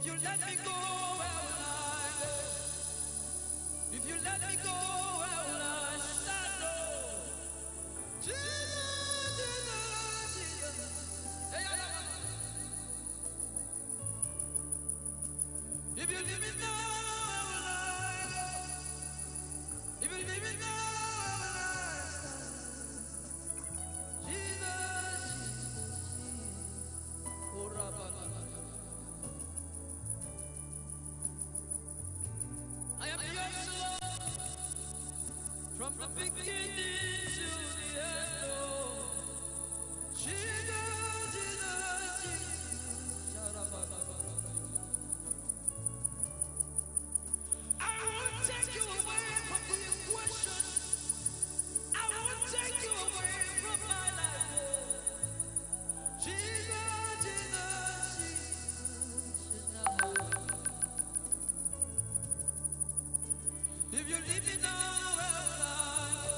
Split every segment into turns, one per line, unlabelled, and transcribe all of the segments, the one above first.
you let me go, where will I go? If you let me go, where will I start? Oh, Jesus, Jesus, Jesus. Hey, if you leave me now, where will I go? If you leave me now, where will I start? Jesus, oh, Rabba. I am yours, Lord, from the beginning to the end. Oh, Jesus, Jesus, Jesus. I won't take you away from the equation. I won't take you away from my life. Oh, Jesus, Jesus, Jesus. If you leave me now, where will I go?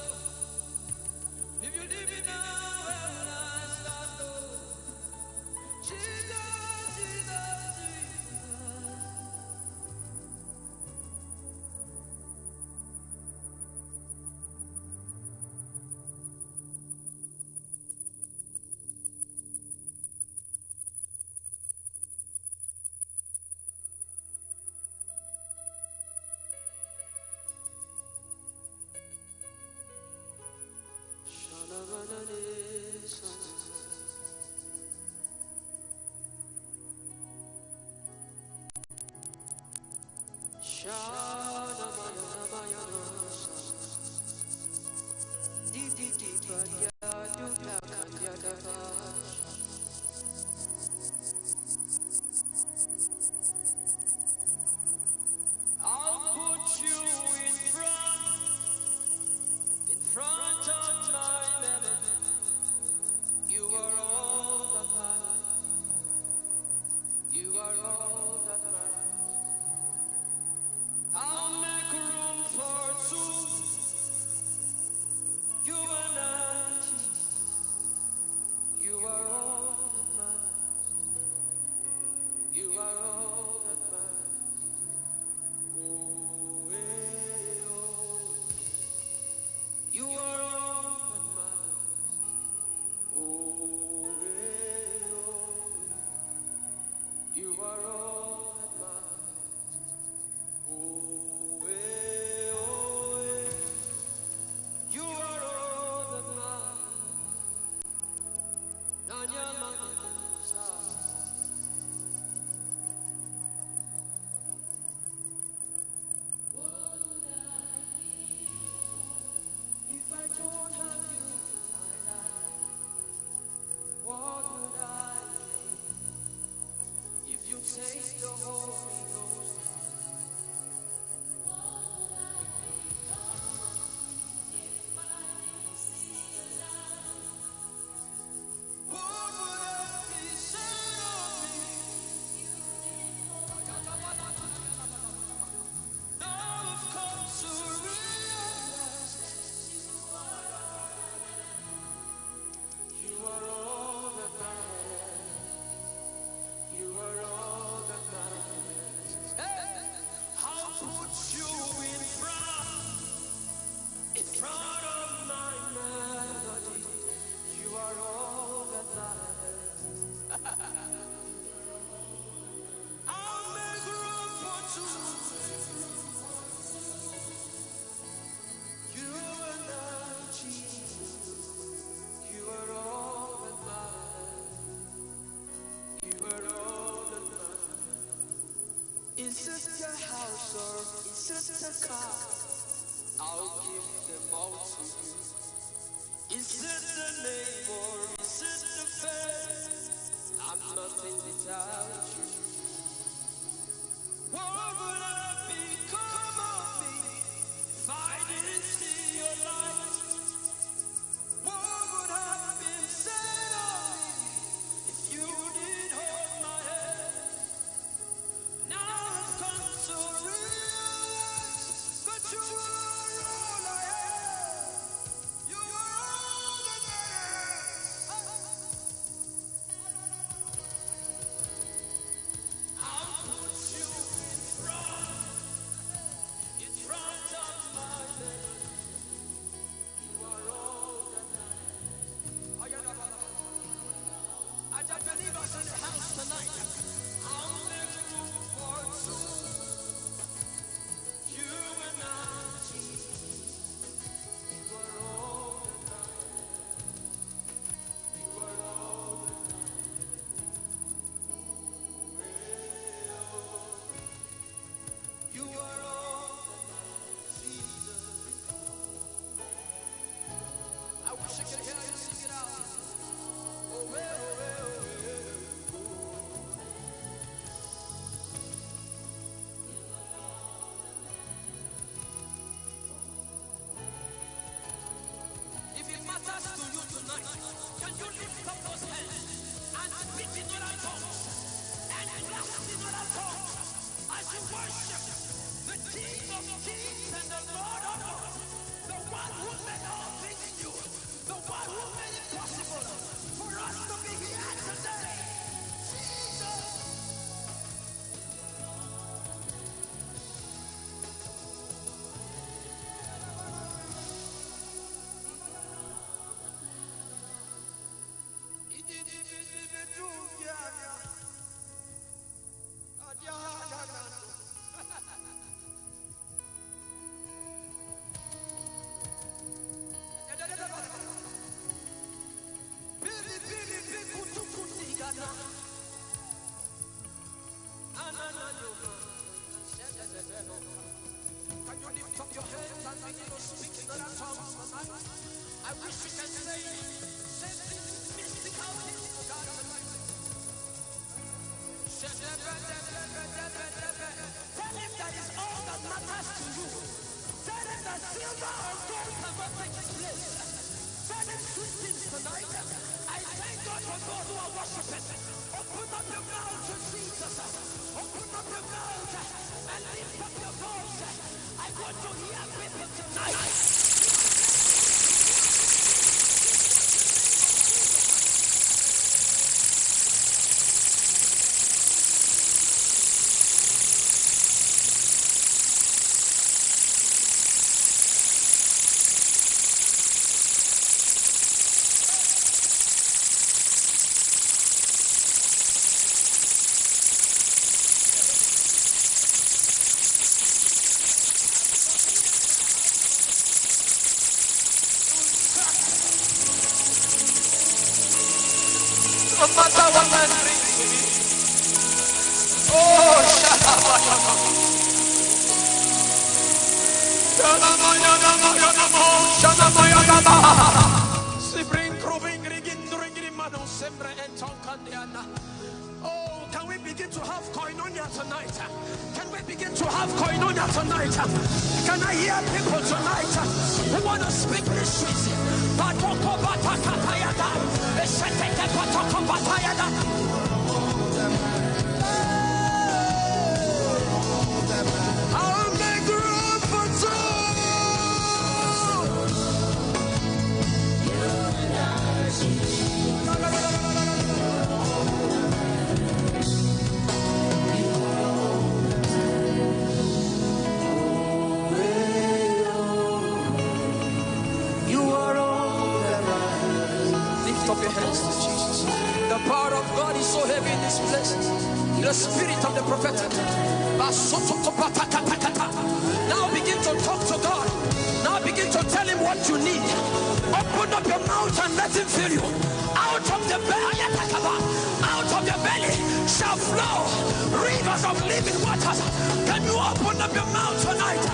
If you leave me now, where will I start? Oh, Jesus, Jesus, Jesus. I'll put you in front of my melody. You are all that matters. You are all that matters. I'll make room for two. You and I, you are all that matters. You are all that matters. Oh, eh, oh. You are all that matters. Oh, eh, oh. You are all that matters. Oh, eh, oh, eh. You are all that matters. Nanya Mansa. What would I be if I don't have you in my life? What would I be if you take the Holy Ghost? What would I become if I didn't see the light? What would I be said of me? Now I've come to realize you are all that matters. You are all that matters. Hey! I'll put you in front of my melody. You are all that matters. I'll make room for two. You and I, Jesus. You are all that matters. You are all that matters. Is it your house or is it a car? I'll give them all to you. Is it the name or is it the fame? I'm nothing without you. What would I become of me if I didn't see your light? What would have been said of me if you didn't hold my hand? Now I've come to realize that you are all I have. You are all that matters. I'll put the believers in the house tonight, I'll make room for two. You and I, Jesus, you are all that you are all that you are all that Jesus. I wish I could hear you sing it out. Oh, well, oh, well, oh, if it matters to you tonight, can you lift up those hands and speak in other tongues and blast in other tongues as you worship the King of Kings and the Lord of Lords, the one who made all things new, the one who made it possible for us to be here today. Jesus. Can you lift up your hands and begin to speak in other tongues tonight? I wish you can say these mystical things to God tonight. Tell him that is all that matters to you. Tell him that silver or gold cannot take his place. Tell him sweet things tonight. I thank God for those who are worshiping. Open up your mouth to Jesus. Open up your mouth and lift up your voice. I want to hear people tonight. No matter what man brings to me. Oh, oh, can we begin to have koinonia tonight? Can we begin to have koinonia tonight? Can I hear people tonight who want to speak mysteries? I'll make room for two. You are all that I lift up your hands to Jesus. The power of God is so heavy in this place. The spirit of the prophetic. Now begin to talk to God. Now begin to tell him what you need. Open up your mouth and let him fill you. Out of the belly, out of your belly shall flow rivers of living waters. Can you open up your mouth tonight?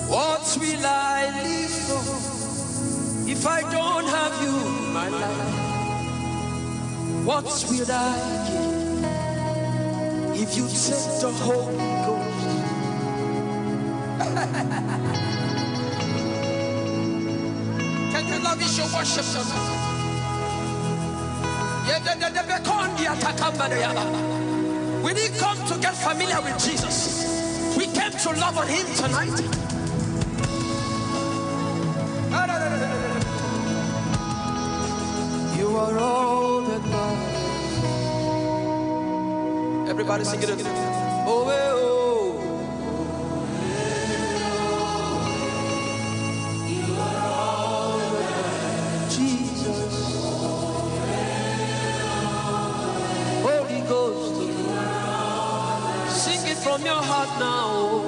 What will I live for if I don't have you in my life? What will I give if you take the Holy Ghost? Can you lavish your worship tonight? We didn't come to get familiar with Jesus. We came to love on him tonight. You are all that matters. Everybody sing it. Oh, eh, oh. Jesus. Holy Ghost. Sing it from your heart now.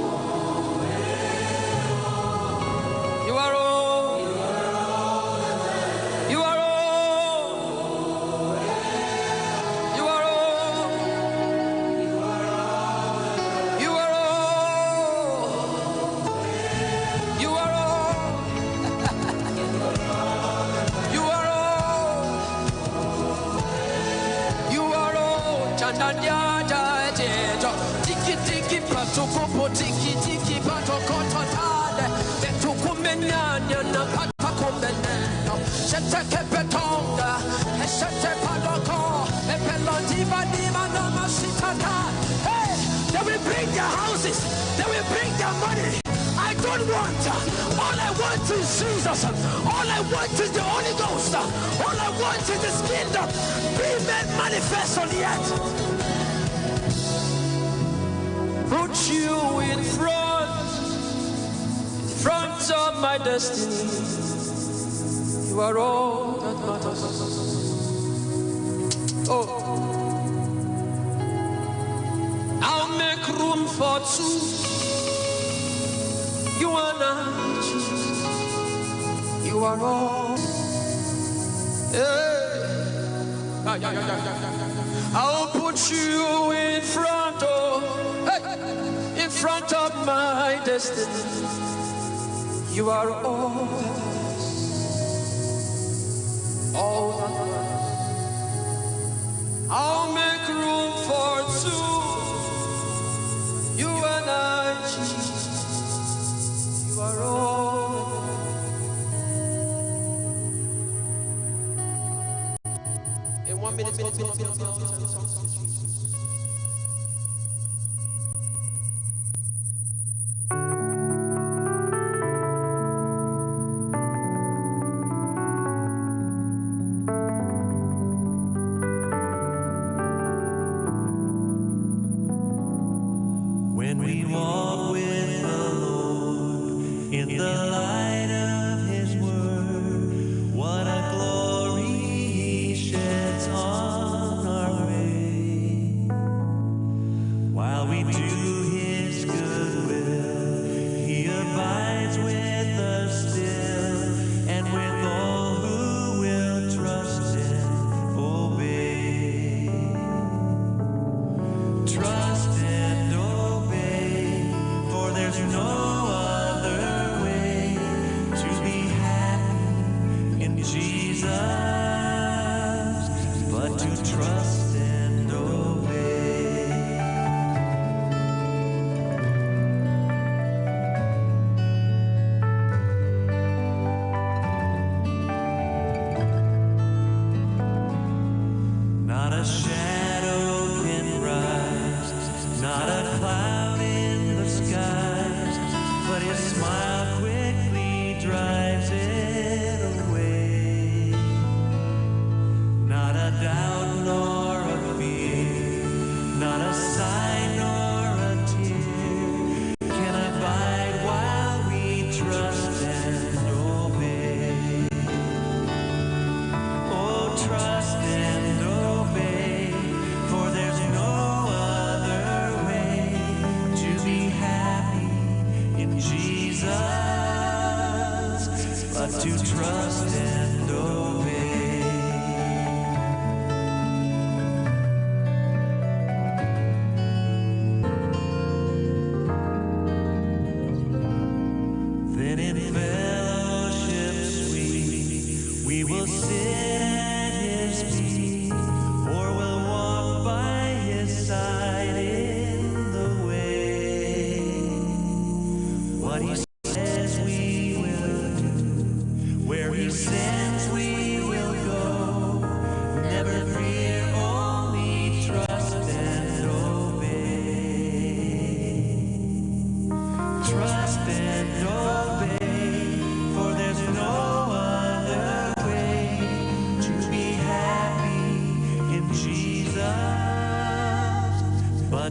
You are all. You are all. You are all. You are all. You are all. You are all. You are all. Chandanya jajejo. Tiki tiki pato popo tiki tiki pato koto tade. Beto kumenyanya na pata kumenendo. Shete kepetonga. Shete padoko. Epelondiva diva nama sitata. Hey, they will bring their houses. They will bring their money. I don't want. All I want is Jesus. All I want is the Holy Ghost. All I want is His kingdom. Be made manifest on the earth. Put you in front of my destiny. You are all that matters. Oh, I'll make room for two. You and I, Jesus. You are all. Hey. I'll put you in front of, hey, in front of my destiny. You are all that matters. I'll make room for two. You and I, Jesus. You are all. In 1 minute.
When we walk with the Lord in the light of His word, what a glory He sheds on our way. While we do His good will, He abides with us still, and with all who will trust and obey. Trust and obey.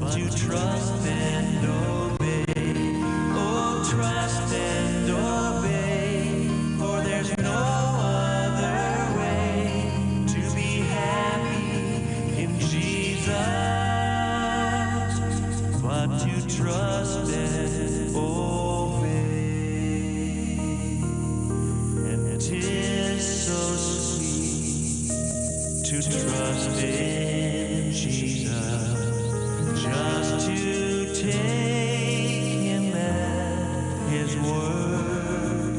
but to trust and obey. Oh, trust and obey, for there's no other way to be happy in Jesus, but to trust and obey. And 'tis so sweet to trust in Jesus, just to take him at his word,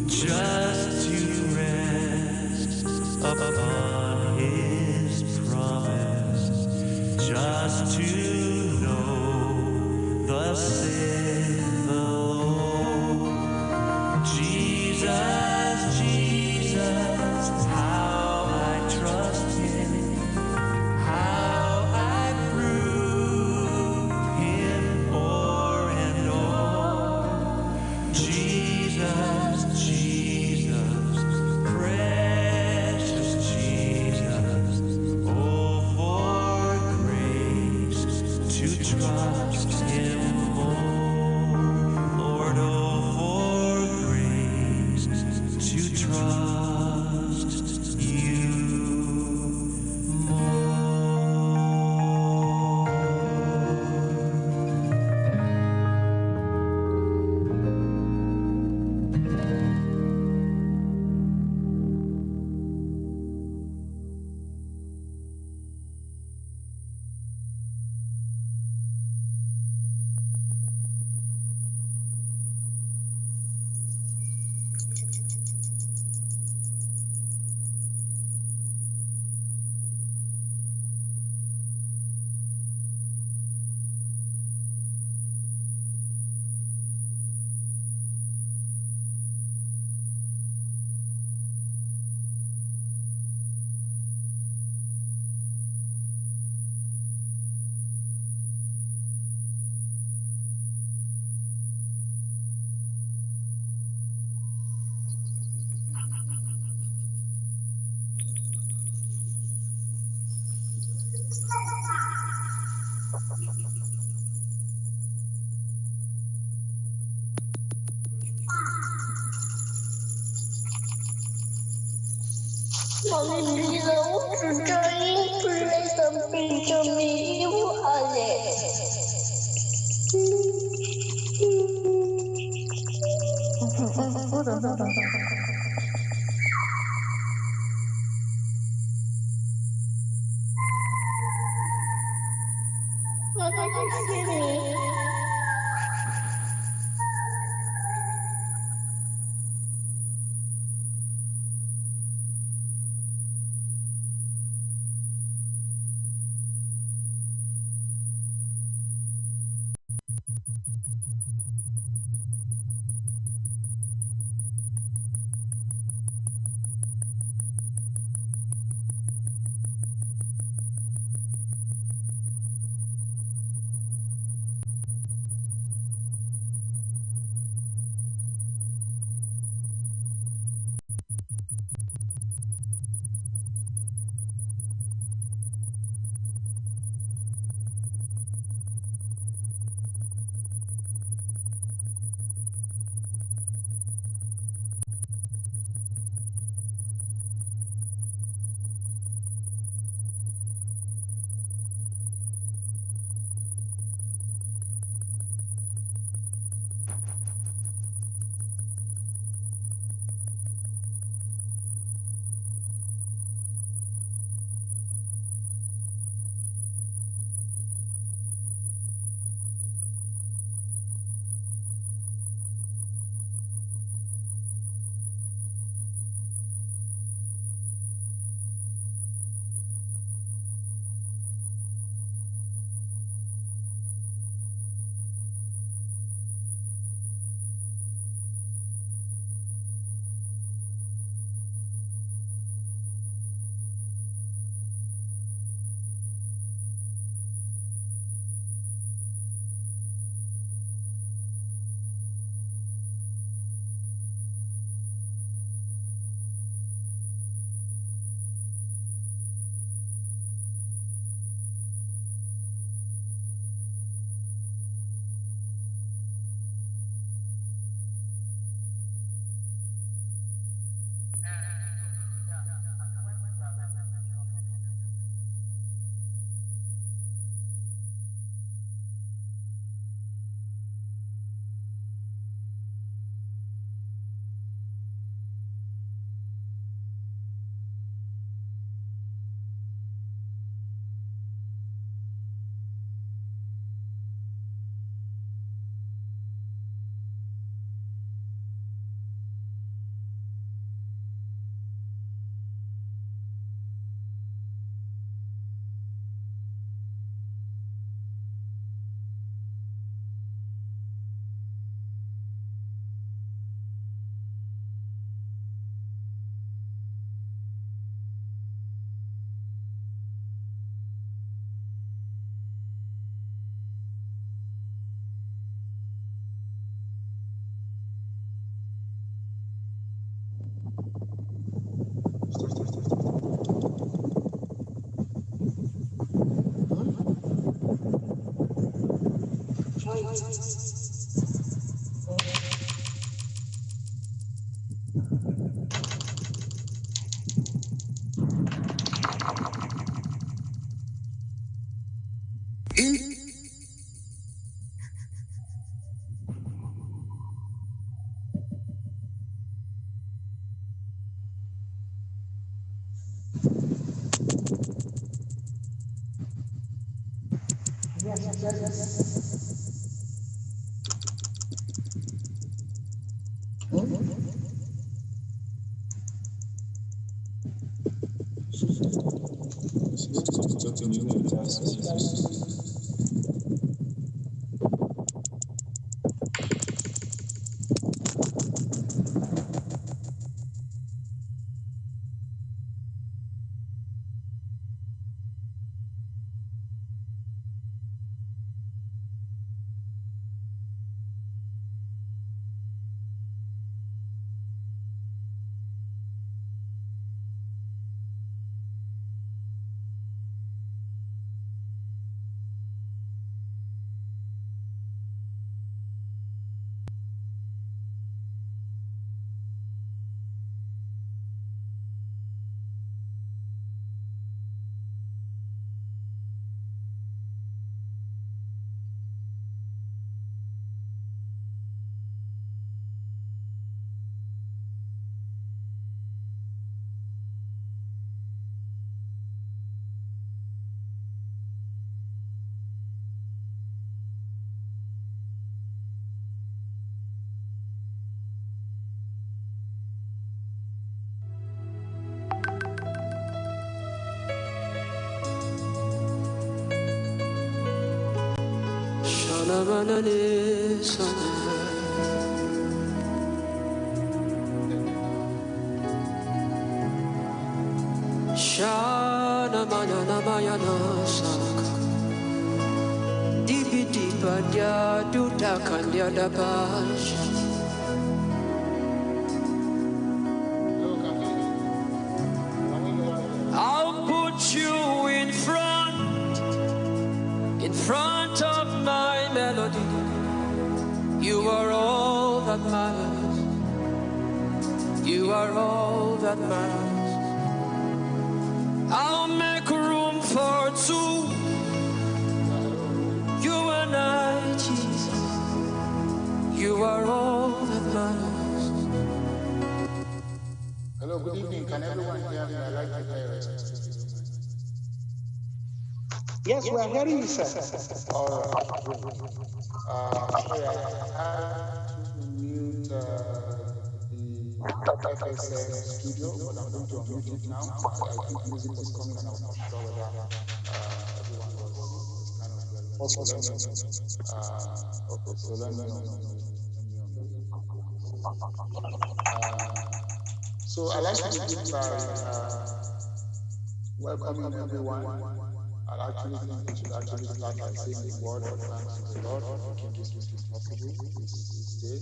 just to rest upon his promise, just to know thus saith the Lord. Jesus, Jesus, how I trust him, how I prove him o'er and o'er. Jesus, Jesus, precious Jesus, oh, for grace to trust him more. Lord, oh, for grace to trust you more.
Hallelujah, to trying praise and be to me, you are
Shana manana mayana saka dibi diba dia duda kandia dabash. I'll put you in front of my melody. You are all that matters. You are all that matters. I'll make room for two. You and I, Jesus. You are all that matters.
Hello, good evening. Can everyone hear me? I'd like to hear it.
Yes, we are hearing you, sir.
All right. Sorry, I had to mute the FSM studio, but I'm going to unmute it now. I think music was coming and I was not sure whether everyone was kind of hearing. So let me unmute. So I'd like to begin by welcoming everyone. I actually think we should actually start by saying a word of thanks to the Lord for making this meeting possible this day.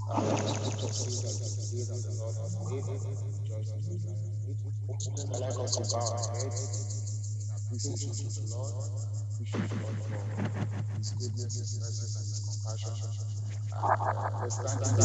Scripture says that it's the day that the Lord has made, and we rejoice and be glad in it. So I'd like us to bow our heads in appreciation to the Lord and appreciate God for His goodness, His mercies, and His compassion. And let's stand in the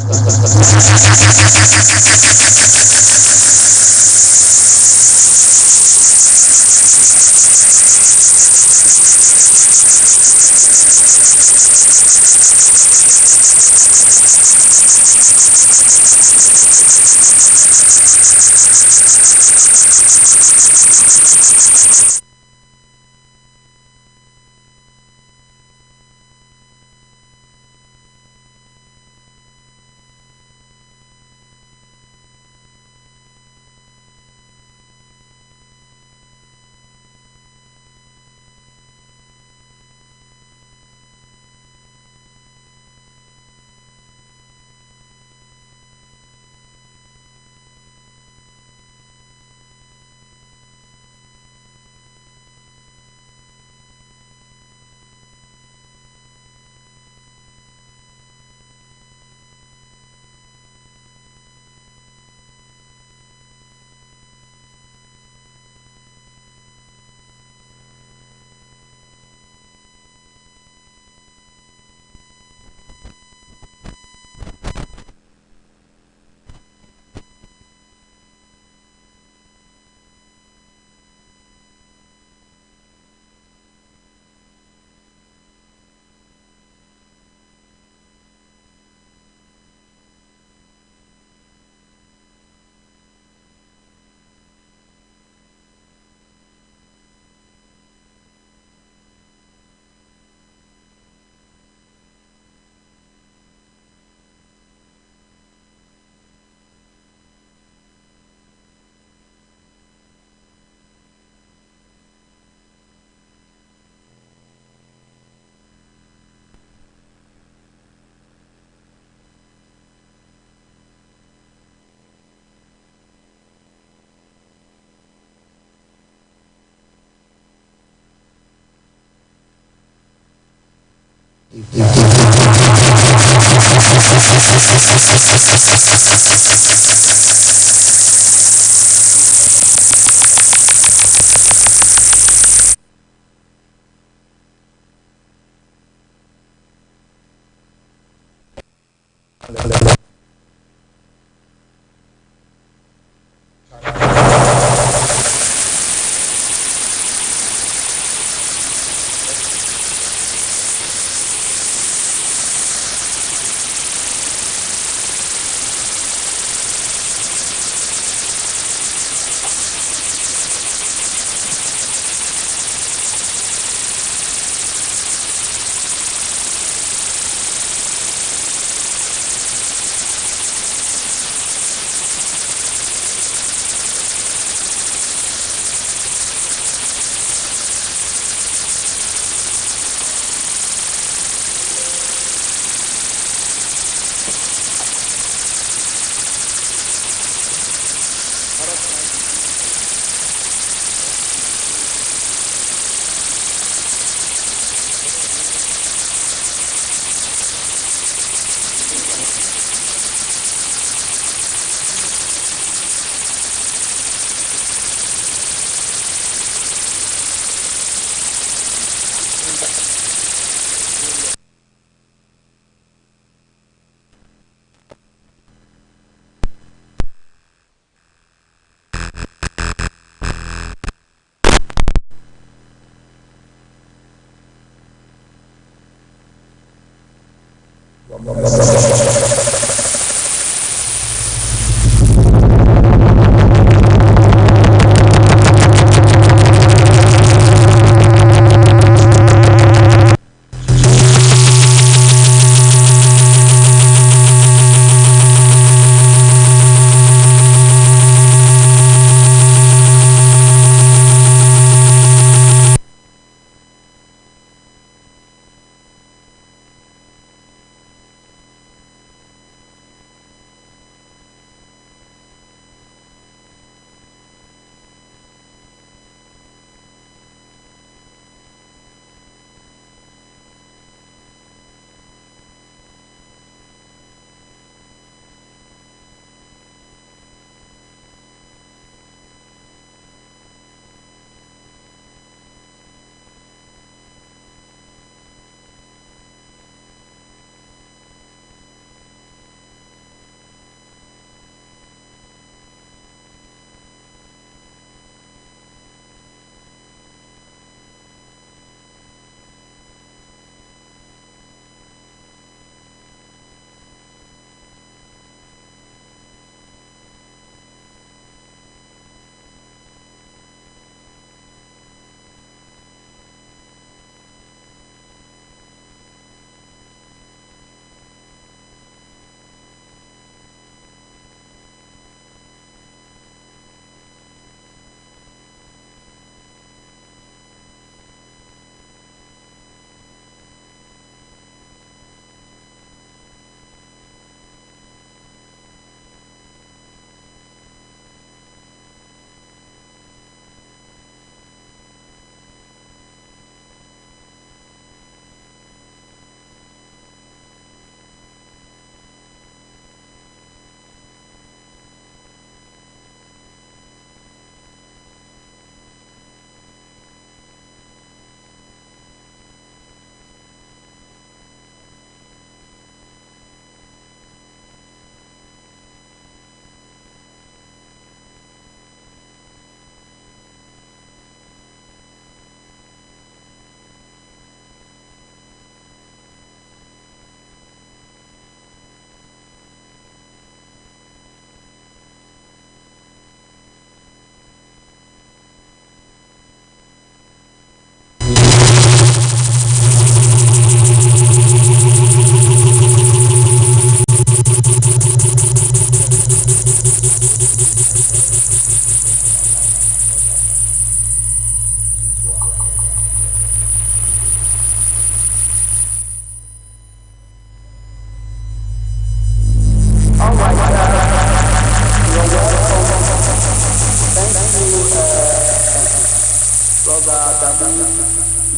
Brother Adamu,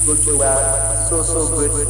God, you are so grateful.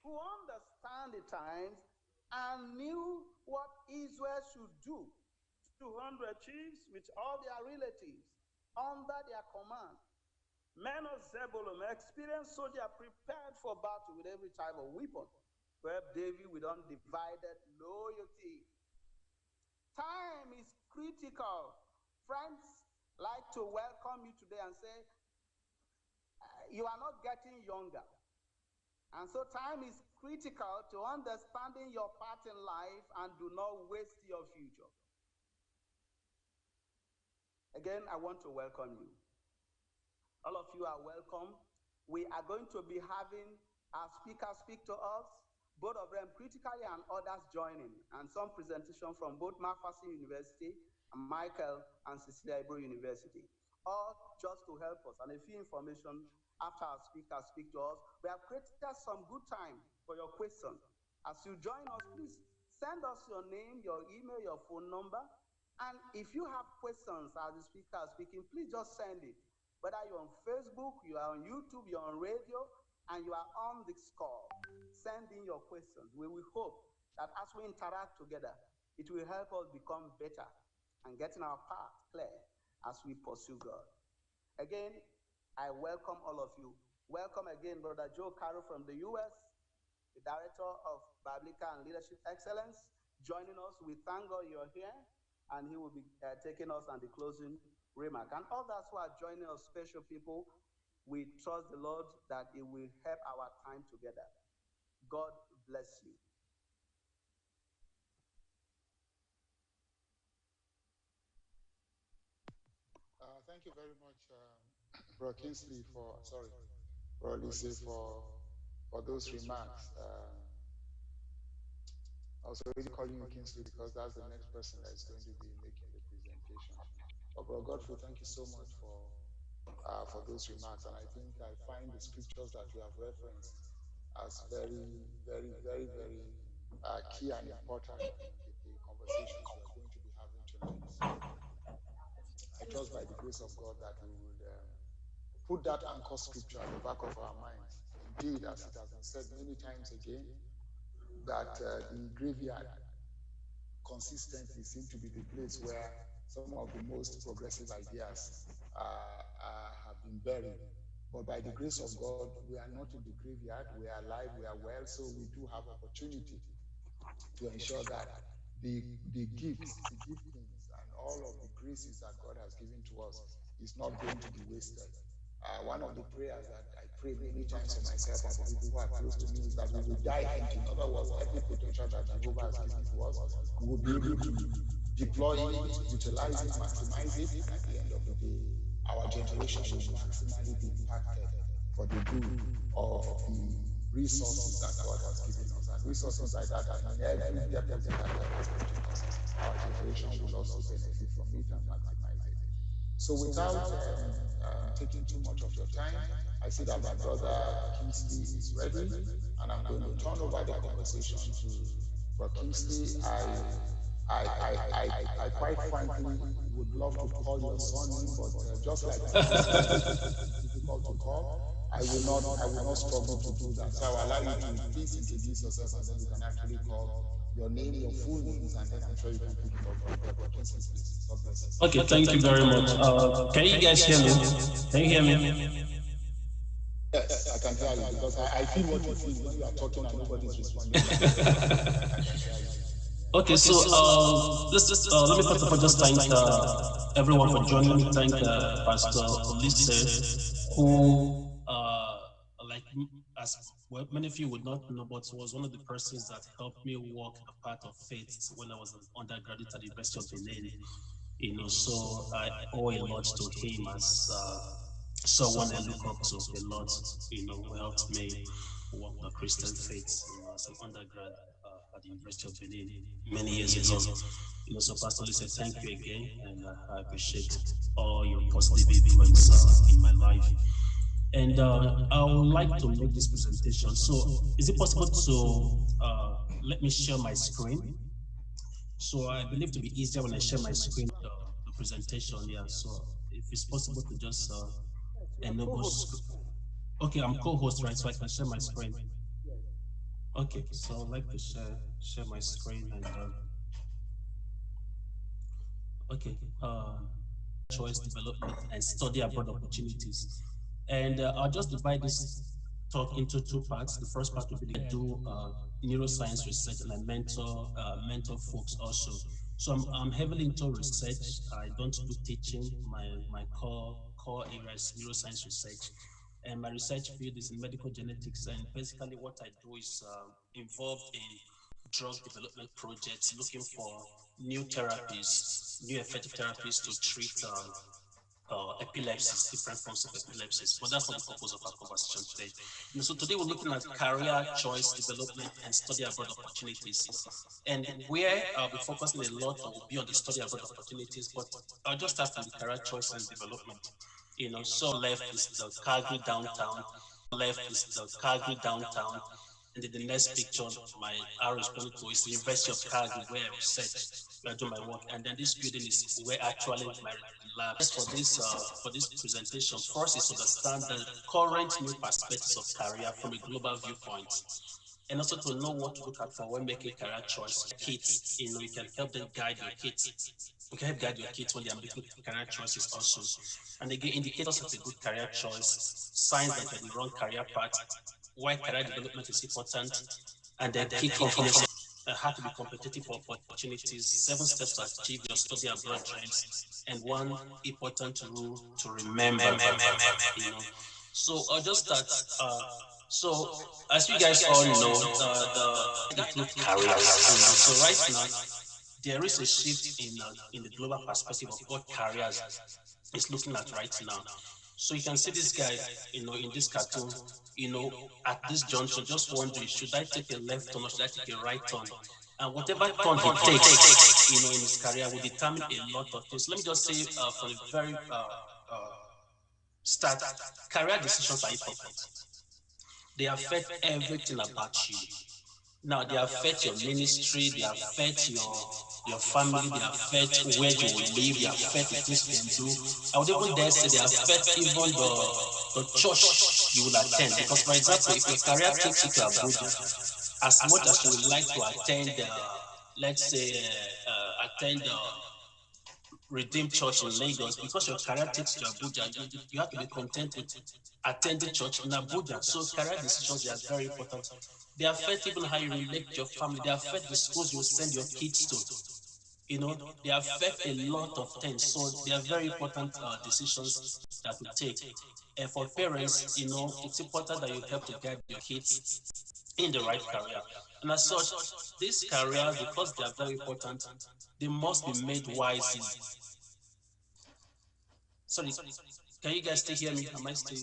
who understand the times and knew what Israel should do. 200 chiefs with all their relatives under their command. Men of Zebulun, experienced soldiers prepared for battle with every type of weapon. Where David with undivided loyalty. Time is critical. Friends like to welcome you today and say, you are not getting younger. And so time is critical to understanding your part in life and do not waste your future. Again, I want to welcome you. All of you are welcome. We are going to be having our speakers speak to us, both of them critically and others joining, and some presentation from both Mafasi University and Michael and Cecilia Ibro University, all just to help us, and a few information after our speakers speak to us. We have created some good time for your questions. As you join us, please send us your name, your email, your phone number, and if you have questions as the speaker is speaking, please just send it. Whether you're on Facebook, you are on YouTube, you're on radio, and you are on this call, send in your questions. We will hope that as we interact together, it will help us become better and getting our path clear as we pursue God. Again, I welcome all of you. Welcome again, Brother Joe Carroll from the US, the Director of Biblical and Leadership Excellence, joining us. We thank God you're here, and he will be taking us on the closing remark. And others who are joining us, special people, we trust the Lord that it will help our time together. God bless you.
Thank you very much, Bro Kingsley, for Lise, for those remarks. I was already calling you Kingsley because that's the next person that is going to be making the presentation. But Bro Godfrey, thank you so much for those remarks. And I think I find the scriptures that you have referenced as very, very, very, very key and important in the conversations we are going to be having tonight. I trust by the grace of God that we would put that anchor scripture at the back of our minds. Indeed, as it has been said many times again, that the graveyard consistently seems to be the place where some of the most progressive ideas have been buried. But by the grace of God, we are not in the graveyard. We are alive. We are well. So we do have opportunity to ensure that the gifts, the giftings, and all of the graces that God has given to us is not going to be wasted. One of the prayers that I pray many times for myself and for people who are close to me is that we will die empty. In other words, every potential that Jehovah has given to us, we will be able to deploy it, utilize it, maximize it, and at the end of the day, our generation will maximally be impacted for the good of the resources that God has given us. And resources like that, I mean, every deposit that God has put in us, our generation will also benefit from it and maximize it. So without taking too much of your time, I see that my brother Kingsley is ready, and I'm going to turn over the conversation to Brother Kingsley. I quite frankly would love to call your son in, but just like my it's difficult to call. I will not struggle to do that. So I'll allow you to please introduce yourself, and then you can actually call your name, your full names, and then I'm sure you can pick it up from there. But Kingsley, please. God bless you.
Okay, thank you very much. Can you guys hear me? Can you hear me?
Yes, I can hear you because I feel what you feel when you are talking and nobody's responding.
Okay, so let me first of all just thank everyone for joining. Let me thank Pastor Olise, who like as well, many of you would not know, but was one of the persons that helped me walk a path of faith when I was an undergraduate at the University of Benin. So I owe a lot to him as someone I look up to a lot. Who helped me walk the Christian faith. As an undergrad at the University of Benin many years ago. So Pastor Lee said, thank you again, and I appreciate all your positive influence in my life. And I would like to make this presentation. So, is it possible to let me share my screen? So I believe to be easier when I share my screen, the presentation. Yeah. So if it's possible to just enable. Okay, I'm co-host, right? So I can share my screen. Okay. So I'd like to share my screen and. Okay. Choice development and study abroad opportunities. And I'll just divide this talk into two parts. The first part will be I do neuroscience research, and I mentor folks also. So I'm heavily into research. I don't do teaching. My core area is neuroscience research, and my research field is in medical genetics. And basically, what I do is involved in drug development projects, looking for new therapies, new effective therapies to treat epilepsies, different forms of epilepsies. But that's not the purpose of our conversation today. So today we're looking at career choice development and study abroad opportunities. And where I'll be focusing a lot on will be on the study abroad opportunities, but I'll just start from the career choice and development. So left is the Calgary downtown, and then the next picture, my arrow is pointing to is the University of Calgary, where I research, where I do my work, and then this building is where actually my lab. For this presentation, first is to understand the current new perspectives of career from a global viewpoint, and also to know what to look at for when making career choice. Kids, you can help them guide your kids. You can help guide your kids when they are making career choices also. And again, indicators of a good career choice, signs that you're the wrong career path, why career development is important, and then key components how to be competitive for opportunities, 7 steps to achieve your study abroad dreams, and one important rule to remember. So I'll just start. So as you guys all know, the include careers. So right now there is a shift in the global perspective of what careers is looking at right now. So you can see this guy, in this cartoon, at this junction, just wondering, should I take a left turn or should I take a right turn? And whatever turn he takes, in his career will determine a lot of things. Let me just say from the very start, career decisions are important. They affect everything about you. Now they affect your ministry, they affect your family, they affect where you will live, they affect the things you can do. I would even dare say they affect even the church you will attend. Because for example, if your career takes you to Abuja, as much as you would like to attend, let's say, attend Redeemed Church in Lagos, because your career takes you to Abuja, you have to be content with attending church in Abuja. So career decisions, they are very important. They affect even how you relate to your family. They affect the schools you send your kids to. They affect a lot of things. So they are very important decisions that we take. And for parents, it's important that you help to guide your kids in the right career. And as such, these careers, because they are very important, they must be made wisely. Sorry, can you guys still hear me? Am I still?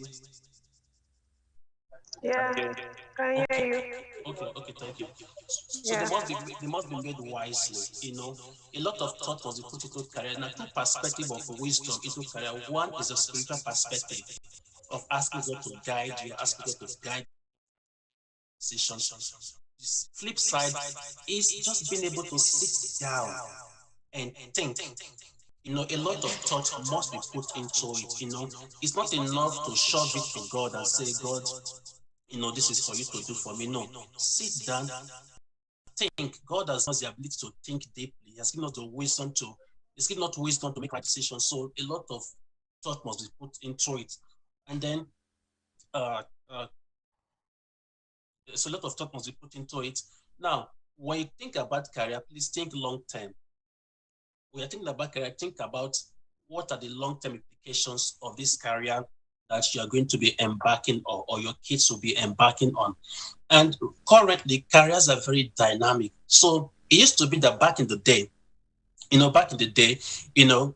Yeah,
Okay.
can hear you.
Okay, thank you. So
Yeah.
they must be made wisely. A lot of thought must be put into career. Now, two perspective of wisdom into career. One is a spiritual perspective of asking God to guide you, asking God to guide decisions. The flip side is just being able to sit down and think. A lot of thought must be put into it. It's not enough to shove it to God and say, God, this is for you to do for me. No, sit down, think. God has given us the ability to think deeply. He has given us the wisdom to, He's given us wisdom to make right decisions. So a lot of thought must be put into it. And then, uh, uh, so a lot of thought must be put into it. Now, when you think about career, please think long term. When you're thinking about career, think about what are the long-term implications of this career that you are going to be embarking on, or your kids will be embarking on. And currently, careers are very dynamic. So it used to be that back in the day,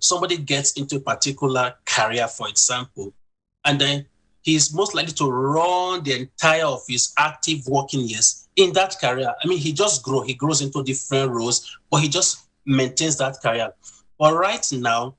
somebody gets into a particular career, for example, and then he's most likely to run the entire of his active working years in that career. I mean, he grows into different roles, but he just maintains that career. But right now,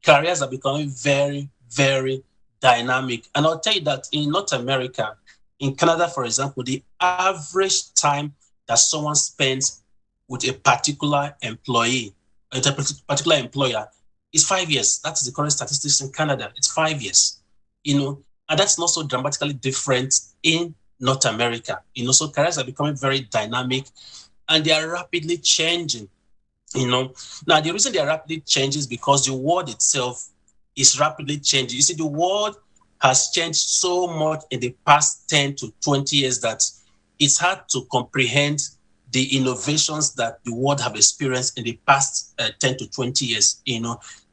careers are becoming very, very dynamic. And I'll tell you that in North America, in Canada, for example, the average time that someone spends with a particular employee, a particular employer, is 5 years. That is the current statistics in Canada. It's 5 years, and that's not so dramatically different in North America. So careers are becoming very dynamic and they are rapidly changing. Now the reason they are rapidly changing is because the world itself is rapidly changing. You see, the world has changed so much in the past 10 to 20 years that it's hard to comprehend the innovations that the world have experienced in the past 10 to 20 years.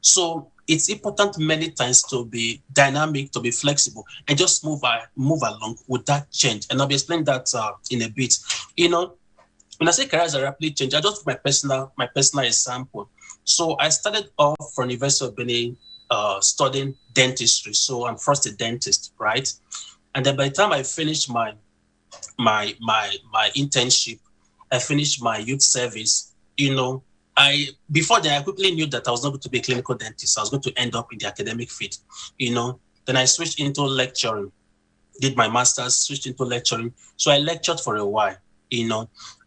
So it's important many times to be dynamic, to be flexible, and just move along with that change. And I'll be explaining that in a bit. When I say careers are rapidly changing, I just put my personal example. So I started off from University of Benin studying dentistry. So I'm first a dentist, right? And then by the time I finished my internship, I finished my youth service. Before then I quickly knew that I was not going to be a clinical dentist. I was going to end up in the academic field. Then I switched into lecturing, did my master's, switched into lecturing. So I lectured for a while,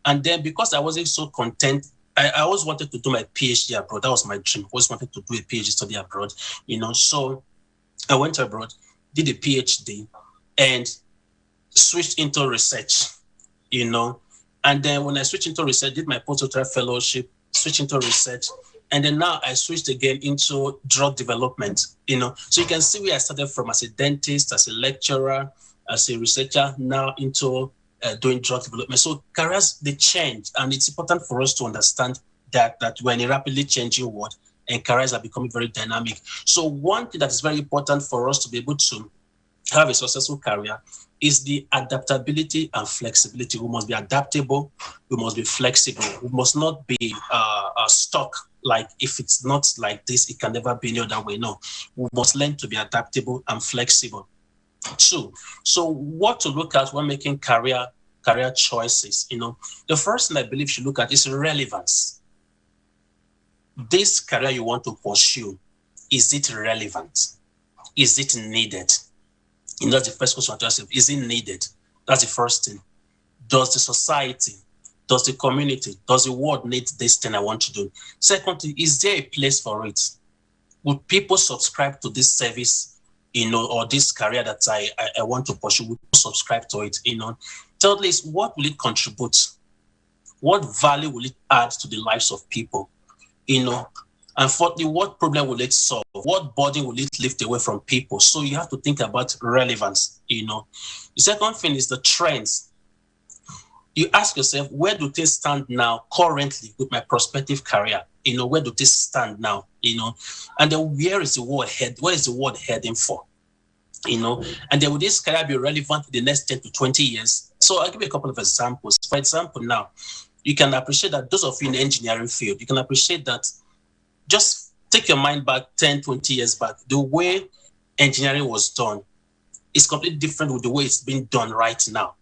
and then because I wasn't so content, I always wanted to do my PhD abroad. That was my dream. I always wanted to do a PhD study abroad, So I went abroad, did a PhD, and switched into research, And then when I switched into research, did my postdoctoral fellowship, switched into research, and then now I switched again into drug development, So you can see where I started from as a dentist, as a lecturer, as a researcher, now into doing drug development. So careers, they change, and it's important for us to understand that we're in a rapidly changing world and careers are becoming very dynamic. So one thing that is very important for us to be able to have a successful career is the adaptability and flexibility. We must be adaptable. We must be flexible. We must not be stuck. Like, if it's not like this, it can never be any other way. No, we must learn to be adaptable and flexible. Two, so what to look at when making career choices? The first thing I believe you should look at is relevance. This career you want to pursue, is it relevant? Is it needed? That's the first question to ask. Is it needed? That's the first thing. Does the society, does the community, does the world need this thing I want to do? Second thing, is there a place for it? Would people subscribe to this service, or this career that I want to pursue? Would people subscribe to it? Thirdly is, what will it contribute? What value will it add to the lives of people? And fourthly, what problem will it solve? What burden will it lift away from people? So you have to think about relevance. The second thing is the trends. You ask yourself, where do things stand now currently with my prospective career? Where do things stand now? And then where is the world heading for? And then will this career be relevant in the next 10 to 20 years? So I'll give you a couple of examples. For example, now, you can appreciate that those of you in the engineering field, you can appreciate that just take your mind back 10, 20 years back, the way engineering was done is completely different with the way it's being done right now.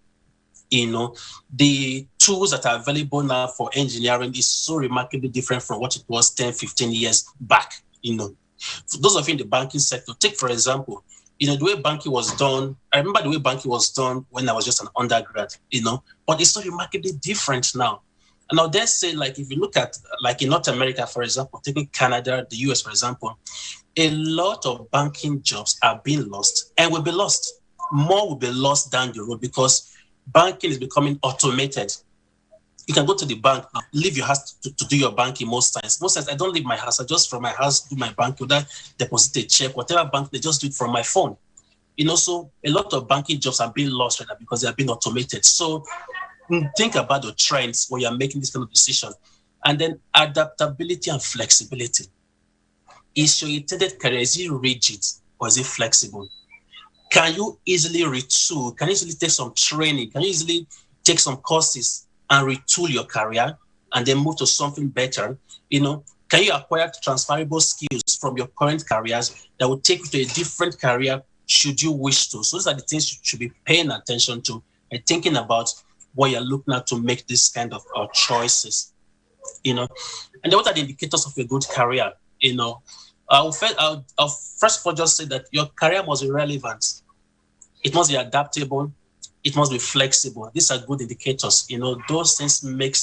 The tools that are available now for engineering is so remarkably different from what it was 10, 15 years back. For those of you in the banking sector, take for example, the way banking was done. I remember the way banking was done when I was just an undergrad, but it's so remarkably different now. And I'll dare say, like, if you look at, like, in North America, for example, taking Canada, the US, for example, a lot of banking jobs are being lost and will be lost. More will be lost down the road because banking is becoming automated. You can go to the bank, leave your house to do your banking most times. Most times, I don't leave my house. I just from my house do my banking, without deposit a check, whatever bank, they just do it from my phone. So a lot of banking jobs are being lost right now because they are being automated. So think about the trends when you're making this kind of decision. And then adaptability and flexibility. Is your intended career, is it rigid or is it flexible? Can you easily retool? Can you easily take some training? Can you easily take some courses and retool your career and then move to something better? Can you acquire transferable skills from your current careers that will take you to a different career should you wish to? So those are the things you should be paying attention to and thinking about what you're looking at to make this kind of choices. And then what are the indicators of a good career? I'll first of all just say that your career must be relevant. It must be adaptable. It must be flexible. These are good indicators. Those things make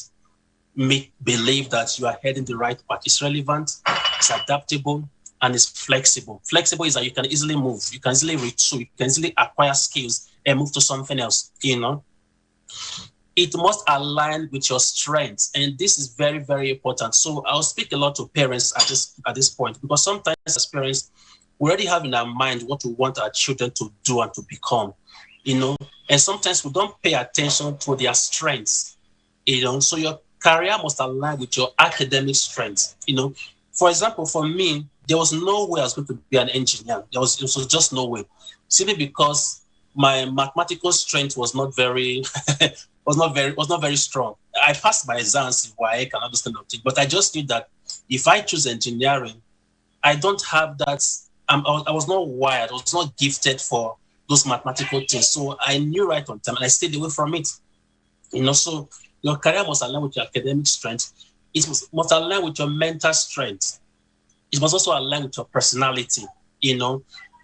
me believe that you are heading the right path. It's relevant, it's adaptable, and it's flexible. Flexible is that you can easily move, you can easily retool, you can easily acquire skills and move to something else. It must align with your strengths, and this is very, very important. So I'll speak a lot to parents at this point, because sometimes as parents, we already have in our mind what we want our children to do and to become, and sometimes we don't pay attention to their strengths, So your career must align with your academic strengths, For example, for me, there was no way I was going to be an engineer. There was just no way, simply because my mathematical strength was not very was not very strong. I passed my exams in WAEC and all those kind of things, but I just knew that if I choose engineering, I don't have that. I was not wired. I was not gifted for those mathematical things. So I knew right on time, and I stayed away from it. So your career must align with your academic strength. It must align with your mental strength. It must also align with your personality.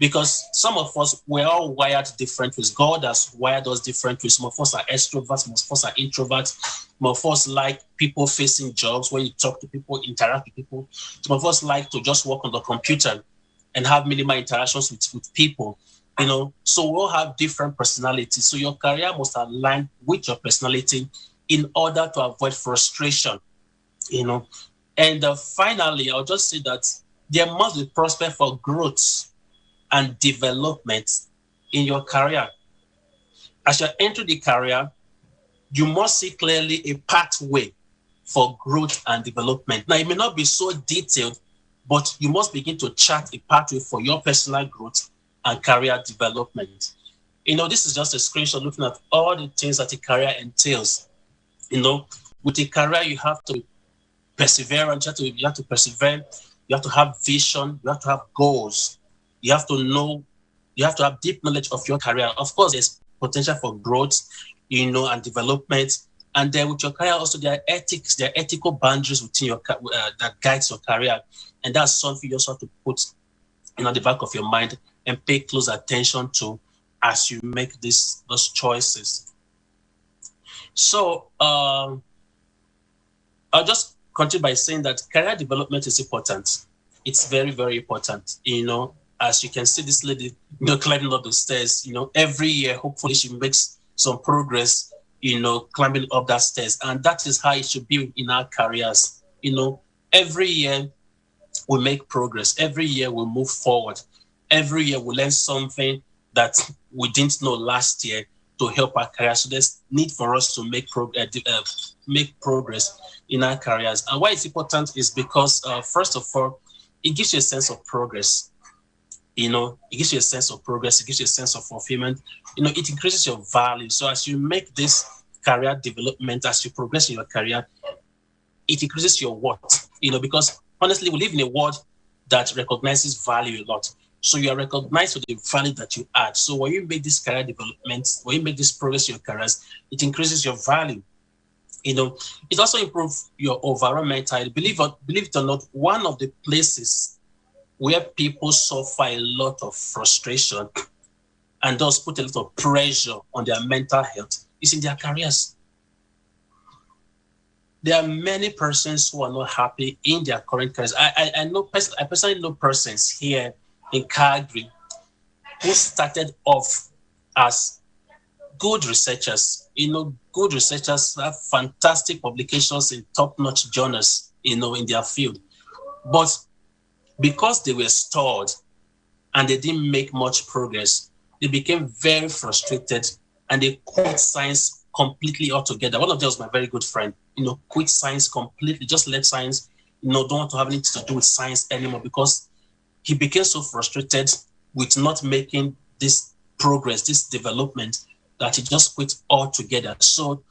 Because some of us, we're all wired different ways. God has wired us different ways. Some of us are extroverts, some of us are introverts. Some of us like people-facing jobs where you talk to people, interact with people. Some of us like to just work on the computer and have minimal interactions with people. So we all have different personalities. So your career must align with your personality in order to avoid frustration. And finally, I'll just say that there must be prospect for growth and development in your career. As you enter the career, you must see clearly a pathway for growth and development. Now, it may not be so detailed, but you must begin to chart a pathway for your personal growth and career development. This is just a screenshot looking at all the things that a career entails. With a career, you have to persevere, you have to persevere, you have to have vision, you have to have goals. You have to know, you have to have deep knowledge of your career. Of course, there's potential for growth, and development. And then with your career, also there are ethics, there are ethical boundaries within your that guides your career. And that's something you also have to put at the back of your mind and pay close attention to as you make those choices. So I'll just continue by saying that career development is important. It's very, very important. As you can see this lady, climbing up the stairs, every year, hopefully she makes some progress, climbing up that stairs. And that is how it should be in our careers. Every year we make progress. Every year we move forward. Every year we learn something that we didn't know last year to help our career. So there's need for us to make progress in our careers. And why it's important is because, first of all, it gives you a sense of progress. It gives you a sense of progress. It gives you a sense of fulfillment. It increases your value. So as you make this career development, as you progress in your career, it increases your worth. Because honestly, we live in a world that recognizes value a lot. So you are recognized for the value that you add. So when you make this career development, when you make this progress in your careers, it increases your value. It also improves your overall mental health. Believe it or not, one of the places where people suffer a lot of frustration and thus put a lot of pressure on their mental health is in their careers. There are many persons who are not happy in their current careers. I personally know persons here in Calgary who started off as good researchers. Good researchers have fantastic publications in top-notch journals, in their field. But because they were stalled and they didn't make much progress, they became very frustrated and they quit science completely altogether. One of them was my very good friend, quit science completely, just left science, don't want to have anything to do with science anymore because he became so frustrated with not making this progress, this development, that he just quit altogether. So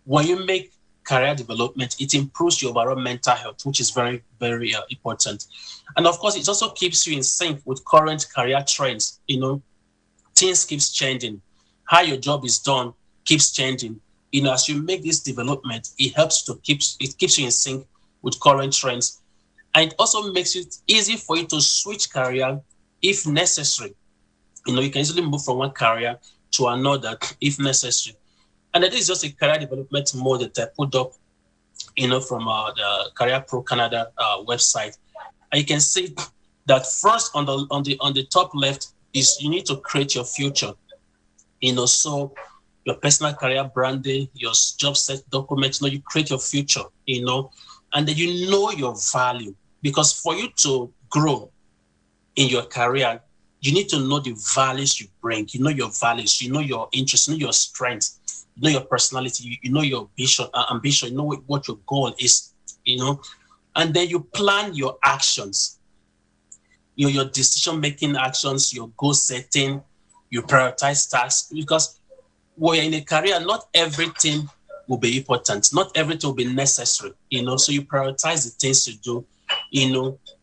when you make career development, it improves your overall mental health, which is very, very important. And of course, it also keeps you in sync with current career trends. Things keeps changing. How your job is done keeps changing. As you make this development, it keeps you in sync with current trends. And it also makes it easy for you to switch career if necessary. You can easily move from one career to another if necessary. And that is just a career development mode that I put up, from the Career Pro Canada website. And you can see that first on the top left is you need to create your future. So your personal career branding, your job set documents, you create your future, and then your value. Because for you to grow in your career, you need to know the values you bring. Your values, your interests, your strengths, your personality, your ambition, what your goal is, and then you plan your actions, your decision-making actions, your goal setting, you prioritize tasks, because when you're in a career, not everything will be important, not everything will be necessary, so you prioritize the things you do,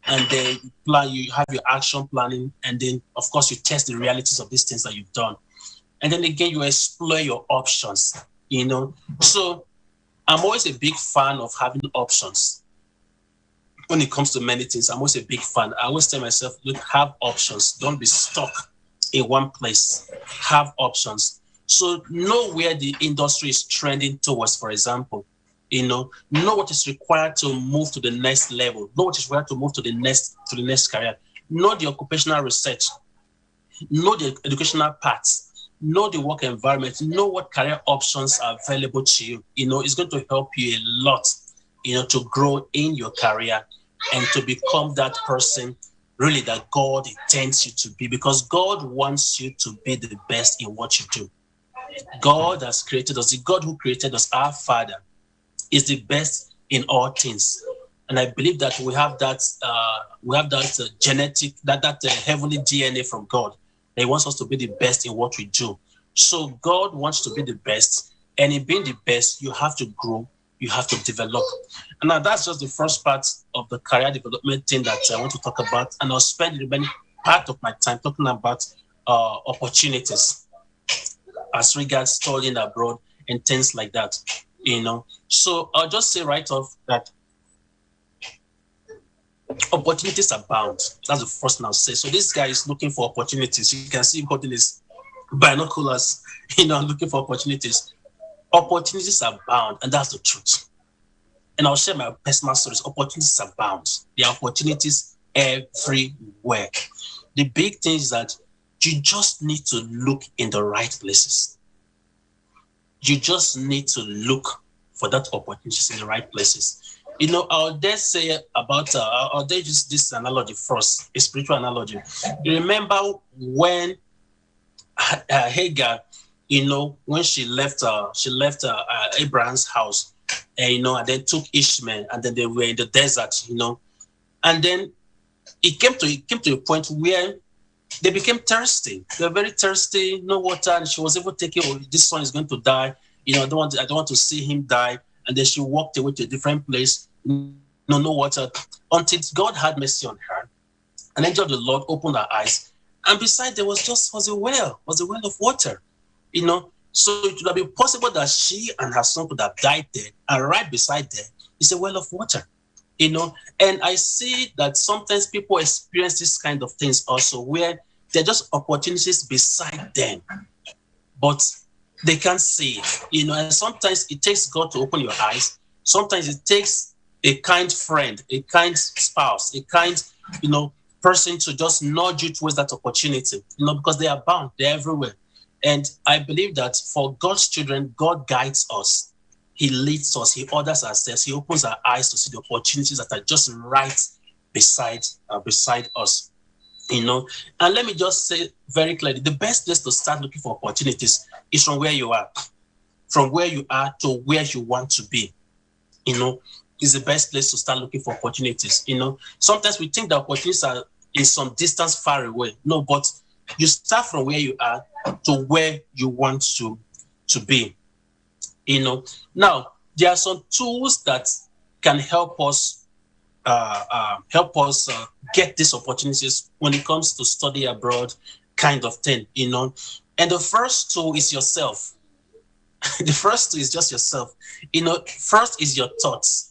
and then you have your action planning, and then of course you test the realities of these things that you've done. And then again, you explore your options, So I'm always a big fan of having options. When it comes to many things, I'm always a big fan. I always tell myself, look, have options. Don't be stuck in one place. Have options. So know where the industry is trending towards, for example. Know what is required to move to the next level. Know what is required to move to the next career. Know the occupational research. Know the educational paths. Know the work environment. Know what career options are available to you. It's going to help you a lot, to grow in your career and to become that person really that God intends you to be, because God wants you to be the best in what you do. God has created us. The God who created us, our Father, is the best in all things. And I believe that we have that genetic, that heavenly DNA from God. He wants us to be the best in what we do. So God wants to be the best, and in being the best, you have to grow, you have to develop. And now that's just the first part of the career development thing that I want to talk about. And I'll spend the remaining part of my time talking about opportunities as regards studying abroad and things like that. So I'll just say right off that opportunities abound. That's the first thing I'll say. So this guy is looking for opportunities. You can see him holding his binoculars, looking for opportunities. Opportunities abound, and that's the truth. And I'll share my personal stories. Opportunities abound. There are opportunities everywhere. The big thing is that you just need to look in the right places. You just need to look for that opportunities in the right places. I'll dare say about, I'll dare use this analogy first, a spiritual analogy. You remember when Hagar, when she left Abraham's house, and then took Ishmael, and then they were in the desert, and then it came to a point where they became thirsty. They were very thirsty, no water, and she was even thinking, oh, this son is going to die. I don't want to see him die. And then she walked away to a different place, no water, until God had mercy on her. An angel of the Lord opened her eyes, and beside there was a well of water. So it would have been possible that she and her son could have died there, and right beside there is a well of water. And I see that sometimes people experience this kind of things also, where they're just opportunities beside them, but they can't see it. And sometimes it takes God to open your eyes. Sometimes it takes a kind friend, a kind spouse, a kind, person to just nudge you towards that opportunity, because they are bound, they're everywhere. And I believe that for God's children, God guides us. He leads us, he orders our steps, he opens our eyes to see the opportunities that are just right beside us. And let me just say very clearly, the best place to start looking for opportunities is from where you are to where you want to be. Is the best place to start looking for opportunities. Sometimes we think the opportunities are in some distance far away. No, but you start from where you are to where you want to be. Now there are some tools that can help us get these opportunities when it comes to study abroad kind of thing. And the first tool is yourself. The first tool is just yourself. First is your thoughts.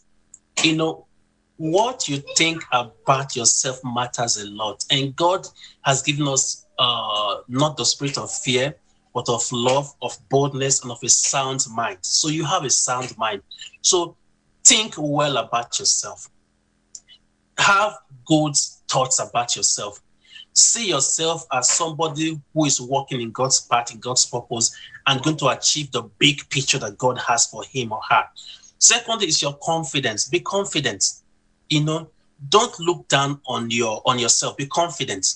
What you think about yourself matters a lot, and God has given us not the spirit of fear, but of love, of boldness, and of a sound mind. So you have a sound mind. So think well about yourself. Have good thoughts about yourself. See yourself as somebody who is working in God's path, in God's purpose, and going to achieve the big picture that God has for him or her. Secondly is your confidence. Be confident. Don't look down on yourself. Be confident.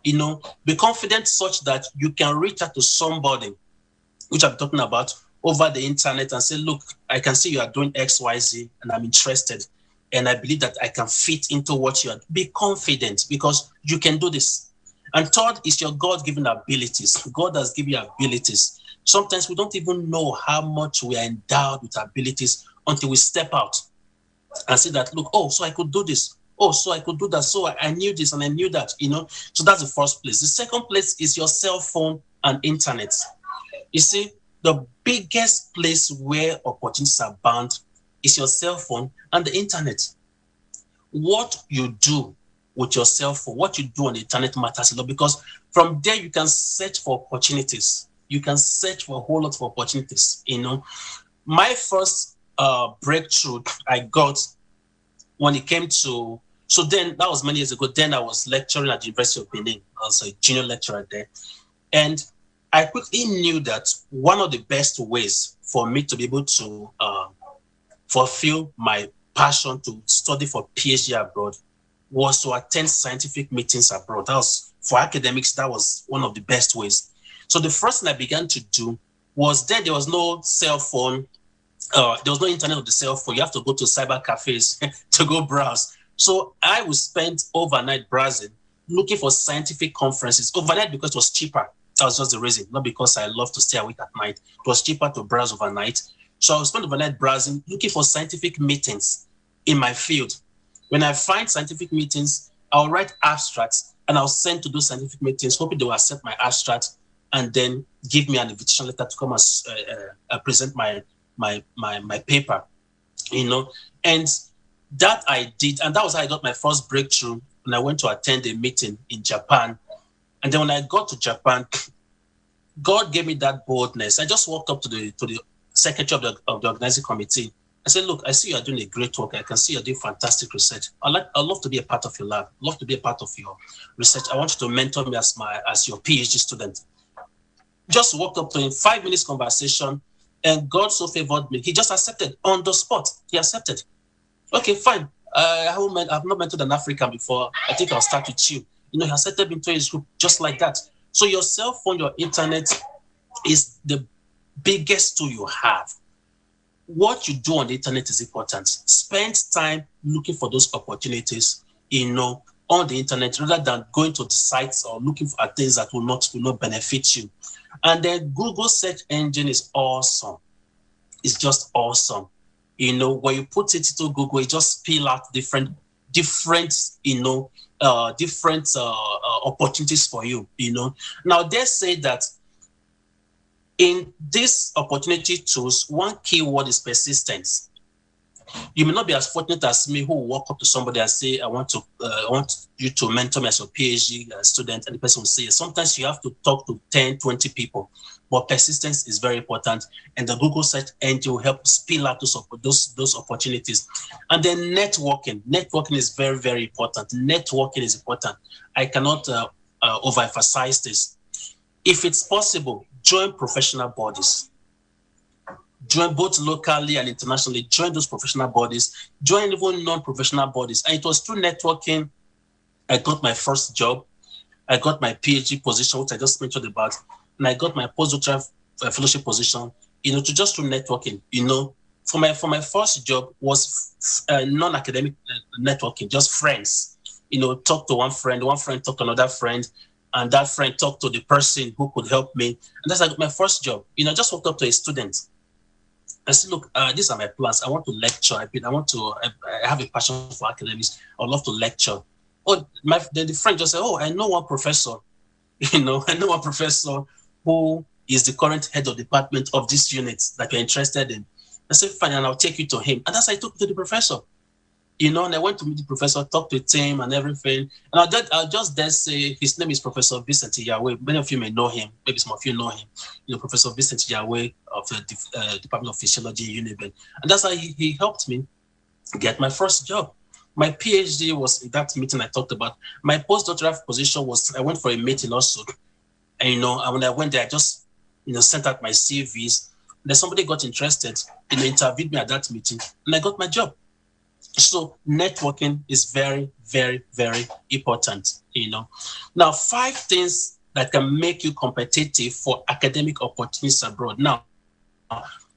Be confident such that you can reach out to somebody, which I'm talking about, over the internet and say, look, I can see you are doing X, Y, Z, and I'm interested. And I believe that I can fit into what you are. Be confident because you can do this. And third is your God-given abilities. God has given you abilities. Sometimes we don't even know how much we are endowed with abilities until we step out and say that, look, oh, so I could do this. Oh, so I could do that. So I knew this and I knew that, So that's the first place. The second place is your cell phone and internet. You see, the biggest place where opportunities are bound is your cell phone and the internet. What you do with your cell phone, what you do on the internet matters a lot, because from there you can search for opportunities. You can search for a whole lot of opportunities. My first breakthrough I got when it came to, so then that was many years ago. Then I was lecturing at the University of Benin. I was a junior lecturer there. And I quickly knew that one of the best ways for me to be able to fulfill my passion to study for PhD abroad was to attend scientific meetings abroad. That was, for academics, that was one of the best ways. So the first thing I began to do was, then there was no cell phone, there was no internet on the cell phone. You have to go to cyber cafes to go browse. So I would spend overnight browsing, looking for scientific conferences. Overnight because it was cheaper. That was just the reason, not because I love to stay awake at night. It was cheaper to browse overnight. So I would spend overnight browsing, looking for scientific meetings in my field. When I find scientific meetings, I'll write abstracts and I'll send to those scientific meetings, hoping they will accept my abstract and then give me an invitation letter to come and present my paper, And that I did, and that was how I got my first breakthrough when I went to attend a meeting in Japan. And then when I got to Japan, God gave me that boldness. I just walked up to the secretary of the organizing committee. I said, look, I see you are doing a great work. I can see you're doing fantastic research. I'd love to be a part of your lab. I'd love to be a part of your research. I want you to mentor me as your PhD student. Just walked up to him, 5 minutes conversation, and God so favored me. He just accepted on the spot. He accepted. Okay, fine. I've not mentored an African before. I think I'll start with you. He accepted me into his group just like that. So your cell phone, your internet is the biggest tool you have. What you do on the internet is important. Spend time looking for those opportunities, on the internet rather than going to the sites or looking for things that will not benefit you. And then Google search engine is awesome. It's just awesome. You know, when you put it into Google, it just spill out different, opportunities for you, you know. Now, they say that in this opportunity tools, one keyword is persistence. You may not be as fortunate as me who will walk up to somebody and say, I want you to mentor me as a PhD student, and the person will say yes. Sometimes you have to talk to 10, 20 people, but persistence is very important, and the Google search engine will help spill out those opportunities. And then networking is very, very important. Networking is important. I cannot overemphasize this. If it's possible, join professional bodies. Join both locally and internationally, join those professional bodies, join even non-professional bodies. And it was through networking I got my first job. I got my PhD position, which I just mentioned about, and I got my postdoctoral fellowship position, you know, to just through networking, you know. For my first job was non-academic networking, just friends, you know, talk to one friend talked to another friend, and that friend talked to the person who could help me. And that's like my first job. You know, I just walked up to a student. I said, look, these are my plans. I want to lecture. I have a passion for academics. I would love to lecture. Oh, then the friend just said, oh, I know one professor. You know, I know one professor who is the current head of department of this unit that you're interested in. I said, fine, and I'll take you to him. And that's how I took to the professor. You know, and I went to meet the professor, talked with him and everything. And I'll just dare say his name is Professor Vincent Yahweh. Many of you may know him. Maybe some of you know him. You know, Professor Vincent Yahweh of the Department of Physiology, Uniben. And that's how he helped me get my first job. My PhD was in that meeting I talked about. My postdoctoral position was, I went for a meeting also. And, you know, when I went there, I just, you know, sent out my CVs. Then somebody got interested, you know, interviewed me at that meeting, and I got my job. So networking is very, very, very important, you know. Now, 5 things that can make you competitive for academic opportunities abroad. Now,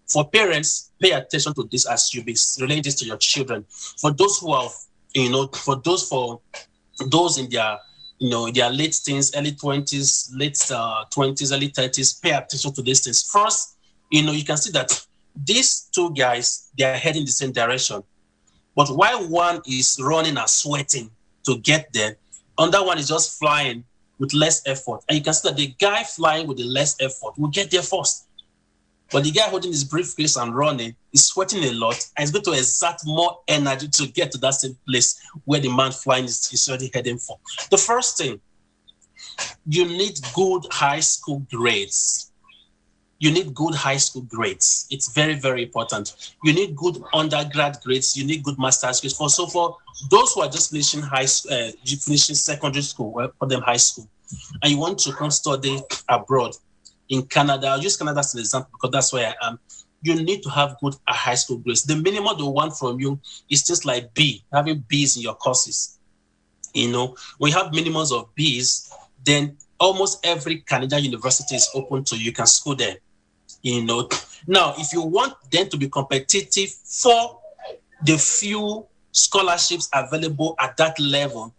for parents, pay attention to this as you be relating this to your children. For those who have, you know, for those in their, you know, their late teens, early 20s, late 20s, early 30s, pay attention to these things. First, you know, you can see that these 2 guys, they are heading the same direction. But while one is running and sweating to get there, another one is just flying with less effort. And you can see that the guy flying with the less effort will get there first. But the guy holding his briefcase and running is sweating a lot and is going to exert more energy to get to that same place where the man flying is already heading for. The first thing, you need good high school grades. You need good high school grades. It's very, very important. You need good undergrad grades. You need good master's grades. For those who are just finishing finishing secondary school, well, for them high school, and you want to come study abroad in Canada, I'll use Canada as an example because that's where I am. You need to have good high school grades. The minimum they want from you is just like B, having B's in your courses. You know, when you have minimums of B's, then almost every Canadian university is open to you. You can school there. You know, now if you want them to be competitive for the few scholarships available at that level,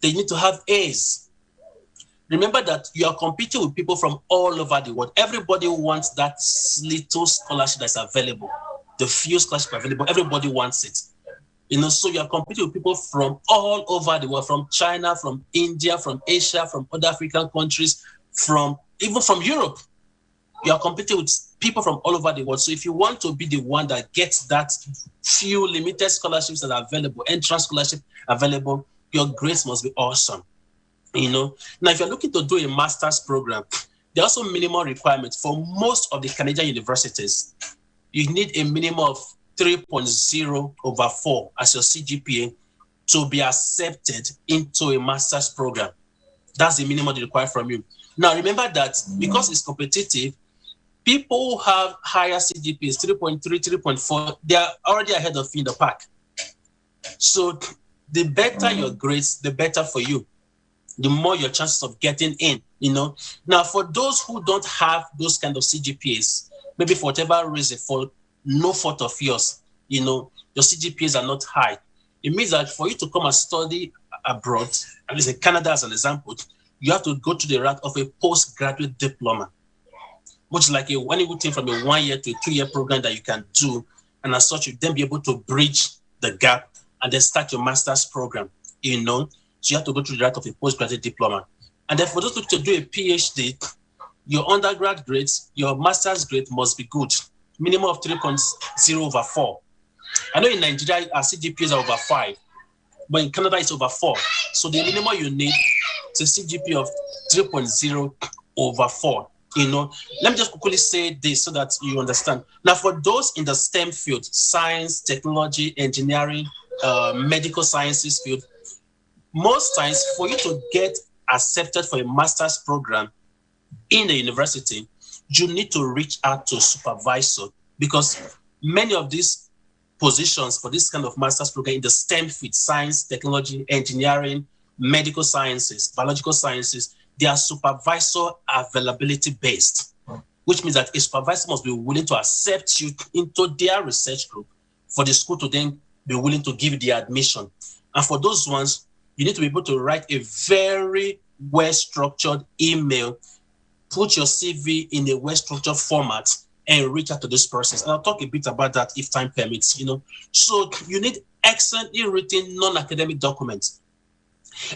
they need to have A's. Remember that you are competing with people from all over the world. Everybody wants that little scholarship that's available. The few scholarships available, everybody wants it. You know, so you are competing with people from all over the world, from China, from India, from Asia, from other African countries, even from Europe. You are competing with people from all over the world. So if you want to be the one that gets that few limited scholarships that are available, entrance scholarship available, your grades must be awesome. You know, now if you're looking to do a master's program, there are also minimum requirements for most of the Canadian universities. You need a minimum of 3.0 over 4 as your CGPA to be accepted into a master's program. That's the minimum they require from you. Now remember that because it's competitive, people who have higher CGPAs, 3.3, 3.4, they are already ahead of you in the pack. So the better your grades, the better for you. The more your chances of getting in, you know. Now, for those who don't have those kind of CGPAs, maybe for whatever reason, for no fault of yours, you know, your CGPAs are not high. It means that for you to come and study abroad, at least in Canada as an example, you have to go to the route of a postgraduate diploma, which is like a one thing from a 1 year to a 2 year program that you can do. And as such, you then be able to bridge the gap and then start your master's program, you know. So you have to go through the route of a postgraduate diploma. And then for those looking to do a PhD, your undergrad grades, your master's grade must be good, minimum of 3.0 over 4. I know in Nigeria, our CGPAs are over 5, but in Canada, it's over 4. So the minimum you need is a CGPA of 3.0 over 4. You know, let me just quickly say this so that you understand. Now, for those in the STEM field, science, technology, engineering, medical sciences field, most times for you to get accepted for a master's program in the university, you need to reach out to a supervisor, because many of these positions for this kind of master's program in the STEM field, science, technology, engineering, medical sciences, biological sciences, they are supervisor availability based, which means that a supervisor must be willing to accept you into their research group for the school to then be willing to give you the admission. And for those ones, you need to be able to write a very well-structured email, put your CV in a well-structured format, and reach out to those persons. And I'll talk a bit about that if time permits, you know. So you need excellently written non-academic documents.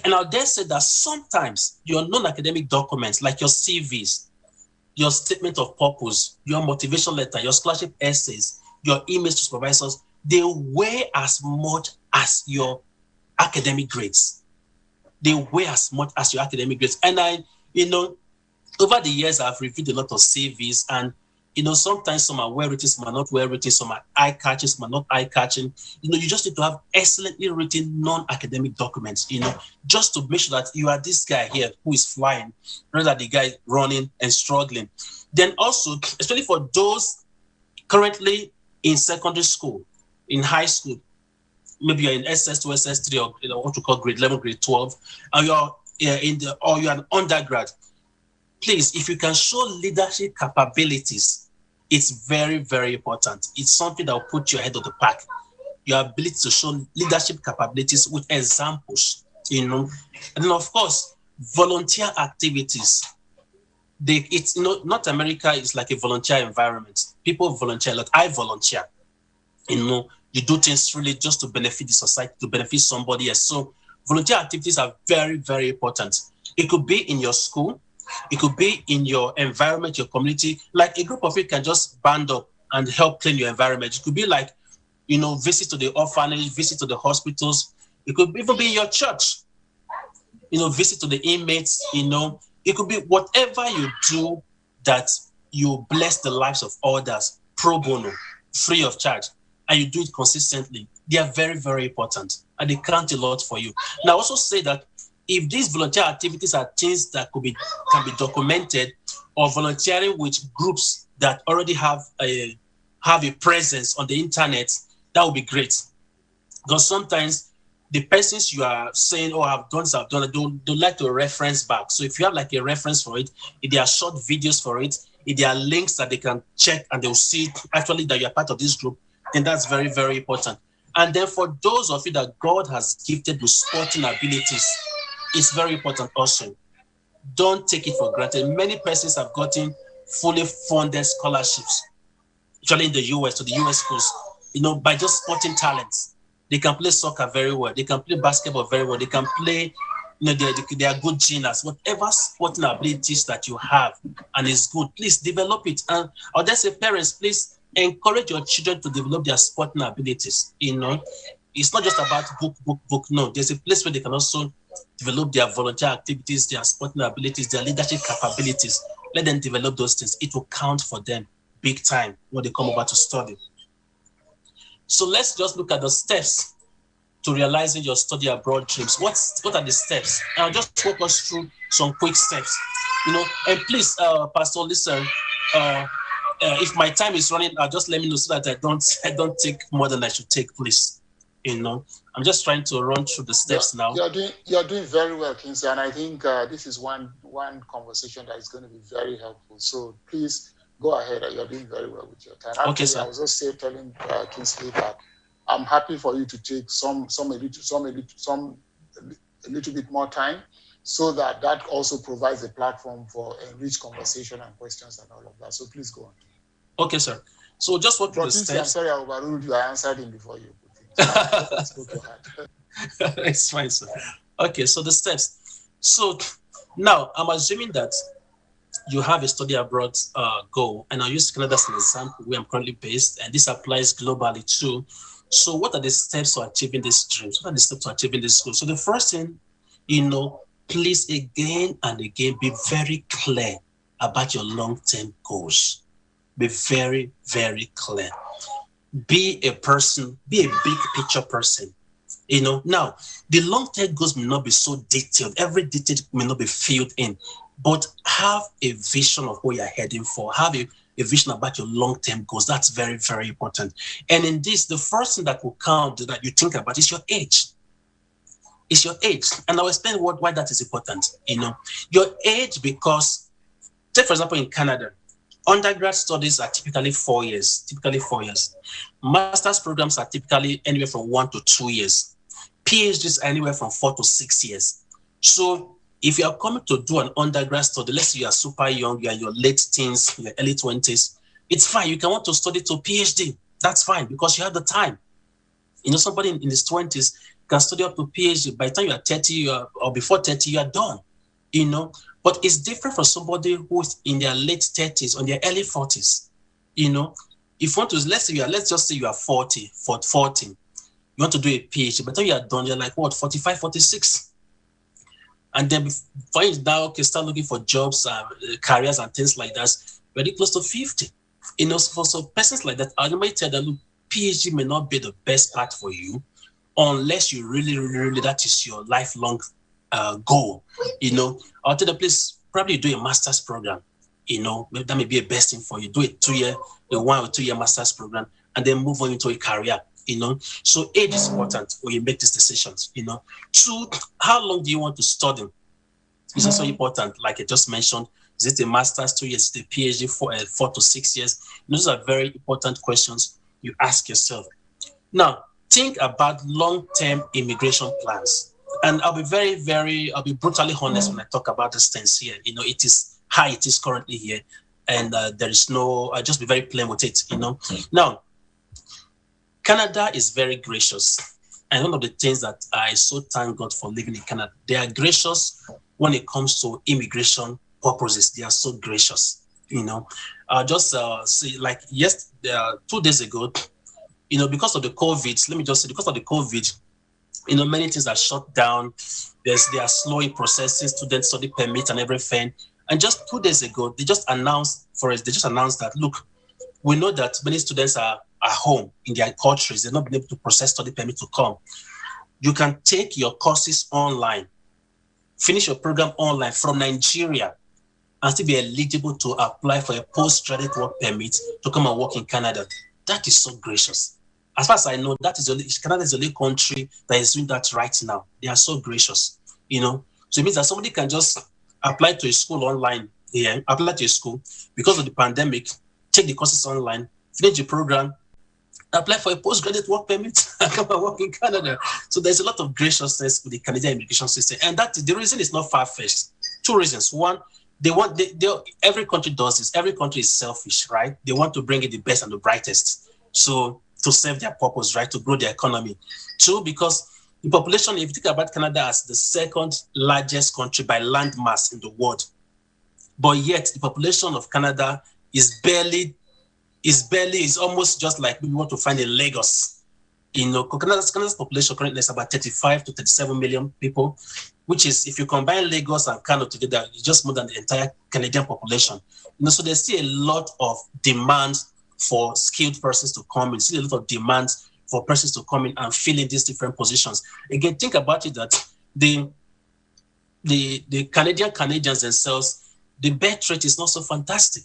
And I'll dare say that sometimes your non-academic documents, like your CVs, your statement of purpose, your motivation letter, your scholarship essays, your emails to supervisors, they weigh as much as your academic grades. They weigh as much as your academic grades. And over the years, I've reviewed a lot of CVs, and sometimes some are well written, some are not well written, some are eye catching, some are not eye catching. You just need to have excellently written non-academic documents, just to make sure that you are this guy here who is flying, rather than the guy running and struggling. Then also, especially for those currently in secondary school, in high school, maybe you're in SS2, SS3, or what you call grade 11, grade 12, or you're an undergrad. Please, if you can show leadership capabilities, it's very, very important. It's something that will put you ahead of the pack. Your ability to show leadership capabilities with examples, And then, of course, volunteer activities. North America is like a volunteer environment. People volunteer a lot. I volunteer. You do things really just to benefit the society, to benefit somebody else. So volunteer activities are very, very important. It could be in your school. It could be in your environment, your community. Like a group of you can just band up and help clean your environment. It could be like, visit to the orphanage, visit to the hospitals. It could even be in your church, visit to the inmates, It could be whatever you do that you bless the lives of others, pro bono, free of charge, and you do it consistently. They are very, very important, and they count a lot for you. Now, I also say that if these volunteer activities are things that can be documented, or volunteering with groups that already have a presence on the internet, that would be great. Because sometimes the persons you are saying, I've done, don't like to reference back. So if you have like a reference for it, if there are short videos for it, if there are links that they can check and they'll see actually that you're part of this group, then that's very, very important. And then for those of you that God has gifted with sporting abilities, it's very important also. Don't take it for granted. Many persons have gotten fully funded scholarships, actually in the US, to the US schools, by just sporting talents. They can play soccer very well. They can play basketball very well. They can play, they are good gymnasts. Whatever sporting abilities that you have and is good, please develop it. And I'll just say, parents, please encourage your children to develop their sporting abilities. It's not just about book. No, there's a place where they can also develop their volunteer activities, their sporting abilities, their leadership capabilities. Let them develop those things. It will count for them big time when they come over to study. So let's just look at the steps to realizing your study abroad dreams. What are the steps? And I'll just walk us through some quick steps. And please, Pastor, listen. If my time is running, just let me know so that I don't take more than I should take, please. I'm just trying to run through the steps now.
You're doing very well, Kingsley, and I think this is one conversation that is going to be very helpful. So please go ahead. You're doing very well with your time.
Okay, sir.
I was just telling Kingsley that I'm happy for you to take some a little bit more time, so that also provides a platform for enriched conversation and questions and all of that. So please go on.
Okay, sir. So just what the steps.
I'm sorry I overruled you. I answered him before you. Spoke your heart.
It's fine, sir. Okay, so the steps. So now I'm assuming that you have a study abroad goal, and I'll use Canada as an example where I'm currently based, and this applies globally too. So what are the steps to achieving these dreams? What are the steps to achieving this goal? So the first thing, please again and again be very clear about your long-term goals. Be very, very clear. Be a big picture person. Now the long-term goals may not be so detailed. Every detail may not be filled in, but have a vision of where you're heading for. Have a vision about your long-term goals. That's very, very important. And in this, the first thing that will count that you think about is your age. It's your age. And I'll explain why that is important. Your age, because, take for example, in Canada, undergrad studies are typically 4 years. Master's programs are typically anywhere from 1 to 2 years. PhDs are anywhere from 4 to 6 years. So if you are coming to do an undergrad study, let's say you are super young, you are in your late teens, your early 20s, it's fine. You can want to study to PhD. That's fine because you have the time. Somebody in his 20s can study up to PhD. By the time you are 30 or before 30, you are done. But it's different for somebody who's in their late 30s or their early 40s. If you want to, let's just say you are 40, you want to do a PhD, but then you are done, you're like, 45, 46? And then before you now start looking for jobs, careers and things like that, very close to 50. So persons like that, I might tell them, look, PhD may not be the best path for you unless you really, really, really, that is your lifelong goal. I'll tell the place, probably do a master's program. Maybe that may be a best thing for you. Do a 1 or 2 year master's program, and then move on into a career. So age is important when you make these decisions. 2, how long do you want to study? It's also important, like I just mentioned. Is it a master's, 2 years, the PhD, 4 to 6 years? Those are very important questions you ask yourself. Now, think about long-term immigration plans. And I'll be I'll be brutally honest when I talk about this things here. It is how it is currently here. And there is I'll just be very plain with it, Now, Canada is very gracious. And one of the things that I so thank God for living in Canada, they are gracious when it comes to immigration purposes. They are so gracious, I'll just say, like 2 days ago, because of the COVID, let me just say, because of the COVID, many things are shut down. They are slow in processing student study permits and everything. And just 2 days ago, they just announced that, look, we know that many students are at home in their countries. They're not been able to process study permit to come. You can take your courses online, finish your program online from Nigeria, and still be eligible to apply for a postgraduate work permit to come and work in Canada. That is so gracious. As far as I know, Canada is the only country that is doing that right now. They are so gracious, So it means that somebody can just apply to a school online here, apply to a school because of the pandemic, take the courses online, finish the program, apply for a postgraduate work permit, and come and work in Canada. So there's a lot of graciousness with the Canadian immigration system. And the reason is not far-fetched. 2 reasons. One, every country does this. Every country is selfish, right? They want to bring in the best and the brightest. So to serve their purpose, right? To grow their economy. 2, because the population, if you think about Canada as the second largest country by land mass in the world, but yet the population of Canada is almost just like we want to find in Lagos. Canada's population currently is about 35 to 37 million people, which is, if you combine Lagos and Kano together, it's just more than the entire Canadian population. So there's still a lot of demand for skilled persons to come in, still a lot of demand for persons to come in and fill in these different positions. Again, think about it that the Canadians themselves, the birth rate is not so fantastic.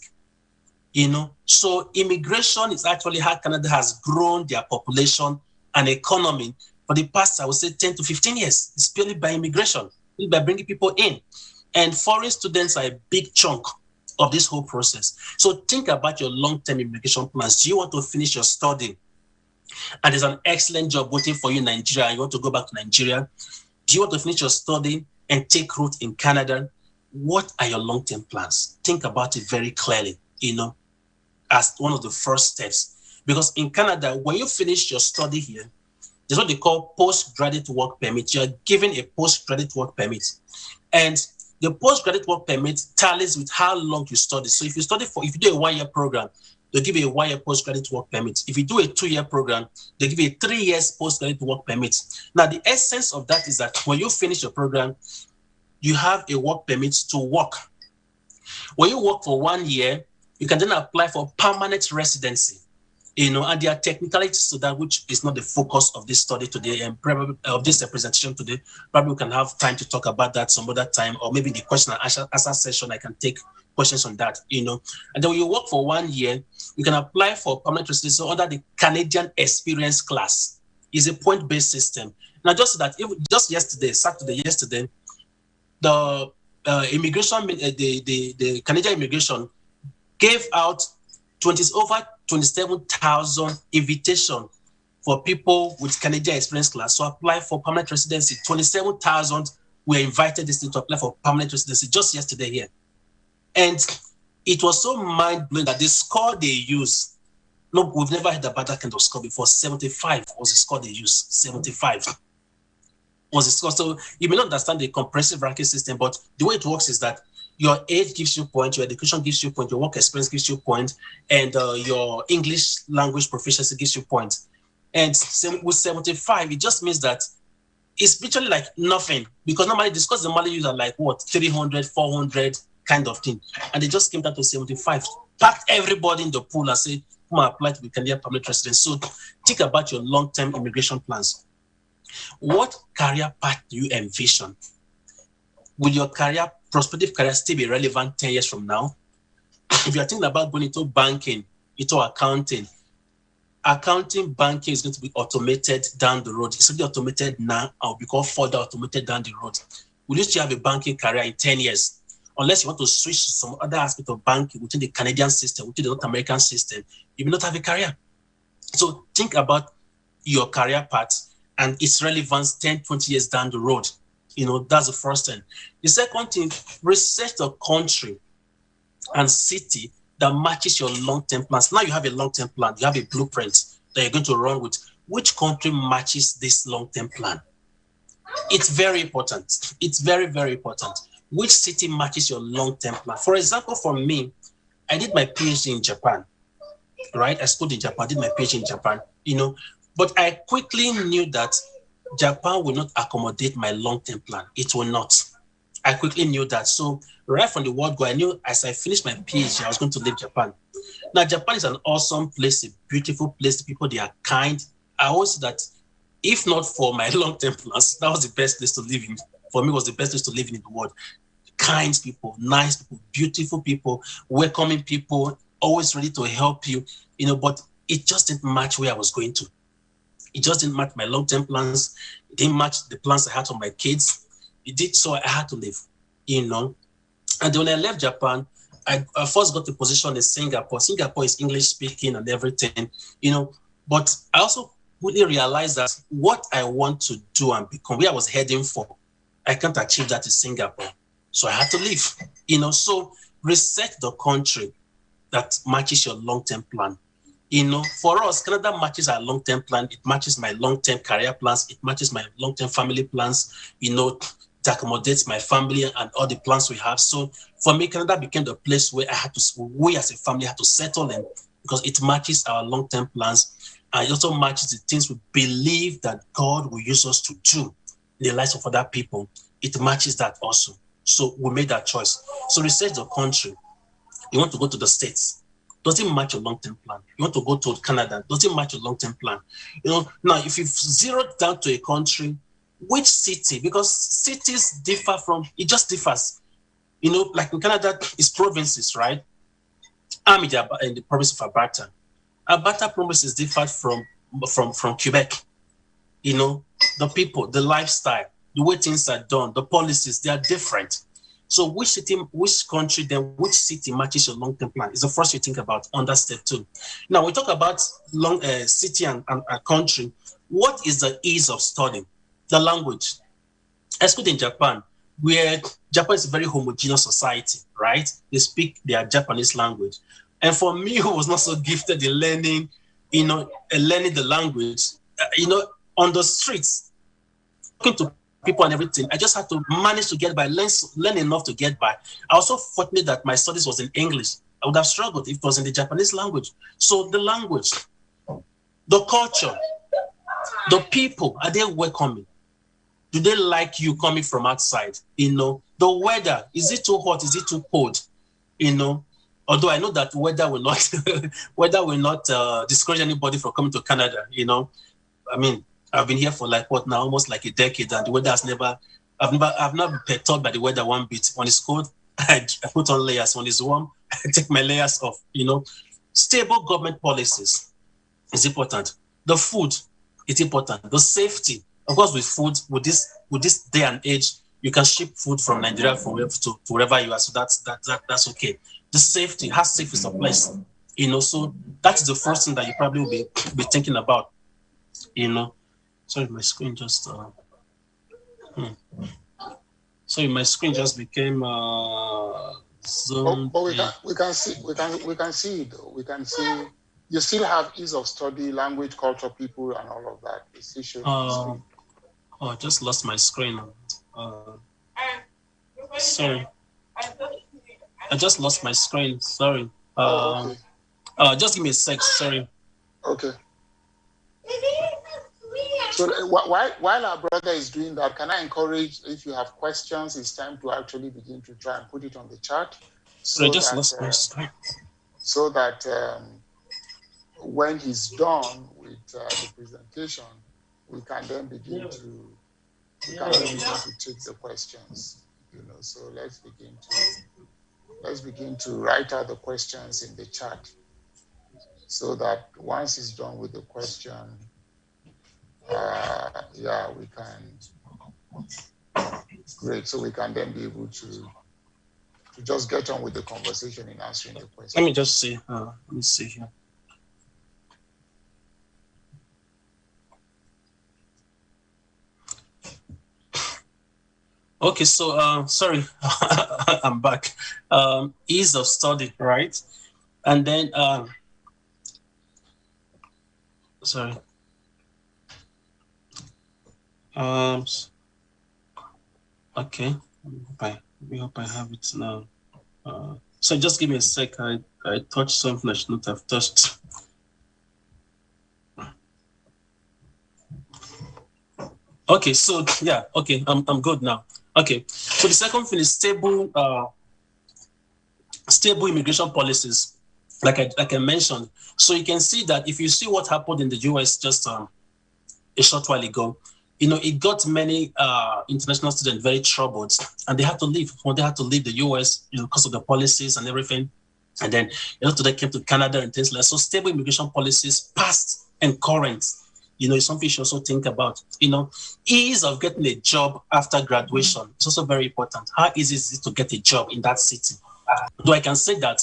So immigration is actually how Canada has grown their population and economy for the past, I would say, 10 to 15 years. It's purely by immigration, by bringing people in. And foreign students are a big chunk of this whole process. So think about your long-term immigration plans. Do you want to finish your study and there's an excellent job waiting for you in Nigeria and you want to go back to Nigeria? Do you want to finish your study and take root in Canada? What are your long-term plans? Think about it very clearly, as one of the first steps. Because in Canada, when you finish your study here, there's what they call postgraduate work permit. You're given a postgraduate work permit. And the postgraduate work permit tallies with how long you study. So if you do a 1-year program, they'll give you a 1-year postgraduate work permit. If you do a 2-year program, they'll give you a 3 years postgraduate work permit. Now, the essence of that is that when you finish your program, you have a work permit to work. When you work for 1 year, you can then apply for permanent residency. And there are technicalities to that, which is not the focus of this study today and probably of this presentation today. Probably we can have time to talk about that some other time, or maybe the question and answer session, I can take questions on that, And then when you work for 1 year, you can apply for permanent residency under the Canadian Experience class. It's a point-based system. Now, just that, Saturday, the the Canadian immigration gave out over 27,000 invitation for people with Canadian Experience class to apply for permanent residency. 27,000 were invited to apply for permanent residency just yesterday here. And it was so mind-blowing that the score they use, no, we've never heard about that kind of score before. 75 was the score they used. 75 was the score. So you may not understand the comprehensive ranking system, but the way it works is that your age gives you points, your education gives you points, your work experience gives you points, and your English language proficiency gives you points. And with 75, it just means that it's literally like nothing, because normally the scores normally use are like 300, 400 kind of thing. And they just came down to 75, packed everybody in the pool and said, come and apply to be Canadian permanent resident. So think about your long-term immigration plans. What career path do you envision? Will your prospective career still be relevant 10 years from now? If you're thinking about going into banking, into accounting, banking is going to be automated down the road. It's already automated now and will become further automated down the road. Will you still have a banking career in 10 years? Unless you want to switch to some other aspect of banking within the Canadian system, within the North American system, you may not have a career. So think about your career path and its relevance 10, 20 years down the road. That's the first thing. The second thing, research the country and city that matches your long-term plans. Now you have a long-term plan, you have a blueprint that you're going to run with. Which country matches this long-term plan? It's very important. It's very, very important. Which city matches your long-term plan? For example, for me, I did my PhD in Japan, right? I schooled in Japan, did my PhD in Japan, but I quickly knew that Japan will not accommodate my long-term plan. It will not. I quickly knew that. So right from the word go, I knew as I finished my PhD, I was going to leave Japan. Now, Japan is an awesome place, a beautiful place. The people, they are kind. I always say that if not for my long-term plans, that was the best place to live in. For me, it was the best place to live in the world. Kind people, nice people, beautiful people, welcoming people, always ready to help you, but it just didn't match where I was going to. It just didn't match my long-term plans. It didn't match the plans I had for my kids. It did, so I had to leave, And then when I left Japan, I first got a position in Singapore. Singapore is English speaking and everything, But I also really realized that what I want to do and become, where I was heading for, I can't achieve that in Singapore. So I had to leave, So research the country that matches your long-term plan. For us, Canada matches our long-term plan. It matches my long-term career plans. It matches my long-term family plans, it accommodates my family and all the plans we have. So for me, Canada became the place where we as a family had to settle in because it matches our long-term plans. And it also matches the things we believe that God will use us to do in the lives of other people. It matches that also. So we made that choice. So research the country. You want to go to the States. Does it match your long-term plan? You want to go to Canada. Does it match your long-term plan? Now, if you zero down to a country, which city? Because cities differ it just differs. Like in Canada, it's provinces, right? I'm in the province of Alberta. Alberta provinces differ from Quebec. The people, the lifestyle, the way things are done, the policies, they are different. So which city, which country, then which city matches your long-term plan is the first you think about under step 2. Now we talk about city and country. What is the ease of studying? The language. I schooled in Japan, where Japan is a very homogeneous society, right? They speak their Japanese language. And for me, who was not so gifted in learning, learning the language, on the streets, talking to people and everything, I just had to manage to get by, learn enough to get by. I was so fortunate that my studies was in English. I would have struggled if it was in the Japanese language. So the language, the culture, the people, are they welcoming? Do they like you coming from outside? The weather, is it too hot? Is it too cold? Although I know that weather will not discourage anybody from coming to Canada. I mean, I've been here for almost like a decade, and the weather I've not been perturbed by the weather one bit. When it's cold, I put on layers. When it's warm, I take my layers off. Stable government policies is important. The food is important. The safety, of course, with food, with this day and age, you can ship food from Nigeria to wherever you are. So that's okay. The safety, how safe is the place? So that is the first thing that you probably will be thinking about. Sorry, my screen just sorry, my screen just became zoomed.
But we can see it though. We can see you still have ease of study, language, culture, people, and all of that. It's still showing.
I just lost my screen. Sorry, I just lost my screen. Sorry.
Okay.
Just give me a sec. Sorry.
Okay. So while our brother is doing that, can I encourage, if you have questions, it's time to actually begin to try and put it on the chat.
So I just lost my screen.
So that when he's done with the presentation, we can then begin to take the questions. So let's begin to write out the questions in the chat, so that once he's done with the question, we can. Great. So we can then be able to just get on with the conversation in answering the question.
Let me just see. Let me see here. Okay, so sorry, I'm back. Ease of study, right? And then sorry. Okay. We hope I have it now. So just give me a sec. I touched something I should not have touched. Okay, so yeah, okay, I'm good now. Okay, so the second thing is stable immigration policies, like I mentioned. So you can see that if you see what happened in the US just a short while ago, it got many international students very troubled, and they had to leave. When they had to leave the US, because of the policies and everything, and then a lot of them came to Canada and things like that. So stable immigration policies, past and current, is something you should also think about. Ease of getting a job after graduation is also very important. How easy is it to get a job in that city? Though I can say that,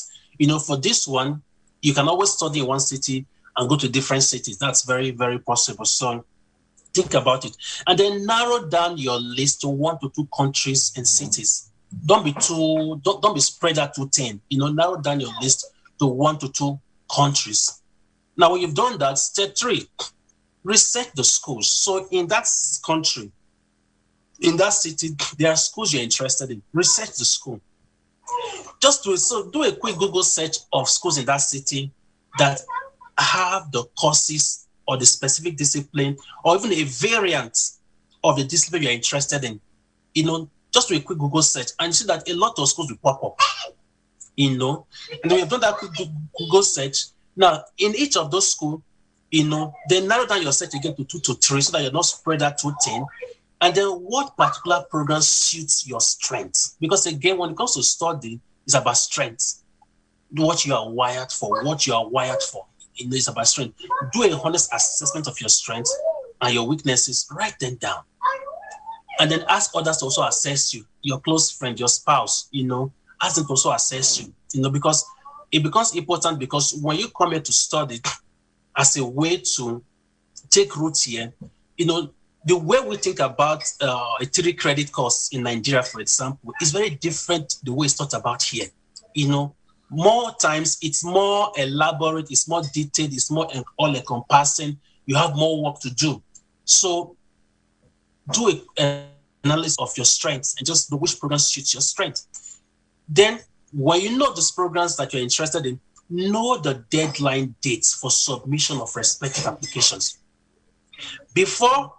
for this one, you can always study in one city and go to different cities. That's very, very possible. So think about it. And then narrow down your list to 1 to 2 countries and cities. Don't be spread out too thin. Narrow down your list to 1 to 2 countries. Now, when you've done that, step 3, research the schools. So in that country, in that city, there are schools you're interested in. Research the school. Do a quick Google search of schools in that city that have the courses or the specific discipline, or even a variant of the discipline you're interested in. Just do a quick Google search, and you see that a lot of schools will pop up. And then we have done that quick Google search. Now, in each of those schools, then narrow down your search again to 2 to 3, so that you're not spread out too thin. And then what particular program suits your strengths? Because again, when it comes to study, it's about strengths. What you are wired for, it's about strength. Do a honest assessment of your strengths and your weaknesses. Write them down. And then ask others to also assess you, your close friend, your spouse, ask them to also assess you, because it becomes important, because when you come here to study as a way to take roots here, the way we think about a 3 credit course in Nigeria, for example, is very different the way it's thought about here. More times it's more elaborate, it's more detailed, it's more all encompassing. You have more work to do. So do an analysis of your strengths and just know which programs suit your strength. Then when you know these programs that you're interested in, know the deadline dates for submission of respective applications. Before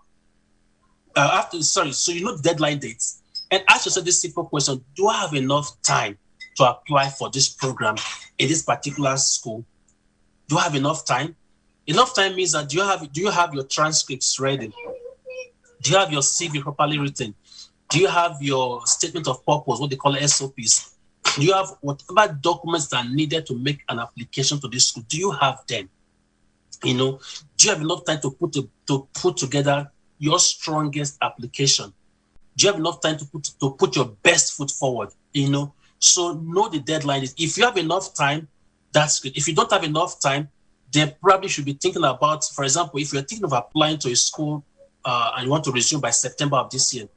so you know the deadline dates and ask yourself this simple question: do I have enough time to apply for this program in this particular school? Do I have enough time? Enough time means that do you have your transcripts ready? Do you have your CV properly written? Do you have your statement of purpose, what they call SOPs? Do you have whatever documents that are needed to make an application to this school? Do you have them? Do you have enough time to put together your strongest application? Do you have enough time to put your best foot forward? So know the deadline. If you have enough time, that's good. If you don't have enough time, then probably should be thinking about, for example, if you're thinking of applying to a school and you want to resume by September of this year,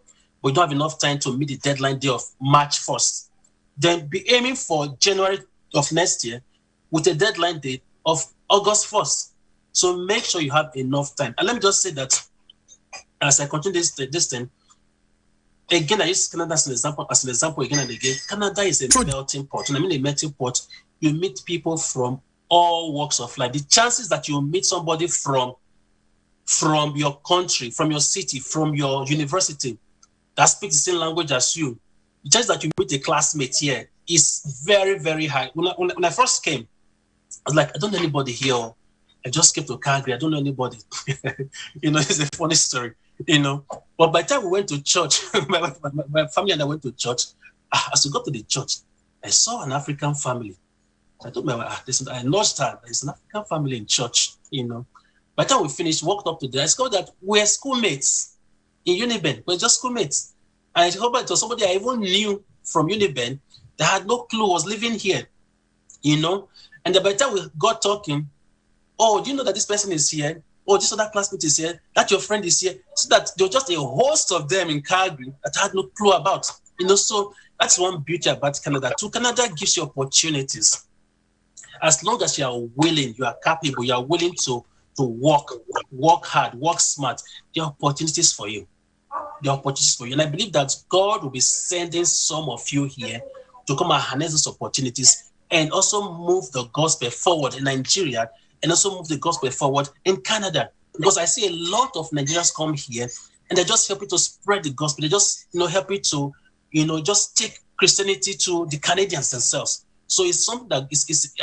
but you don't have enough time to meet the deadline day of March 1st, then be aiming for January of next year with a deadline date of August 1st. So make sure you have enough time. And let me just say that as I continue this thing, again, I use Canada as an example again and again. Canada is a melting pot. And I mean a melting pot, you meet people from all walks of life. The chances that you meet somebody from your country, from your city, from your university that speaks the same language as you, the chance that you meet a classmate here is very, very high. When I first came, I was like, I don't know anybody here. I just came to Calgary. I don't know anybody. It's a funny story. But by the time we went to church, my family and I went to church. As we got to the church, I saw an African family. I told my wife, I nudged her. There's an African family in church. By the time we finished, walked up to them, I discovered that we're schoolmates in Uniben. We're just schoolmates. And I discovered it was somebody I even knew from Uniben that had no clue was living here. And then by the time we got talking, oh, do you know that this person is here? Oh, this other classmate is here. That your friend is here. So that there was just a host of them in Calgary that I had no clue about. So that's one beauty about Canada. Too, Canada gives you opportunities. As long as you are willing, you are capable, you are willing to work hard, work smart, there are opportunities for you. And I believe that God will be sending some of you here to come and harness those opportunities and also move the gospel forward in Nigeria and also move the gospel forward in Canada. Because I see a lot of Nigerians come here and they're just helping to spread the gospel. They're just helping to just take Christianity to the Canadians themselves. So it's something that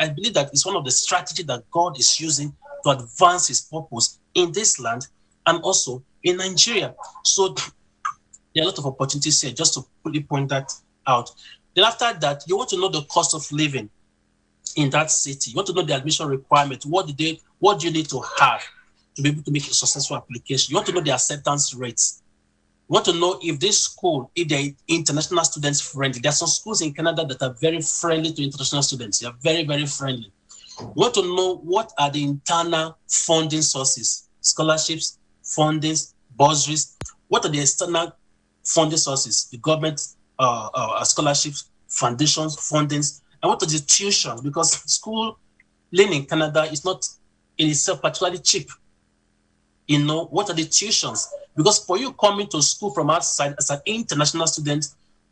I believe that it's one of the strategies that God is using to advance his purpose in this land and also in Nigeria. So there are a lot of opportunities here, just to quickly point that out. Then after that, you want to know the cost of living in that city. You want to know the admission requirement. What do you need to have to be able to make a successful application? You want to know the acceptance rates. You want to know if this school, if they're international students friendly. There are some schools in Canada that are very friendly to international students. They are very, very friendly. You want to know what are the internal funding sources, scholarships, fundings, bursaries. What are the external funding sources, the government scholarships, foundations, fundings, and what are the tuitions? Because schooling in Canada is not in itself particularly cheap. What are the tuitions? Because for you coming to school from outside as an international student,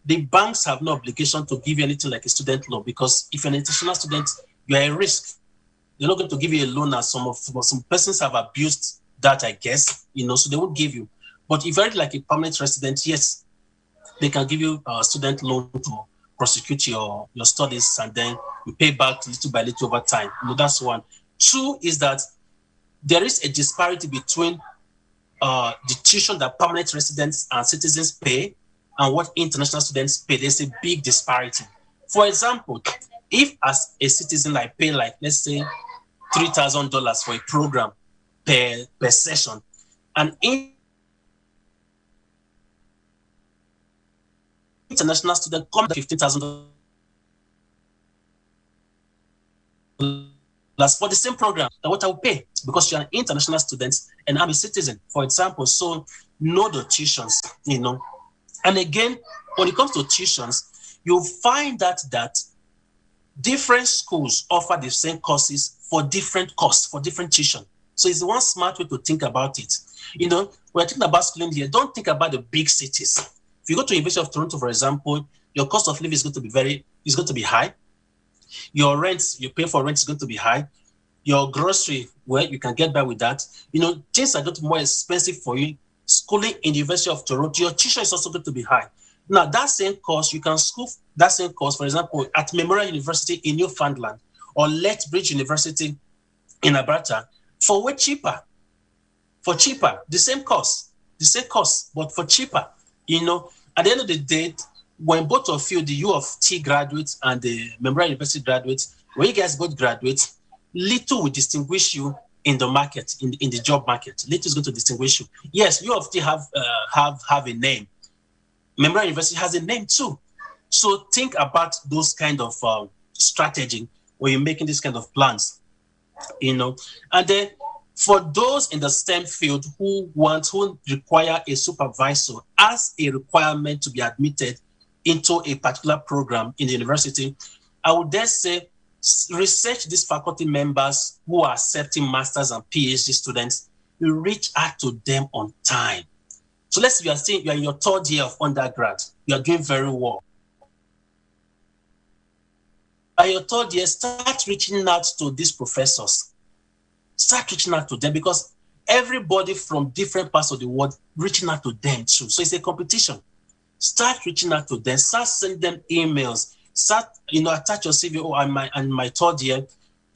the banks have no obligation to give you anything like a student loan, because if you're an international student, you're at risk. They're not going to give you a loan, as some persons have abused that, I guess, so they won't give you. But if you're like a permanent resident, yes, they can give you a student loan to prosecute your studies, and then you pay back little by little over time. That's one. Two is that there is a disparity between the tuition that permanent residents and citizens pay and what international students pay. There's a big disparity. For example, if as a citizen I pay let's say $3,000 for a program per session, and international student comes $15,000 for the same program that what I will pay because you're an international student and I'm a citizen, for example. So know the tuitions, And again, when it comes to tuitions, you'll find that different schools offer the same courses for different costs, for different tuition. So it's one smart way to think about it. We're thinking about schooling here. Don't think about the big cities. If you go to University of Toronto, for example, your cost of living is going to be high. Your rent, you pay for rent is going to be high. Your grocery, well, you can get by with that. Things are going to be more expensive for you. Schooling in the University of Toronto, your tuition is also going to be high. Now, that same course, you can school that same course, for example, at Memorial University in Newfoundland or Lethbridge University in Alberta for way cheaper. For cheaper, the same course, but for cheaper. At the end of the day, when both of you, the U of T graduates and the Memorial University graduates, when you guys both graduate, little will distinguish you in the market, in the job market. Little is going to distinguish you. Yes, U of T have a name. Memorial University has a name too. So think about those kind of strategy when you're making this kind of plans. And then for those in the STEM field who require a supervisor as a requirement to be admitted into a particular program in the university, I would dare say research these faculty members who are accepting masters and PhD students. You reach out to them on time. So let's say you are in your third year of undergrad. You are doing very well. By your third year, start reaching out to these professors. Start reaching out to them because everybody from different parts of the world reaching out to them too. So it's a competition. Start reaching out to them. Start sending them emails. Start, attach your CV. Oh, I'm my third year,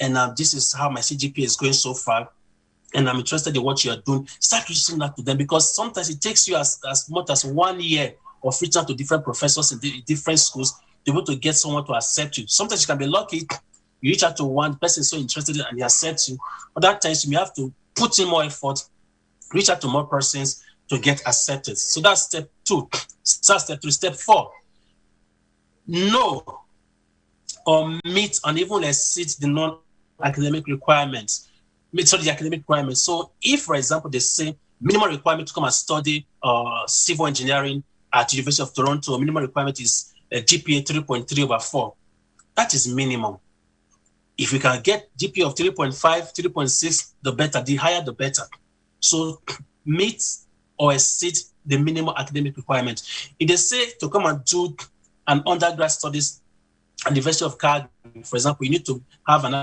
and this is how my CGPA is going so far, and I'm interested in what you are doing. Start reaching out to them because sometimes it takes you as much as 1 year of reaching out to different professors in different schools to be able to get someone to accept you. Sometimes you can be lucky. You reach out to one person so interested and he accepts you. Other times you may have to put in more effort, reach out to more persons to get accepted. So that's step 2. Start step 3. Step 4. Know or meet and even exceed the non-academic requirements. The academic requirements. So if, for example, they say minimum requirement to come and study civil engineering at the University of Toronto, minimum requirement is a GPA 3.3/4. That is minimum. If you can get GPA of 3.5, 3.6, the better. The higher, the better. So meet or exceed the minimum academic requirement. If they say to come and do an undergrad studies at the University of Calgary, for example, you need to have an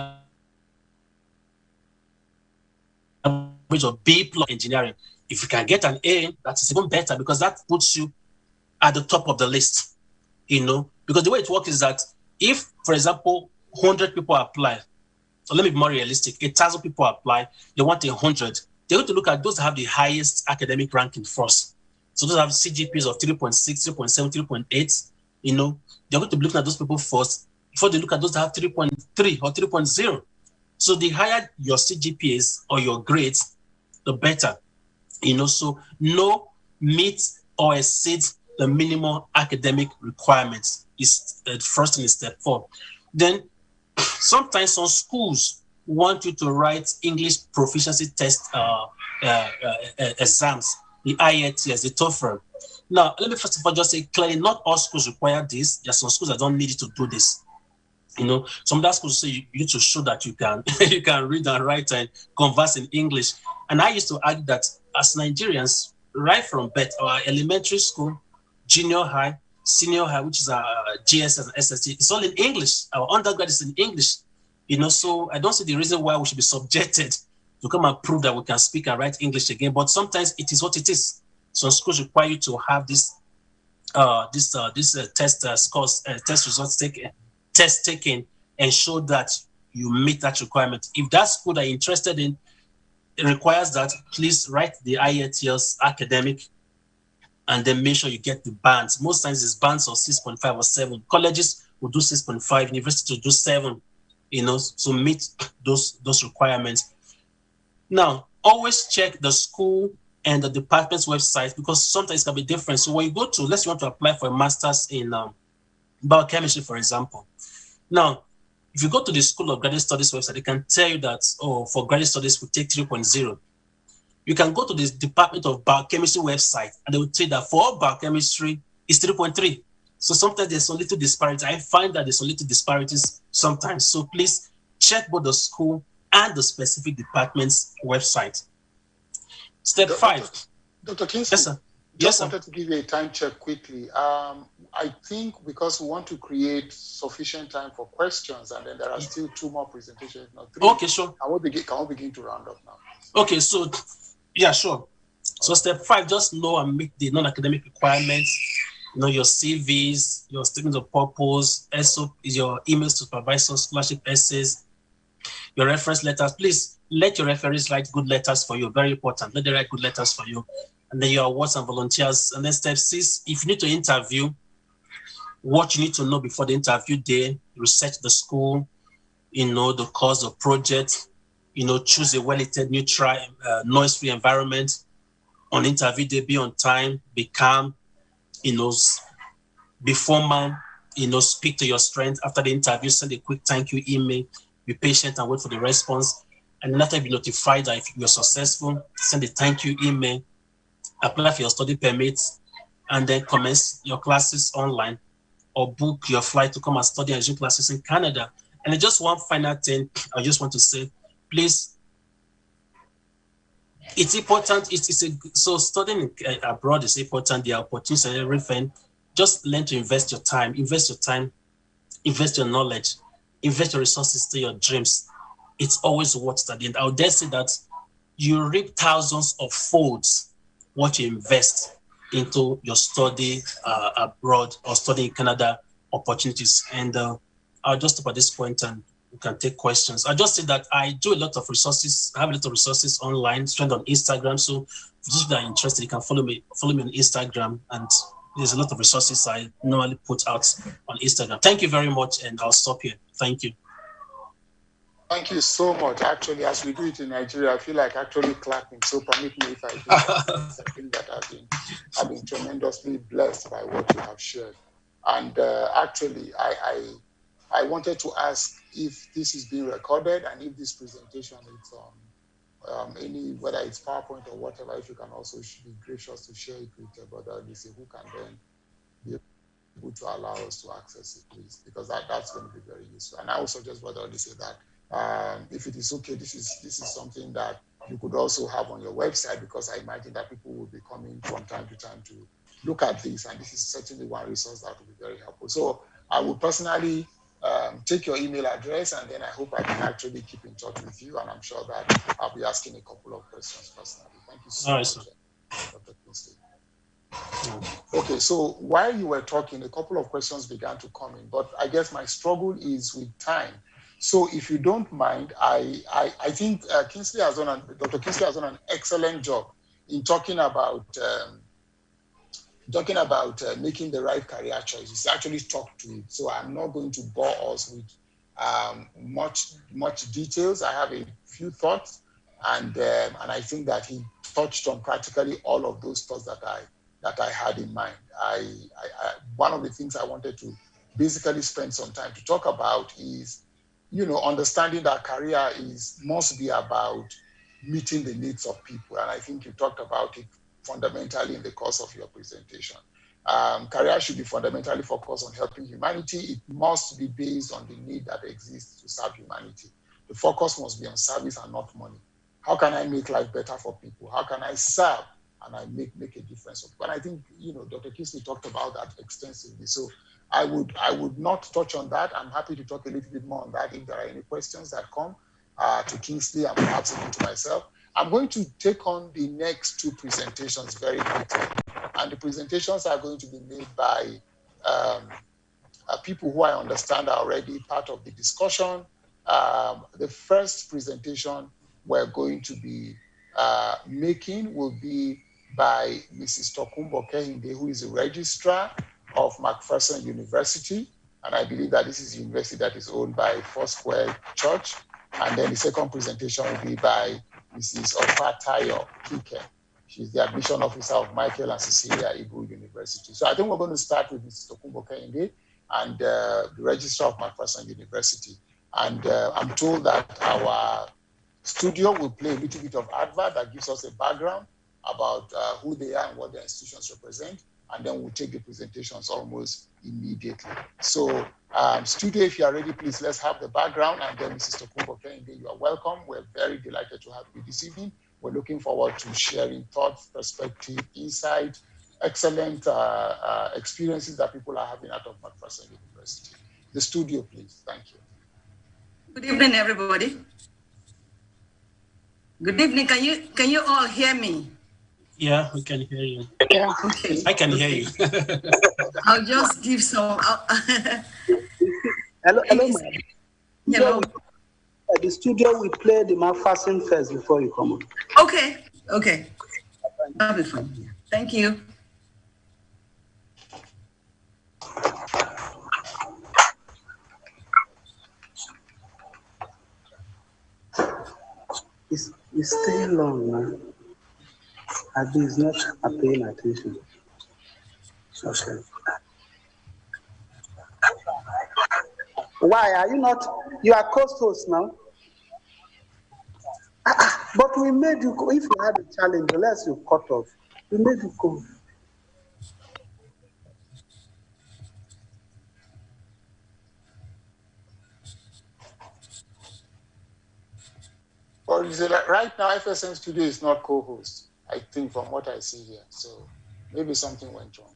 average of B+ engineering. If you can get an A, that is even better because that puts you at the top of the list. Because the way it works is that if, for example, 100 people apply, so let me be more realistic, 1,000 people apply, they want 100. They're going to look at those that have the highest academic ranking first. So those have CGPAs of 3.6, 3.7, 3.8, they're going to be looking at those people first before they look at those that have 3.3 or 3.0. So the higher your CGPAs or your grades, the better. So know, meet or exceed the minimum academic requirements is the first thing is step 4. Then sometimes some schools want you to write English proficiency test exams, the IELTS, the TOEFL. Now, let me first of all just say clearly, not all schools require this. There are some schools that don't need you to do this. Some other schools say you need to show that you can you can read and write and converse in English. And I used to argue that as Nigerians, right from birth, our elementary school, junior high, senior high, which is our GS and SST, it's all in English. Our undergrad is in English. So I don't see the reason why we should be subjected to come and prove that we can speak and write English again. But sometimes it is what it is. Some schools require you to have this test scores, test results taken, and show that you meet that requirement. If that school that you're interested in requires that, please write the IELTS academic and then make sure you get the bands. Most times it's bands of 6.5 or 7. Colleges will do 6.5, universities will do 7, so meet those requirements. Now, always check the school and the department's website because sometimes it can be different. So when you go to, let's say you want to apply for a master's in biochemistry, for example. Now, If you go to the School of Graduate Studies website, they can tell you that, oh, for graduate studies, we take 3.0. You can go to the Department of Biochemistry website, and they will tell you that for all biochemistry, it's 3.3. So sometimes there's a little disparity. I find that there's a little disparities sometimes. So please check both the school and the specific department's website. Step 5.
Dr. Kingsley,
yes, sir.
Just wanted to give you a time check quickly. I think because we want to create sufficient time for questions, and then there are still 2 more presentations, not 3.
Okay, sure.
Can we begin to round up now?
Okay, so yeah, sure. So step 5, just know and meet the non-academic requirements. Your CVs, your statements of purpose, SOP, your emails to supervisors, scholarship essays, your reference letters. Please let your referees write good letters for you. Very important. Let them write good letters for you. And then your awards and volunteers. And then step 6, if you need to interview, what you need to know before the interview day, research the school, the course, the project, choose a well-lit, neutral, noise-free environment. On interview day, be on time, be calm, be formal, speak to your strength. After the interview, send a quick thank you email, be patient and wait for the response. And after be notified that if you're successful, send a thank you email, apply for your study permits, and then commence your classes online or book your flight to come and study and resume classes in Canada. And just one final thing I just want to say, please, it's important. So studying abroad is important. The opportunities and everything. Just learn to invest your time, invest your knowledge, invest your resources to your dreams. It's always worth studying. I would dare say that you reap thousands of folds what you invest into your study abroad or study in Canada opportunities. And I'll just stop at this point and you can take questions. I just say that I do a lot of resources. I have a lot of resources online, straight on Instagram. So if you are interested, you can follow me on Instagram, and there's a lot of resources I normally put out on Instagram. Thank you very much, and I'll stop here. Thank you.
Thank you so much. Actually, as we do it in Nigeria, I feel like actually clapping. So permit me if I do that. I think that I've been tremendously blessed by what you have shared. And actually, I wanted to ask if this is being recorded and if this presentation is on whether it's PowerPoint or whatever, if you can also be gracious to share it with Brother Lisa, who can then be able to allow us to access it, please, because that's going to be very useful. And I also just Brother Lisa that if it is okay, this is something that you could also have on your website, because I imagine that people will be coming from time to time to look at this, and this is certainly one resource that will be very helpful. So I will personally take your email address, and then I hope I can actually keep in touch with you, and I'm sure that I'll be asking a couple of questions personally. Thank you so much, Dr. Kingsley. Okay, so while you were talking, a couple of questions began to come in, but I guess my struggle is with time. So if you don't mind, I think Dr. Kingsley has done an excellent job in talking about making the right career choices. Actually talked to it. So I'm not going to bore us with much details. I have a few thoughts, and I think that he touched on practically all of those thoughts that I had in mind. One of the things I wanted to basically spend some time to talk about is, understanding that career must be about meeting the needs of people. And I think you talked about it fundamentally in the course of your presentation. Career should be fundamentally focused on helping humanity. It must be based on the need that exists to serve humanity. The focus must be on service and not money. How can I make life better for people? How can I serve and I make a difference? But I think, Dr. Kingsley talked about that extensively. So I would not touch on that. I'm happy to talk a little bit more on that if there are any questions that come to Kingsley and perhaps even to myself. I'm going to take on the next 2 presentations very quickly. And the presentations are going to be made by people who I understand are already part of the discussion. The first presentation we're going to be making will be by Mrs. Tokumbo Kehinde, who is a registrar of McPherson University. And I believe that this is a university that is owned by Foursquare Church. And then the second presentation will be by Mrs. Opatayo Kike. She's the admission officer of Michael and Cecilia Ibu University. So I think we're going to start with Mrs. Tokumbo Kehinde and the registrar of McPherson University. And I'm told that our studio will play a little bit of advert that gives us a background about who they are and what their institutions represent. And then we'll take the presentations almost immediately. So studio, if you are ready, please, let's have the background. And then Mrs. Tokumbo Kehinde, you are welcome. We're very delighted to have you this evening. We're looking forward to sharing thoughts, perspective, insight, excellent experiences that people are having out of McPherson University. The studio, please. Thank you.
Good evening, everybody. Good evening. Can you all hear me?
Yeah, we can hear you.
Yeah. Okay.
I can hear you.
I'll just give some.
Hello, ma'am.
Hello.
At the studio, we play the McPherson first before you come on.
Okay. That'll be fine. Yeah. Thank you.
It's staying long, man. Abi is not paying attention. Okay. Why are you not? You are co-host now. But we made you. If you had a challenge, unless you cut off, we made you come.
Or is it like right now, FSM Studio is not co-host, I think, from what I see here. So maybe something went wrong.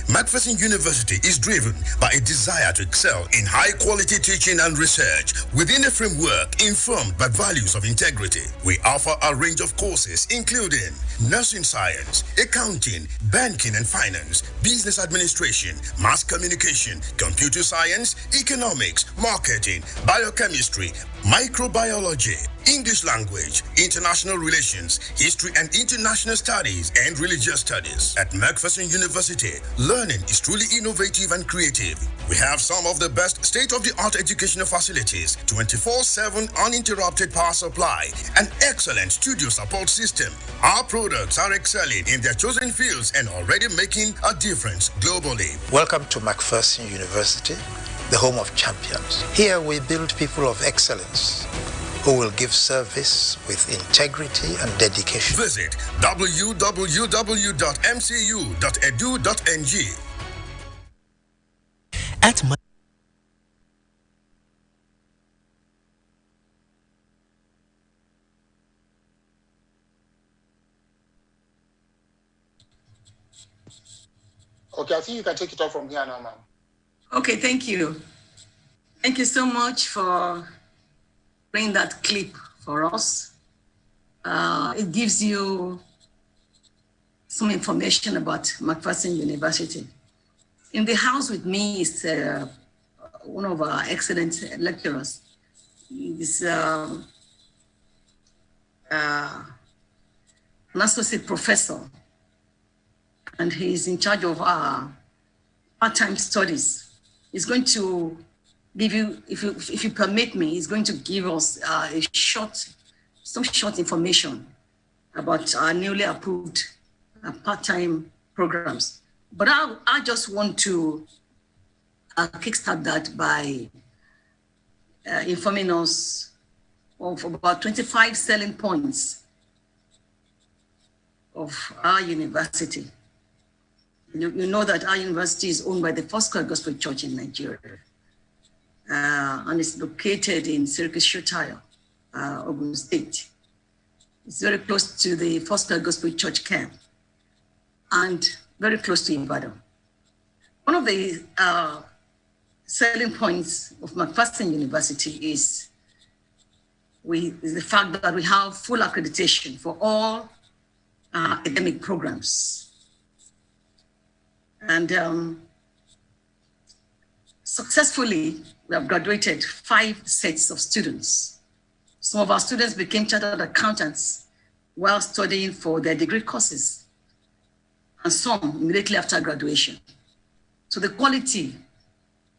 McPherson University is driven by a desire to excel in high-quality teaching and research within a framework informed by values of integrity. We offer a range of courses including nursing science, accounting, banking and finance, business administration, mass communication, computer science, economics, marketing, biochemistry, microbiology, English language, international relations, history and international studies, and religious studies. At McPherson University, learning is truly innovative and creative. We have some of the best state-of-the-art educational facilities, 24/7 uninterrupted power supply, and excellent studio support system. Our products are excelling in their chosen fields and already making a difference globally.
Welcome to McPherson University, the home of champions. Here we build people of excellence who will give service with integrity and dedication.
Visit www.mcu.edu.ng.
At
Okay, I think you can take it off from here now, ma'am.
Okay, thank you. Thank you so much for playing that clip for us. It gives you some information about McPherson University. In the house with me is one of our excellent lecturers. He's an associate professor, and he's in charge of our part-time studies. He's going to give you, if you permit me, he's going to give us some short information about our newly approved part-time programs. But I just want to kickstart that by informing us of about 25 selling points of our university. You know that our university is owned by the First Square Gospel Church in Nigeria. And it's located in Syracuse, Shotire, Ogun State. It's very close to the First Square Gospel Church camp and very close to Ibadan. One of the selling points of McPherson University is the fact that we have full accreditation for all academic programs. And successfully, we have graduated 5 sets of students Some of our students became chartered accountants while studying for their degree courses, and some immediately after graduation. So the quality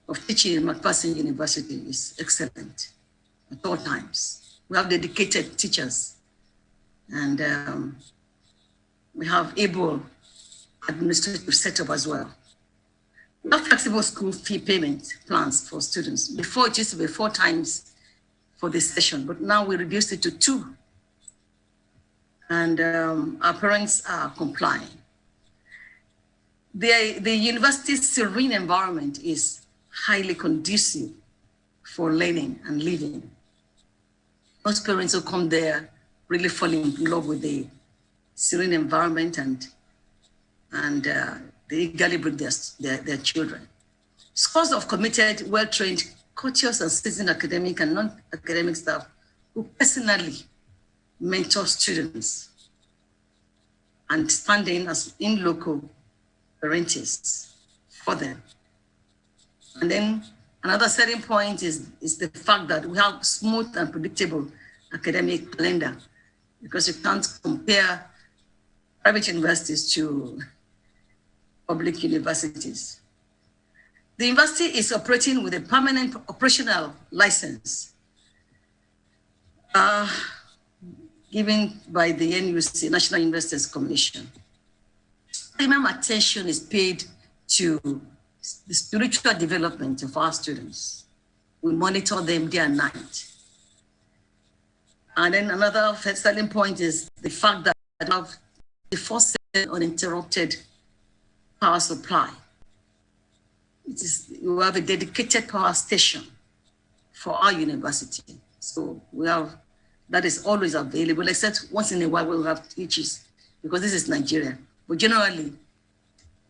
of teaching in McPherson University is excellent at all times. We have dedicated teachers, and we have able administrative setup as well. We have flexible school fee payment plans for students. Before it used to be 4 times for this session, but now we reduced it to 2. And our parents are complying. The university's serene environment is highly conducive for learning and living. Most parents who come there really fall in love with the serene environment, and they eagerly bring their children. Scores of committed, well-trained, courteous and seasoned academic and non-academic staff who personally mentor students and stand in as in-local parentis for them. And then another selling point is the fact that we have smooth and predictable academic calendar, because you can't compare private universities to public universities. The university is operating with a permanent operational license given by the NUC, National Universities Commission. Premium attention is paid to the spiritual development of our students. We monitor them day and night. And then another selling point is the fact that we have the 24/7 uninterrupted power supply. We have a dedicated power station for our university. So that is always available, except once in a while we'll have glitches, because this is Nigeria. But generally,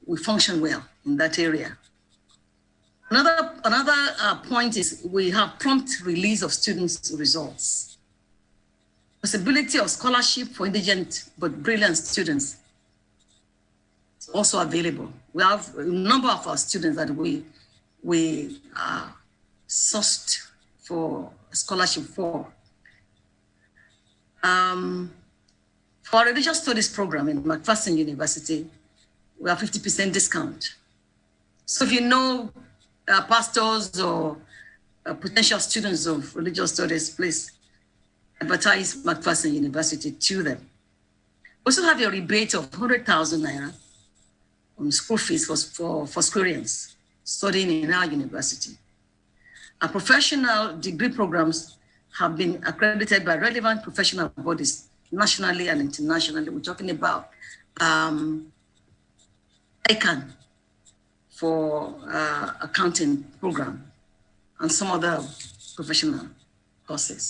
we function well in that area. Another point is we have prompt release of students' results. Possibility of scholarship for indigent but brilliant students is also available. We have a number of our students that we sourced for scholarship for. For our religious studies program in McPherson University, we have 50% discount. So if you know pastors or potential students of religious studies, please advertise McPherson University to them. We also have a rebate of 100,000 naira on school fees for Koreans studying in our university. Our professional degree programs have been accredited by relevant professional bodies nationally and internationally. We're talking about ICANN for accounting program and some other professional courses.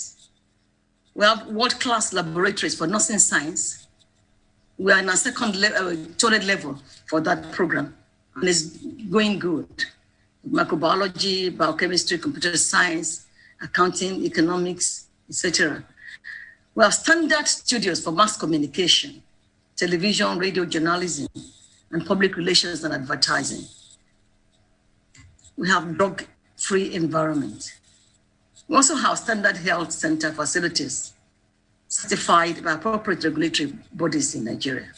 We have world-class laboratories for nursing science. We are in a third level for that program, and it's going good. Microbiology, biochemistry, computer science, accounting, economics, etc. We have standard studios for mass communication, television, radio, journalism, and public relations and advertising. We have drug-free environment. We also have standard health center facilities certified by appropriate regulatory bodies in Nigeria.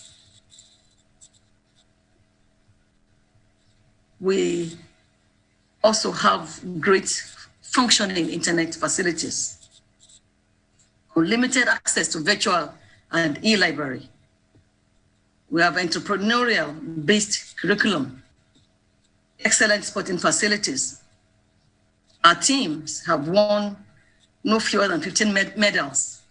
We also have great functioning internet facilities, unlimited access to virtual and e-library. We have entrepreneurial-based curriculum, excellent sporting facilities. Our teams have won no fewer than 15 medals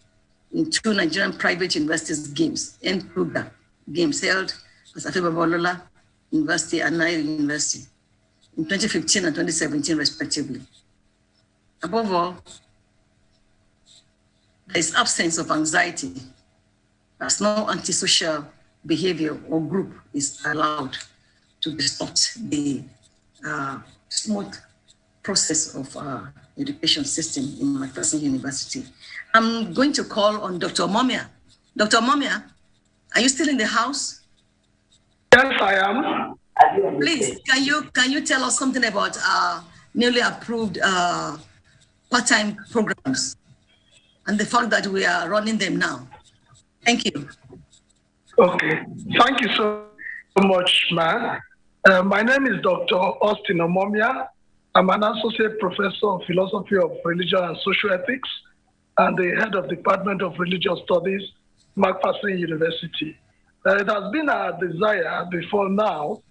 in 2 Nigerian private universities games, Kruger games held at Afebabalola University and Nile University in 2015 and 2017, respectively. Above all, there is absence of anxiety, as no antisocial behavior or group is allowed to disrupt the smooth process of our education system in McPherson University. I'm going to call on Dr. Momia. Dr. Momia, are you still in the house?
Yes, I am.
Please, can you tell us something about newly approved part-time programs? and the fact that we are running them now. Thank you.
Okay, thank you so much, Ma. My name is Dr. Austin Omomia. I'm an associate professor of philosophy of religion and social ethics and the head of Department of Religious Studies, Macpherson University. It has been our desire before now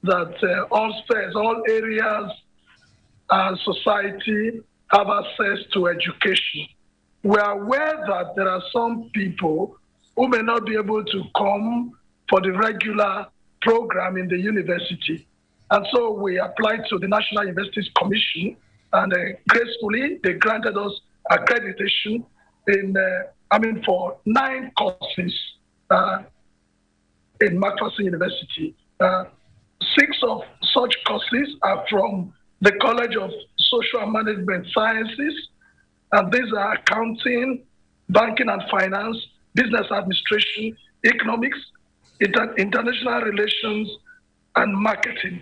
that all spheres, all areas and society have access to education. We are aware that there are some people who may not be able to come for the regular program in the university. And so we applied to the National Universities Commission, and gracefully they granted us accreditation for 9 courses in Macpherson University. 6 of such courses are from the College of Social and Management Sciences, and these are accounting, banking and finance, business administration, economics, international relations, and marketing.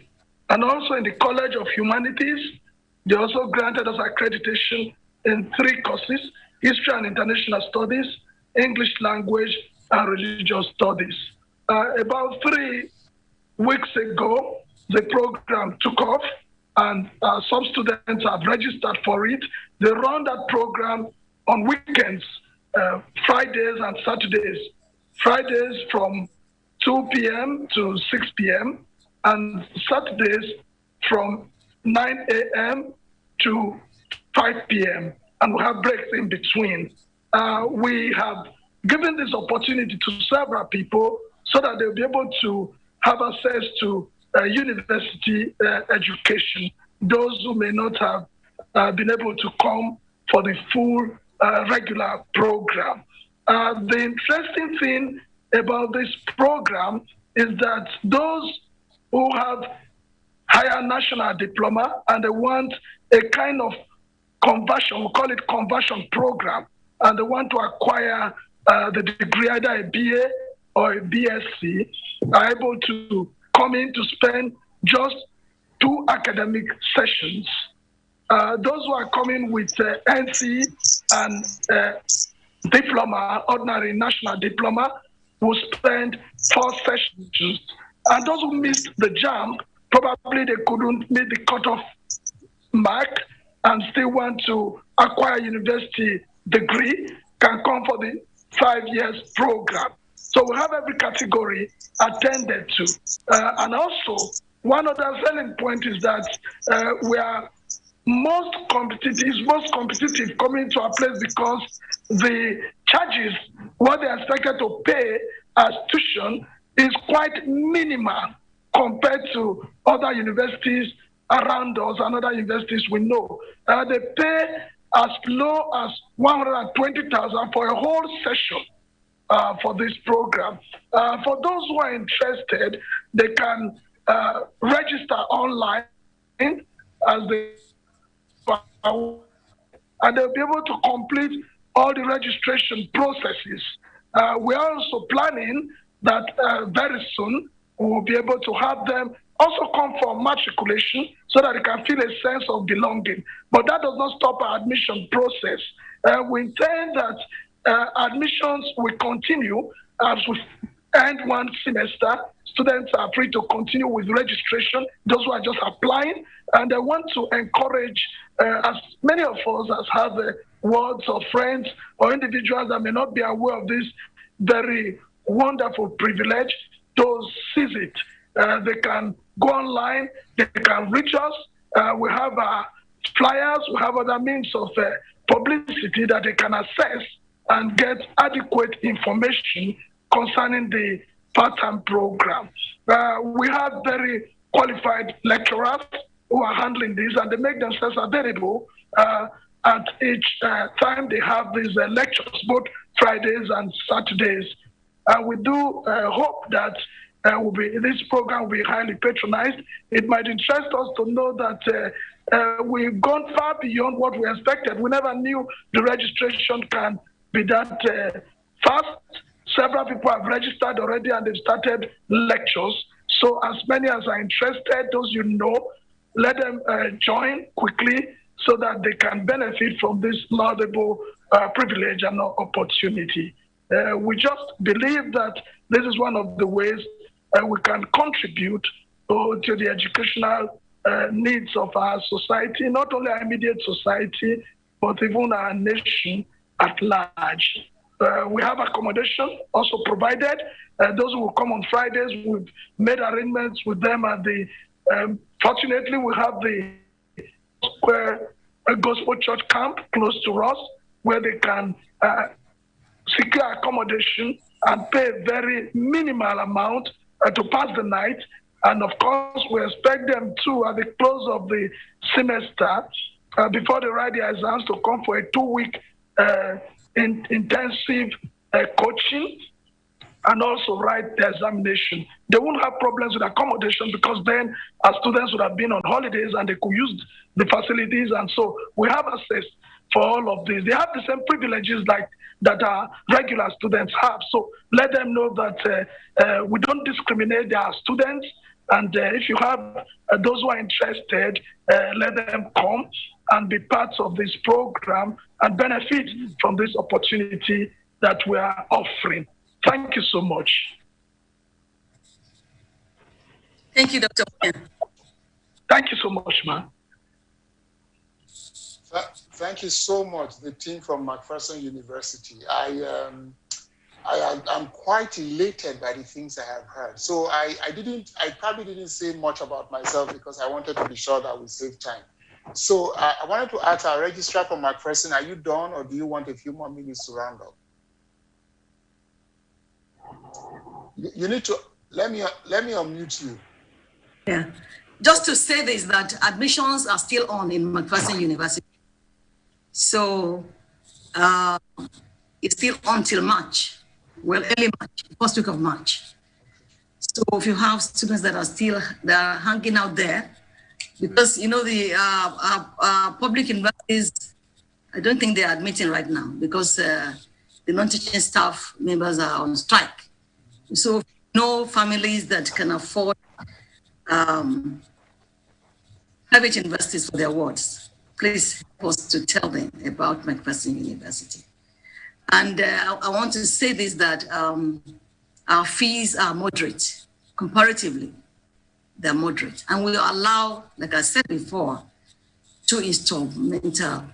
And also in the College of Humanities, they also granted us accreditation in 3 courses: history and international studies, English language, and religious studies. About 3 weeks ago, the program took off, and some students have registered for it. They run that program on weekends, Fridays and Saturdays. Fridays from 2 p.m. to 6 p.m. and Saturdays from 9 a.m. to 5 p.m. and we have breaks in between. We have given this opportunity to several people so that they'll be able to have access to university education, those who may not have been able to come for the full regular program. The interesting thing about this program is that those who have higher national diploma and they want a kind of conversion, we call it conversion program, and they want to acquire the degree, either a BA or a BSc, are able to come in to spend just 2 academic sessions. Those who are coming with NC and diploma, ordinary national diploma, will spend 4 sessions. And those who missed the JAMB, probably they couldn't meet the cutoff mark and still want to acquire a university degree, can come for the 5 years program. So we have every category attended to. And also, one other selling point is that we are most competitive coming to our place because the charges, what they are expected to pay as tuition, is quite minimal compared to other universities around us and other universities we know. They pay as low as 120,000 for a whole session for this program. For those who are interested, they can register online as they and they'll be able to complete all the registration processes. We're also planning that very soon we'll be able to have them also come for matriculation so that they can feel a sense of belonging. But that does not stop our admission process. We intend that admissions will continue as we end one semester. Students are free to continue with registration, those who are just applying, and I want to encourage as many of us as have words of friends or individuals that may not be aware of this very wonderful privilege to seize it. They can go online, they can reach us. We have flyers, we have other means of publicity that they can access and get adequate information concerning the part-time program. We have very qualified lecturers who are handling this, and they make themselves available at each time they have these lectures, both Fridays and Saturdays. We do hope that this program will be highly patronized. It might interest us to know that we've gone far beyond what we expected. We never knew the registration can be that fast. Several people have registered already and they've started lectures. So as many as are interested, those you know, let them join quickly so that they can benefit from this laudable privilege and opportunity. We just believe that this is one of the ways we can contribute to the educational needs of our society, not only our immediate society, but even our nation at large. We have accommodation also provided. Those who will come on Fridays, we've made arrangements with them at the, fortunately, we have the Gospel Church camp close to us where they can secure accommodation and pay a very minimal amount to pass the night. And of course, we expect them to, at the close of the semester, before they write their exams, to come for a 2-week intensive coaching and also write the examination. They won't have problems with accommodation because then our students would have been on holidays and they could use the facilities. And so we have access for all of this. They have the same privileges like that our regular students have. So let them know that we don't discriminate. They are students. And if you have those who are interested, let them come and be part of this program and benefit from this opportunity that we are offering. Thank you so much.
Thank you, Dr.
Thank you so much, man.
Thank you so much, the team from McPherson University. I'm quite elated by the things I have heard. So I probably didn't say much about myself because I wanted to be sure that we save time. So I wanted to ask our registrar from McPherson, are you done or do you want a few more minutes to round up? You need to, let me unmute you.
Yeah, just to say this, that admissions are still on in McPherson University. So it's still on till March, well, early March, first week of March. So if you have students that are hanging out there, because you know the public universities, I don't think they are admitting right now because the non-teaching staff members are on strike. So no families that can afford private universities for their wards, please help us to tell them about McPherson University. And I want to say this, that our fees are moderate, comparatively, they're moderate. And we allow, like I said before, 2 installmental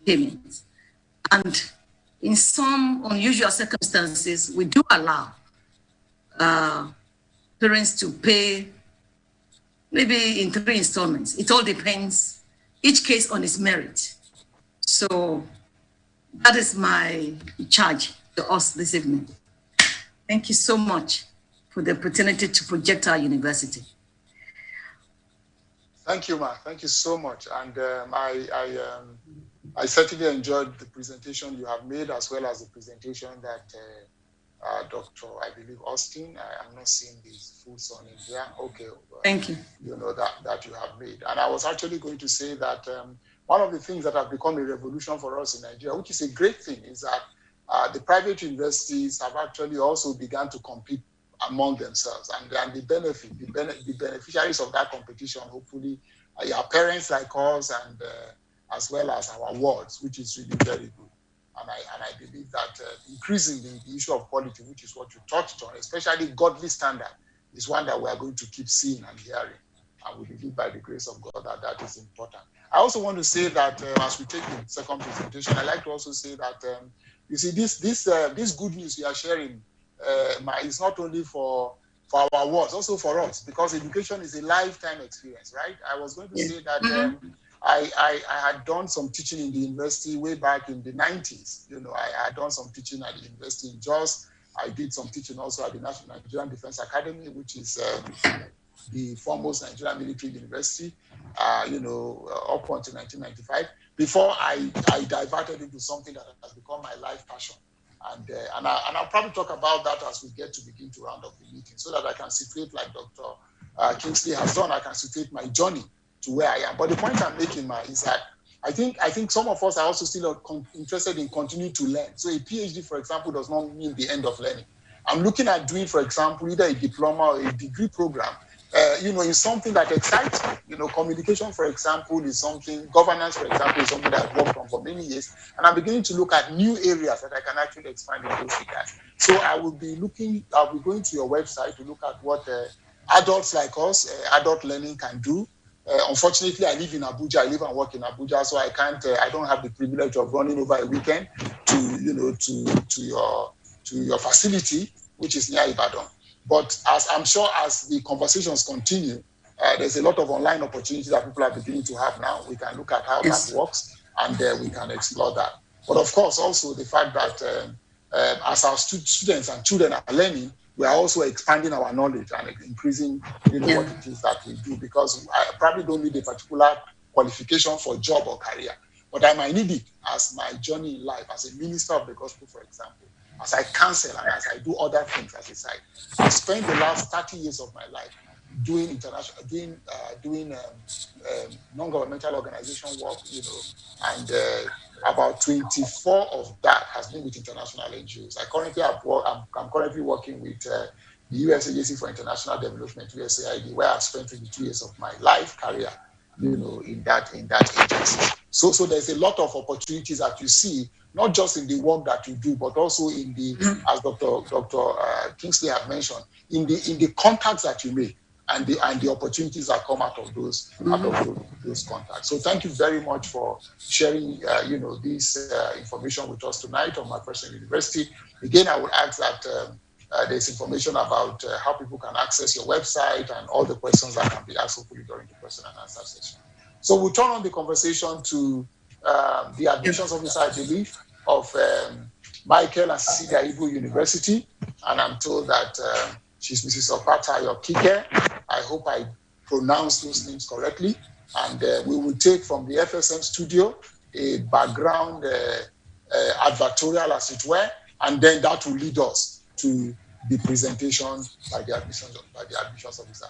payments. And in some unusual circumstances, we do allow parents to pay maybe in 3 installments. It all depends, each case on its merit. So that is my charge to us this evening. Thank you so much for the opportunity to project our university.
Thank you, Ma. Thank you so much. And I certainly enjoyed the presentation you have made, as well as the presentation that Dr. I believe Austin, I'm not seeing his full son in here. Okay.
Thank you.
You know, that you have made. And I was actually going to say that one of the things that have become a revolution for us in Nigeria, which is a great thing, is that the private universities have actually also begun to compete among themselves, and the beneficiaries of that competition, hopefully, are parents like us, and as well as our wards, which is really very good. And I believe that increasingly the issue of quality, which is what you touched on, especially godly standard, is one that we are going to keep seeing and hearing. And we believe by the grace of God that is important. I also want to say that as we take the second presentation, I'd like to also say that, you see, this good news we are sharing is not only for our wards, also for us, because education is a lifetime experience, right? I was going to say that I had done some teaching in the university way back in the 90s. You know, I had done some teaching at the university in Jos. I did some teaching also at the National Nigerian Defense Academy, which is the foremost Nigerian military university, you know, up until 1995, before I diverted into something that has become my life passion. And I'll probably talk about that as we get to begin to round up the meeting, so that I can situate, like Dr. Kingsley has done, I can situate my journey to where I am. But the point I'm making, is that I think some of us are also still interested in continuing to learn. So a PhD, for example, does not mean the end of learning. I'm looking at doing, for example, either a diploma or a degree program is something that excites me. Communication, for example, is something, governance, for example, is something that I've worked on for many years. And I'm beginning to look at new areas that I can actually expand in those regards. So I'll be going to your website to look at what adults like us, adult learning can do. Unfortunately, I live in Abuja. I live and work in Abuja, so I can't. I don't have the privilege of running over a weekend to your facility, which is near Ibadan. But as I'm sure as the conversations continue, there's a lot of online opportunities that people are beginning to have now. We can look at how that works, and we can explore that. But of course, also the fact that as our students and children are learning, we are also expanding our knowledge and increasing, what it is that we do. Because I probably don't need a particular qualification for job or career, but I might need it as my journey in life, as a minister of the gospel, for example, as I counsel and as I do other things as a side. I spent the last 30 years of my life doing non-governmental organization work, and about 24 of that has been with international NGOs. I'm currently working with the U.S. Agency for International Development, USAID, where I've spent 22 years of my life career, in that agency. So there's a lot of opportunities that you see, not just in the work that you do, but also in the, as Dr. Kingsley have mentioned, in the contacts that you make and the opportunities that come out of those contacts. So thank you very much for sharing, this information with us tonight on McPherson University. Again, I would ask that there's information about how people can access your website and all the questions that can be asked hopefully during the question and answer session. So we'll turn on the conversation to the admissions officer, I believe, of Michael and Cecilia Igbo University. And I'm told that she's Mrs. Opata Kike. I hope I pronounced those names correctly. And we will take from the FSM studio a background advertorial, as it were, and then that will lead us to the presentation by the admissions officer.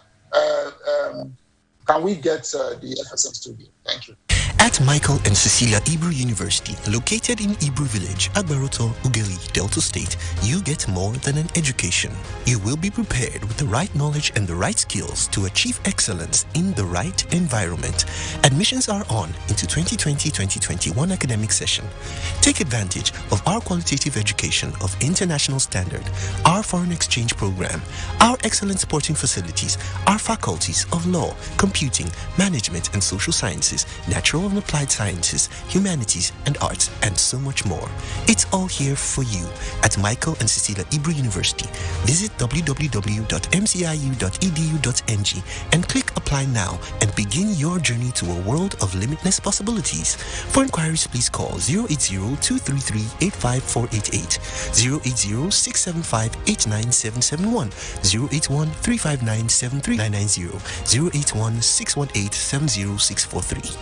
Can we get the FSM studio? Thank you.
At Michael and Cecilia Igbo University, located in Igbo Village, Agbaroto, Ugeli, Delta State, you get more than an education. You will be prepared with the right knowledge and the right skills to achieve excellence in the right environment. Admissions are on into 2020-2021 academic session. Take advantage of our qualitative education of international standard, our foreign exchange program, our excellent sporting facilities, our faculties of law, computing, management and social sciences, natural and applied sciences, humanities and arts, and so much more. It's all here for you at Michael and Cecilia Igbo University. Visit www.mciu.edu.ng and click apply now and begin your journey to a world of limitless possibilities. For inquiries, please call 080-233-85488, 080-675-89771, 081-359-73990, 081-618-70643.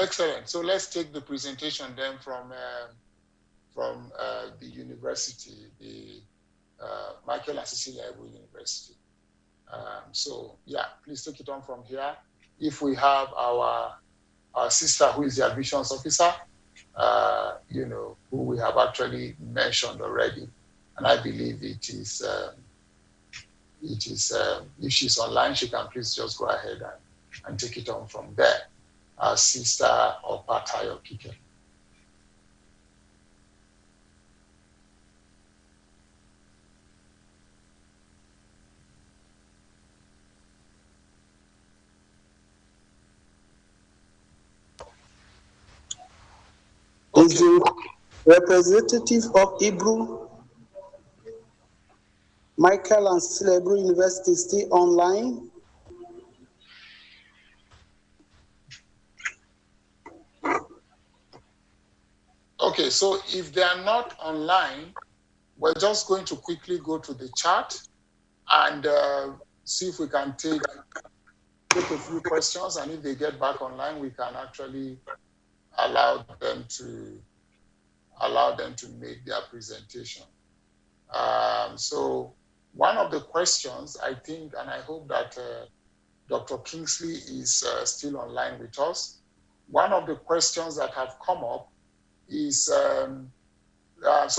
Excellent. So let's take the presentation then from the university, the Michael and Cecilia Igbo University. So yeah, please take it on from here. If we have our sister who is the admissions officer, who we have actually mentioned already, and I believe it is if she's online, she can please just go ahead and take it on from there. Our sister Opata Kike.
Is the representative of Hebrew, Michael and Cecilia Igbo University, still online?
Okay, so if they are not online, we're just going to quickly go to the chat and see if we can take a few questions, and if they get back online, we can actually allow them to make their presentation. So one of the questions, I think, and I hope that Dr. Kingsley is still online with us, one of the questions that have come up is, so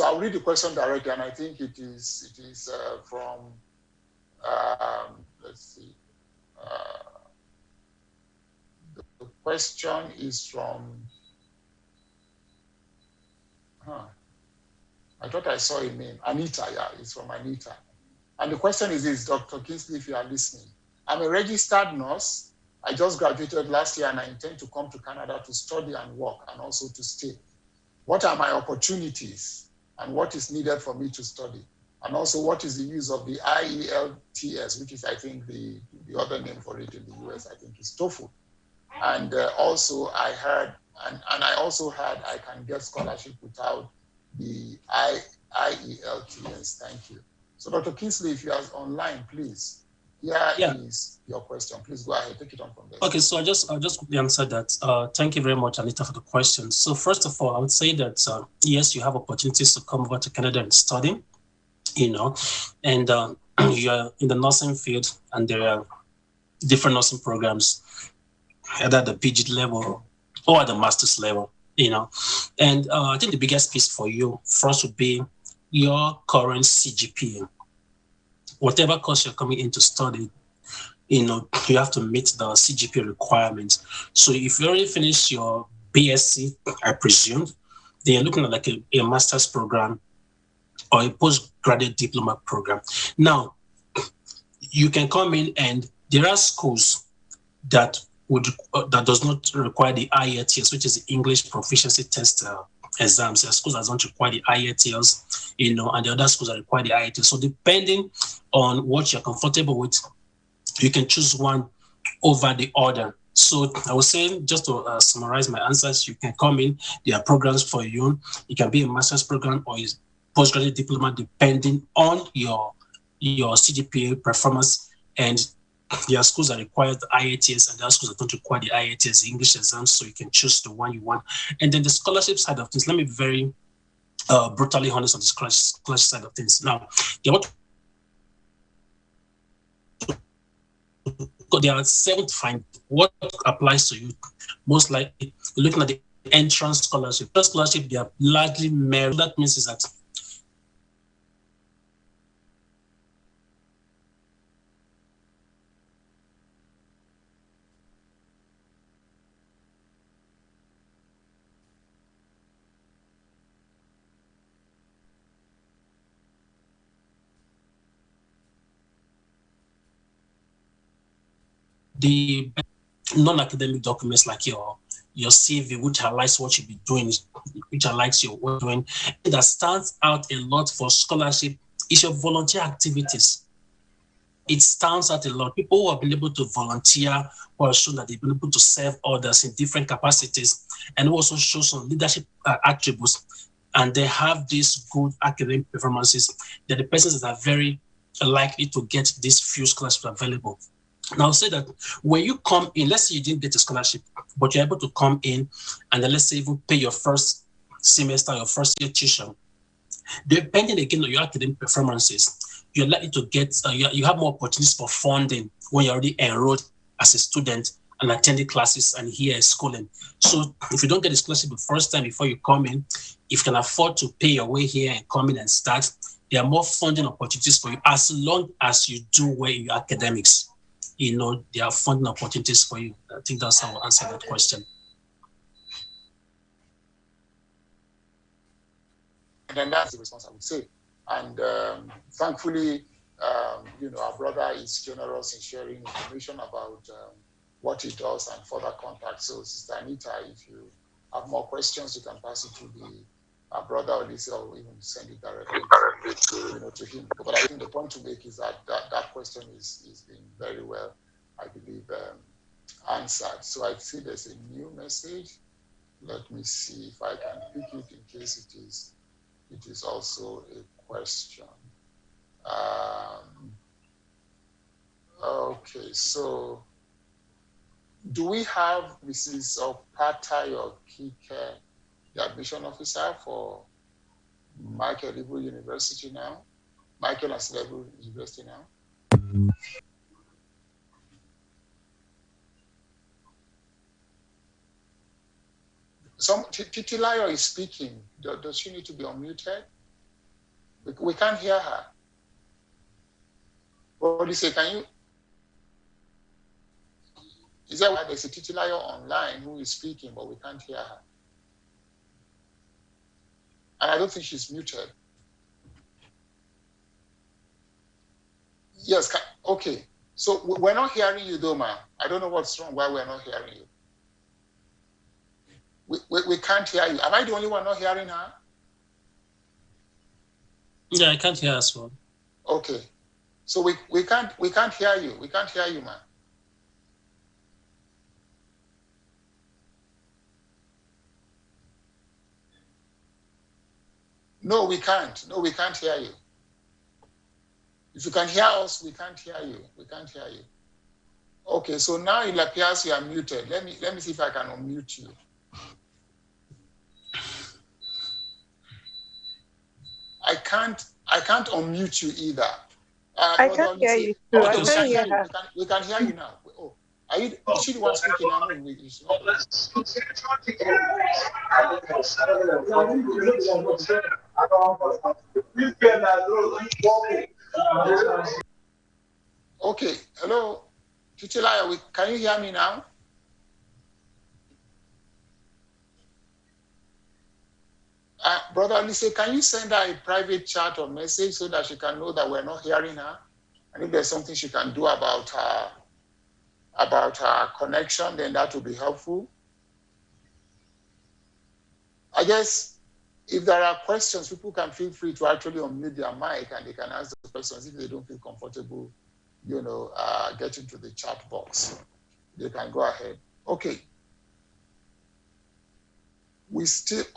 I'll read the question directly, and I think it is from, let's see, the question is from, I thought I saw a name, Anita, yeah, it's from Anita. And the question is this, Dr. Kingsley, if you are listening. I'm a registered nurse. I just graduated last year and I intend to come to Canada to study and work and also to stay. What are my opportunities and what is needed for me to study? And also what is the use of the IELTS, which is I think the other name for it in the US, I think is TOEFL. And also I heard, and I also heard I can get scholarship without the IELTS. Thank you. So Dr. Kingsley, if you are online, please. Here is your question. Please go ahead, take it on from there.
Okay, so I'll just quickly answer that. Thank you very much, Anita, for the question. So first of all, I would say that yes, you have opportunities to come over to Canada and study, and you're in the nursing field, and there are different nursing programs, either at the PG level or at the master's level, And I think the biggest piece for you first would be your current CGPA. Whatever course you're coming in to study, you have to meet the CGPA requirements. So if you already finished your BSc, I presume, then you're looking at like a master's program or a postgraduate diploma program. Now, you can come in and there are schools that does not require the IELTS, which is the English Proficiency Test exams. There are schools that don't require the IELTS, and the other schools that require the IELTS. So depending on what you're comfortable with, you can choose one over the other. So I was saying, just to summarize my answers, you can come in, there are programs for you. It can be a master's program or a postgraduate diploma, depending on your CGPA performance. And there are schools that require the IELTS and there are schools that don't require the IELTS, English exams, so you can choose the one you want. And then the scholarship side of things, let me be very brutally honest on the scholarship side of things. Now, there are 7 to find what applies to you. Most likely, you're looking at the entrance scholarship. The scholarship, they are largely merit. That means is that the non-academic documents like your CV, which highlights what you'll be doing, which highlights your work doing. That stands out a lot for scholarship is your volunteer activities. It stands out a lot. People who have been able to volunteer, who have shown that they've been able to serve others in different capacities, and who also show some leadership attributes, and they have these good academic performances, they're the persons that are very likely to get these few scholarships available. Now, I'll say that when you come in, let's say you didn't get a scholarship, but you're able to come in and then let's say even pay your first semester, your first year tuition, depending again on your academic performances, you're likely to get, you have more opportunities for funding when you're already enrolled as a student and attending classes and here is schooling. So if you don't get a scholarship the first time before you come in, if you can afford to pay your way here and come in and start, there are more funding opportunities for you as long as you do well in your academics. There are funding opportunities for you. I think that's how I'll answer that question.
And then that's the response I would say. And thankfully, our brother is generous in sharing information about what he does and further contact. So, Sister Anita, if you have more questions, you can pass it to the brother or Lisa, or even send it directly to him. But I think the point to make is that question is being very well, I believe, answered. So I see there's a new message. Let me see if I can pick it in case it is also a question. Okay, so do we have Mrs. Opata or Kike, the admission officer for Michael Ibu University now? Michael and Ibu University now? Titilayo is speaking. Does she need to be unmuted? We can't hear her. What do you say? Can you? Is that why there's a Titilayo online who is speaking, but we can't hear her? And I don't think she's muted. Yes, okay. So we're not hearing you though, ma'am. I don't know what's wrong, why we're not hearing you. We can't hear you. Am I the only one not hearing her?
Yeah, I can't hear as well.
Okay. So we can't hear you. We can't hear you, ma'am. No, we can't. No, we can't hear you. If you can hear us, we can't hear you. We can't hear you. Okay, so now it appears you are muted. Let me see if I can unmute you. I can't unmute you either.
I can't hear you too.
Okay,
I can't hear her.
we can hear you now. Oh, is she the one speaking now? Okay, hello, Titilayo, can you hear me now? Brother Lise, can you send her a private chat or message so that she can know that we're not hearing her? And if there's something she can do about her connection, then that would be helpful. I guess if there are questions, people can feel free to actually unmute their mic and they can ask the questions if they don't feel comfortable, getting to the chat box. They can go ahead. Okay.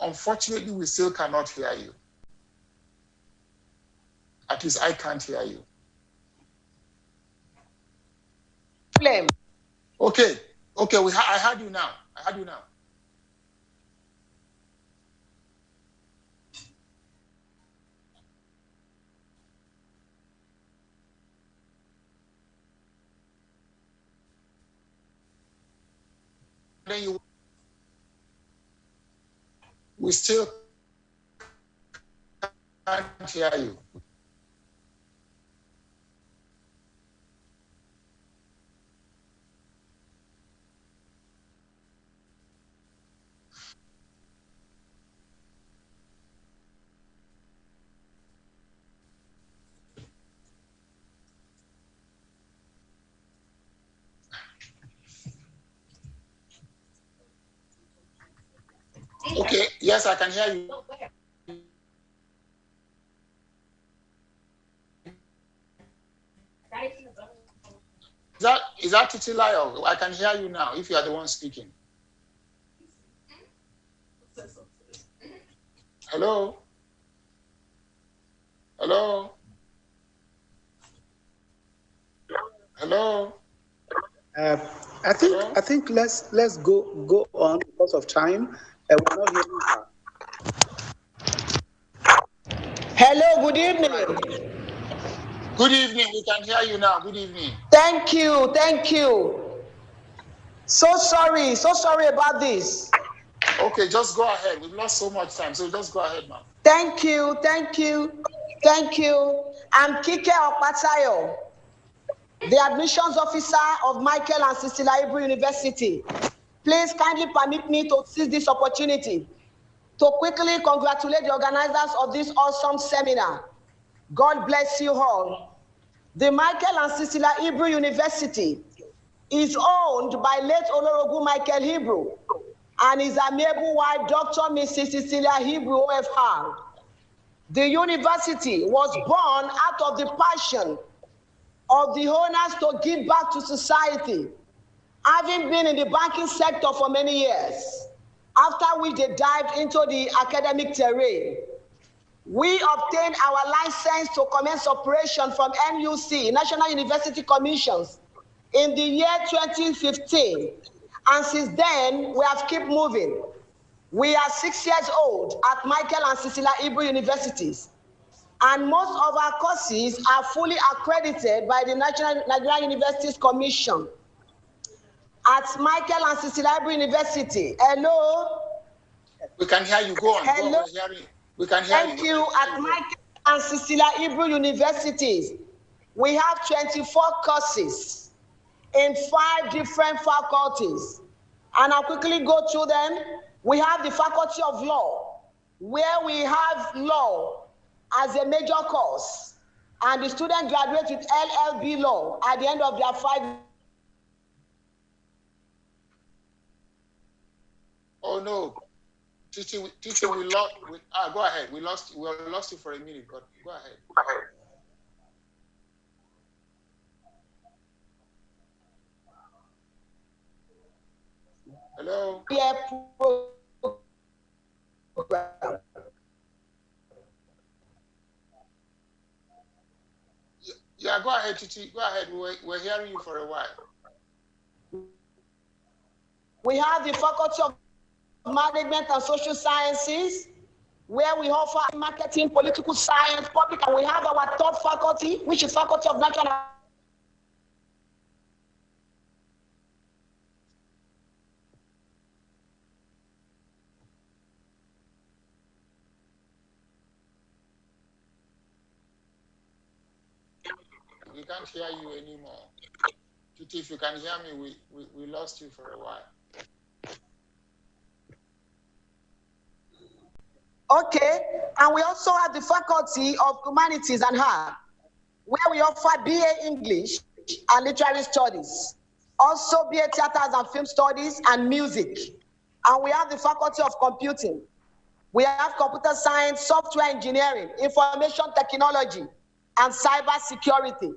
Unfortunately, we still cannot hear you. At least I can't hear you.
Blame.
Okay, I heard you now. Then we still can't hear you. Okay, yes, I can hear you. Is that Titilayo? I can hear you now if you are the one speaking. Hello? Hello? Hello?
I think let's go on because of time. We're not hearing her.
Hello, good evening.
Good evening. We can hear you now. Good evening.
Thank you. So sorry about this.
Okay, just go ahead. We've lost so much time, so just go ahead, ma'am.
Thank you. I'm Kike Okpatayo, the admissions officer of Michael and Cecilia Hebrew University. Please kindly permit me to seize this opportunity to quickly congratulate the organizers of this awesome seminar. God bless you all. The Michael and Cecilia Hebrew University is owned by late Olorogun Michael Hebrew and his amiable wife, Dr. Mrs. Cecilia Hebrew OFR. The university was born out of the passion of the owners to give back to society, having been in the banking sector for many years, after which they dived into the academic terrain. We obtained our license to commence operation from NUC, National University Commissions, in the year 2015. And since then, we have kept moving. We are 6 years old at Michael and Cecilia Hebrew Universities. And most of our courses are fully accredited by the Nigerian Universities Commission. At Michael and Cecilia Hebrew University, hello?
can hear you. Go on.
Hello.
Go on. We're hearing. We can hear you.
Thank you. At Michael and Cecilia Hebrew Universities, we have 24 courses in 5 different faculties. And I'll quickly go through them. We have the Faculty of Law, where we have law as a major course. And the student graduates with LLB law at the end of their 5.
Oh no. Teacher, we lost. Go ahead. We lost you for a minute, but go ahead. Hello. Yeah, go ahead, Titi. Go ahead. We're hearing you for a while.
We have the Faculty of Management and Social Sciences, where we offer marketing, political science, public, and we have our third faculty, which is Faculty of Natural.
We can't hear you anymore. Titi, if you can hear me, we lost you for a while.
Okay, and we also have the Faculty of Humanities and Art, where we offer BA English and Literary Studies, also BA Theaters and Film Studies and Music. And we have the Faculty of Computing. We have Computer Science, Software Engineering, Information Technology, and Cyber Security.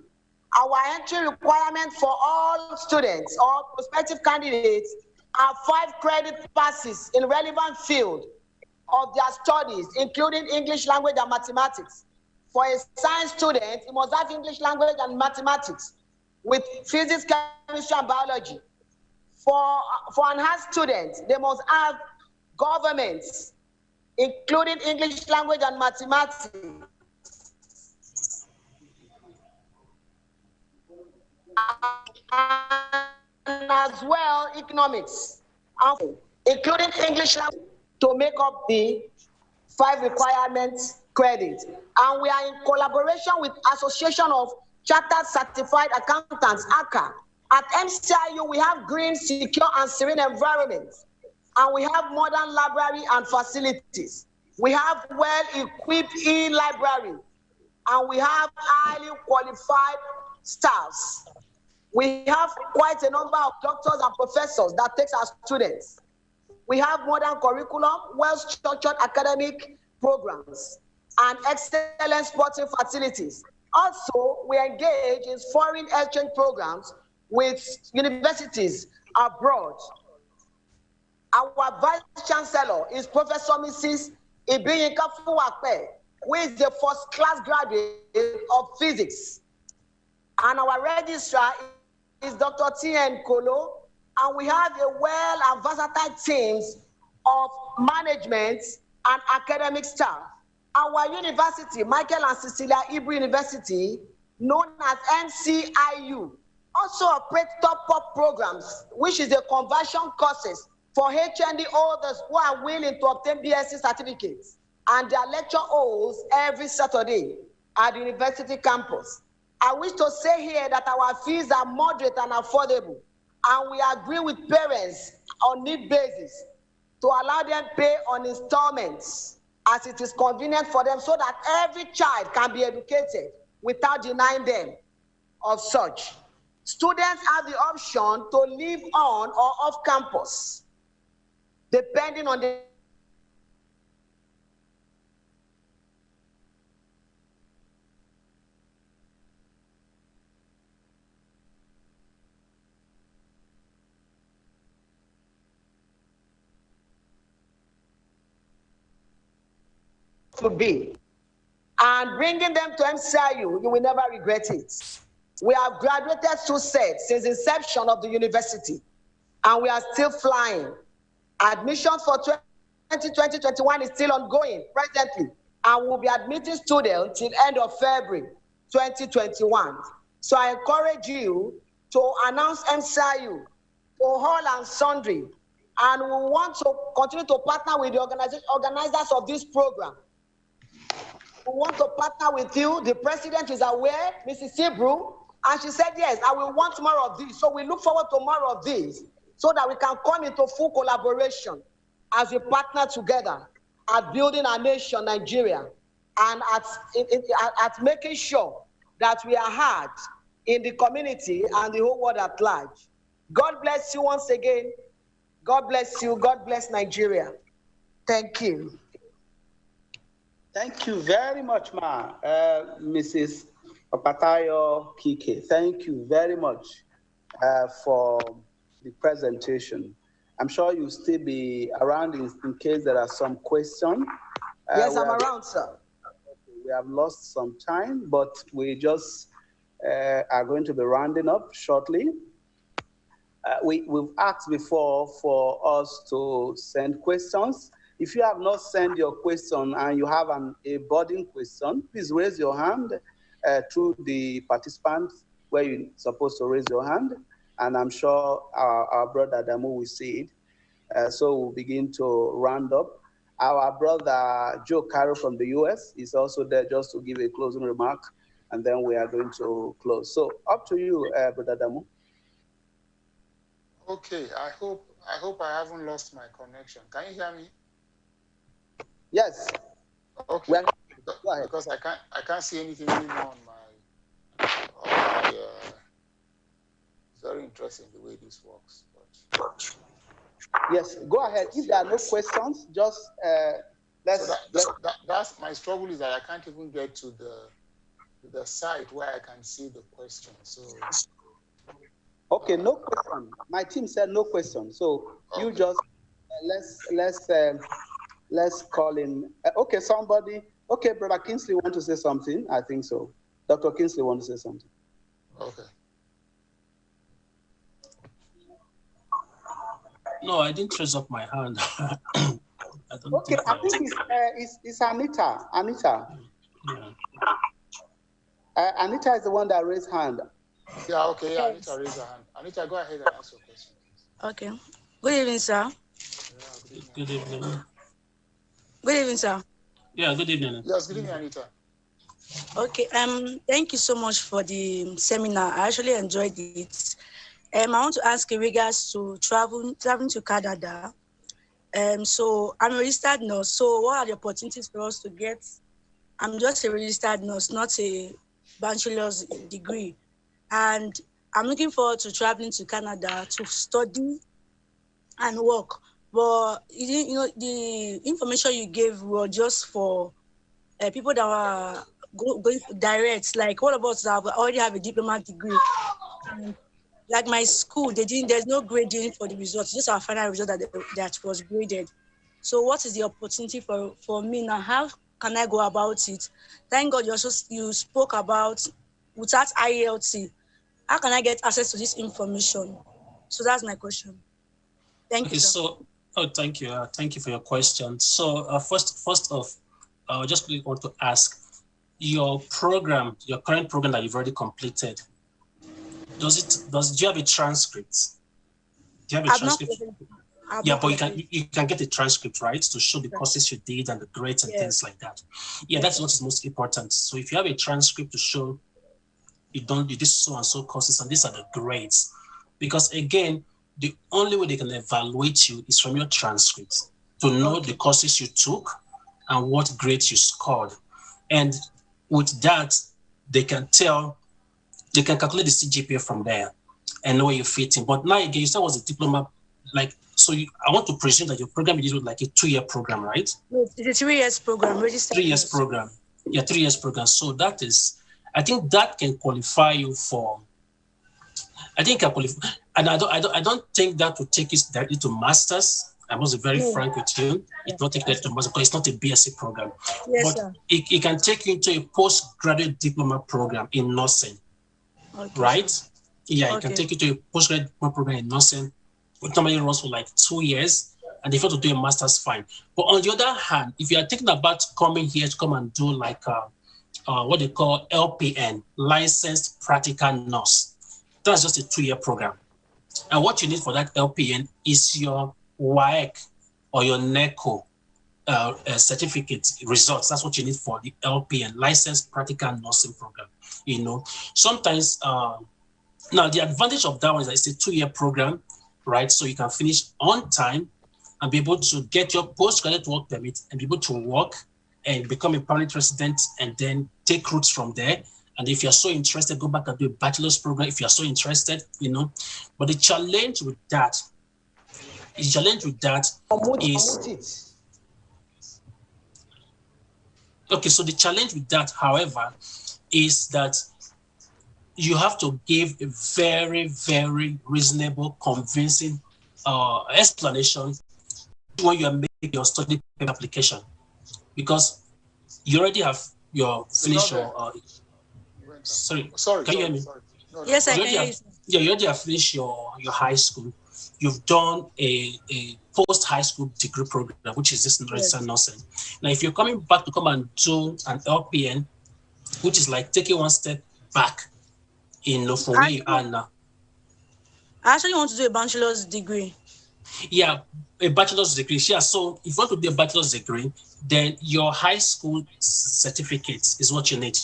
Our entry requirement for all students or prospective candidates are 5 credit passes in relevant field of their studies, including English language and mathematics. For a science student, you must have English language and mathematics with physics, chemistry, and biology. For an arts student, they must have governments, including English language and mathematics. And as well, economics, including English language, to make up the 5 requirements credit. And we are in collaboration with Association of Chartered Certified Accountants, ACA. At MCIU, we have green, secure, and serene environment. And we have modern library and facilities. We have well-equipped e-library. And we have highly qualified staffs. We have quite a number of doctors and professors that takes our students. We have modern curriculum, well-structured academic programs, and excellent sporting facilities. Also, we engage in foreign exchange programs with universities abroad. Our Vice Chancellor is Professor Mrs. Ibiyinka Fuwape, who is the first-class graduate of physics. And our registrar is Dr. T.N. Kolo, and we have a well and versatile teams of management and academic staff. Our university, Michael and Cecilia Hebrew University, known as NCIU, also operates top-up programs, which is the conversion courses for HND holders who are willing to obtain BSc certificates. And their lecture holds every Saturday at the university campus. I wish to say here that our fees are moderate and affordable, and we agree with parents on need basis to allow them pay on installments as it is convenient for them, so that every child can be educated without denying them of such. Students have the option to live on or off campus, depending on the to be. And bringing them to MCIU, you will never regret it. We have graduated 2 sets since inception of the university, and we are still flying. Admissions for 2020-21 is still ongoing presently, and we'll be admitting students till end of February 2021. So I encourage you to announce MCIU to all and sundry And we want to continue to partner with the organizers of this program. We want to partner with you. The president is aware, Mrs. Hebrew, and she said, yes, I will want more of this. So we look forward to more of this so that we can come into full collaboration as we partner together at building our nation, Nigeria, and at making sure that we are heard in the community and the whole world at large. God bless you once again. God bless you. God bless Nigeria. Thank you.
Thank you very much, Ma, Mrs. Opatayo Kike. Thank you very much for the presentation. I'm sure you'll still be around in case there are some questions.
Yes, I'm around, sir.
We have lost some time, but we just are going to be rounding up shortly. We've asked before for us to send questions. If you have not sent your question and you have a burning question, please raise your hand through the participants where you're supposed to raise your hand. And I'm sure our brother Adamu will see it. So we'll begin to round up. Our brother Joe Caro from the US is also there just to give a closing remark, and then we are going to close. So up to you, brother Adamu.
Okay, I hope I haven't lost my connection. Can you hear me?
Yes.
Okay. Because I can't see anything anymore on my it's very interesting the way this works. But
yes, go ahead. If there are no questions, just
that's my struggle is that I can't even get to the site where I can see the question. So
okay, no question. My team said no question. So okay. You just let's call in. Okay, somebody. Okay, Brother Kingsley want to say something. I think so. Dr. Kingsley want to say something.
Okay.
No, I didn't raise up my hand. I
think it's Anita. Anita.
Yeah.
Anita is the one that raised hand.
Yeah, okay. Yeah, Anita raised her hand. Anita, go ahead and ask your question.
Okay. Good evening, sir.
Yeah, good evening.
Good evening, sir.
Yeah, good evening.
Yes, good evening, Anita.
Okay. Thank you so much for the seminar. I actually enjoyed it. I want to ask in regards to traveling to Canada. So I'm a registered nurse. So what are the opportunities for us to get? I'm just a registered nurse, not a bachelor's degree. And I'm looking forward to traveling to Canada to study and work. But you know, the information you gave were just for people that were going direct. Like, what about that? I already have a diploma degree. And like my school, there's no grading for the results, just our final result that was graded. So what is the opportunity for me now? How can I go about it? Thank God you spoke about without IELT. How can I get access to this information? So that's my question. Thank you, sir.
Thank you. Thank you for your question. So first off, I just really want to ask, your current program that you've already completed, do you have a transcript? Do you have a transcript? Yeah, but you can get a transcript, right, to show the courses you did and the grades and things like that. Yeah, that's what is most important. So if you have a transcript to show you did so and so courses and these are the grades, because again, the only way they can evaluate you is from your transcripts to know the courses you took and what grades you scored. And with that, they can calculate the CGPA from there and know where you fit in. But now again, you said it was a diploma, I want to presume that your program is like a 2-year program, right?
No, it's a 3 years program, registered.
3 years program. Yeah, 3 years program. So I think that can qualify you for, and I don't think that will take you directly to masters. I was very frank with you. It's not taking that to masters because it's not a BSc program.
Yes,
but
sir.
It can take you into a postgraduate diploma program in nursing, right? Sir. Yeah, it can take you to a postgraduate diploma program in nursing, which normally runs for like 2 years. And if you want to do a master's, fine. But on the other hand, if you are thinking about coming here to come and do like what they call LPN, licensed practical nurse, that's just a 2-year program. And what you need for that LPN is your WAEC or your NECO certificate results. That's what you need for the LPN, Licensed Practical Nursing Program. You know, sometimes, now the advantage of that one is that it's a 2-year program, right? So you can finish on time and be able to get your postgraduate work permit and be able to work and become a permanent resident and then take roots from there. And if you're so interested, go back and do a bachelor's program if you're so interested, you know. But the challenge with that is okay, so the challenge with that, however, is that you have to give a very, very reasonable, convincing explanation when you are making your study paper application, because you already have your finished your. Sorry, can you hear me?
No,
yes, I can hear you.
Yeah, you already have finished your high school. You've done a post-high school degree program, which is this registered nursing. Now, if you're coming back to come and do an LPN, which is like taking one step back, you know, from where you are now.
I actually want to do a bachelor's degree.
Yeah, a bachelor's degree. Yeah, so if you want to do a bachelor's degree, then your high school certificate is what you need.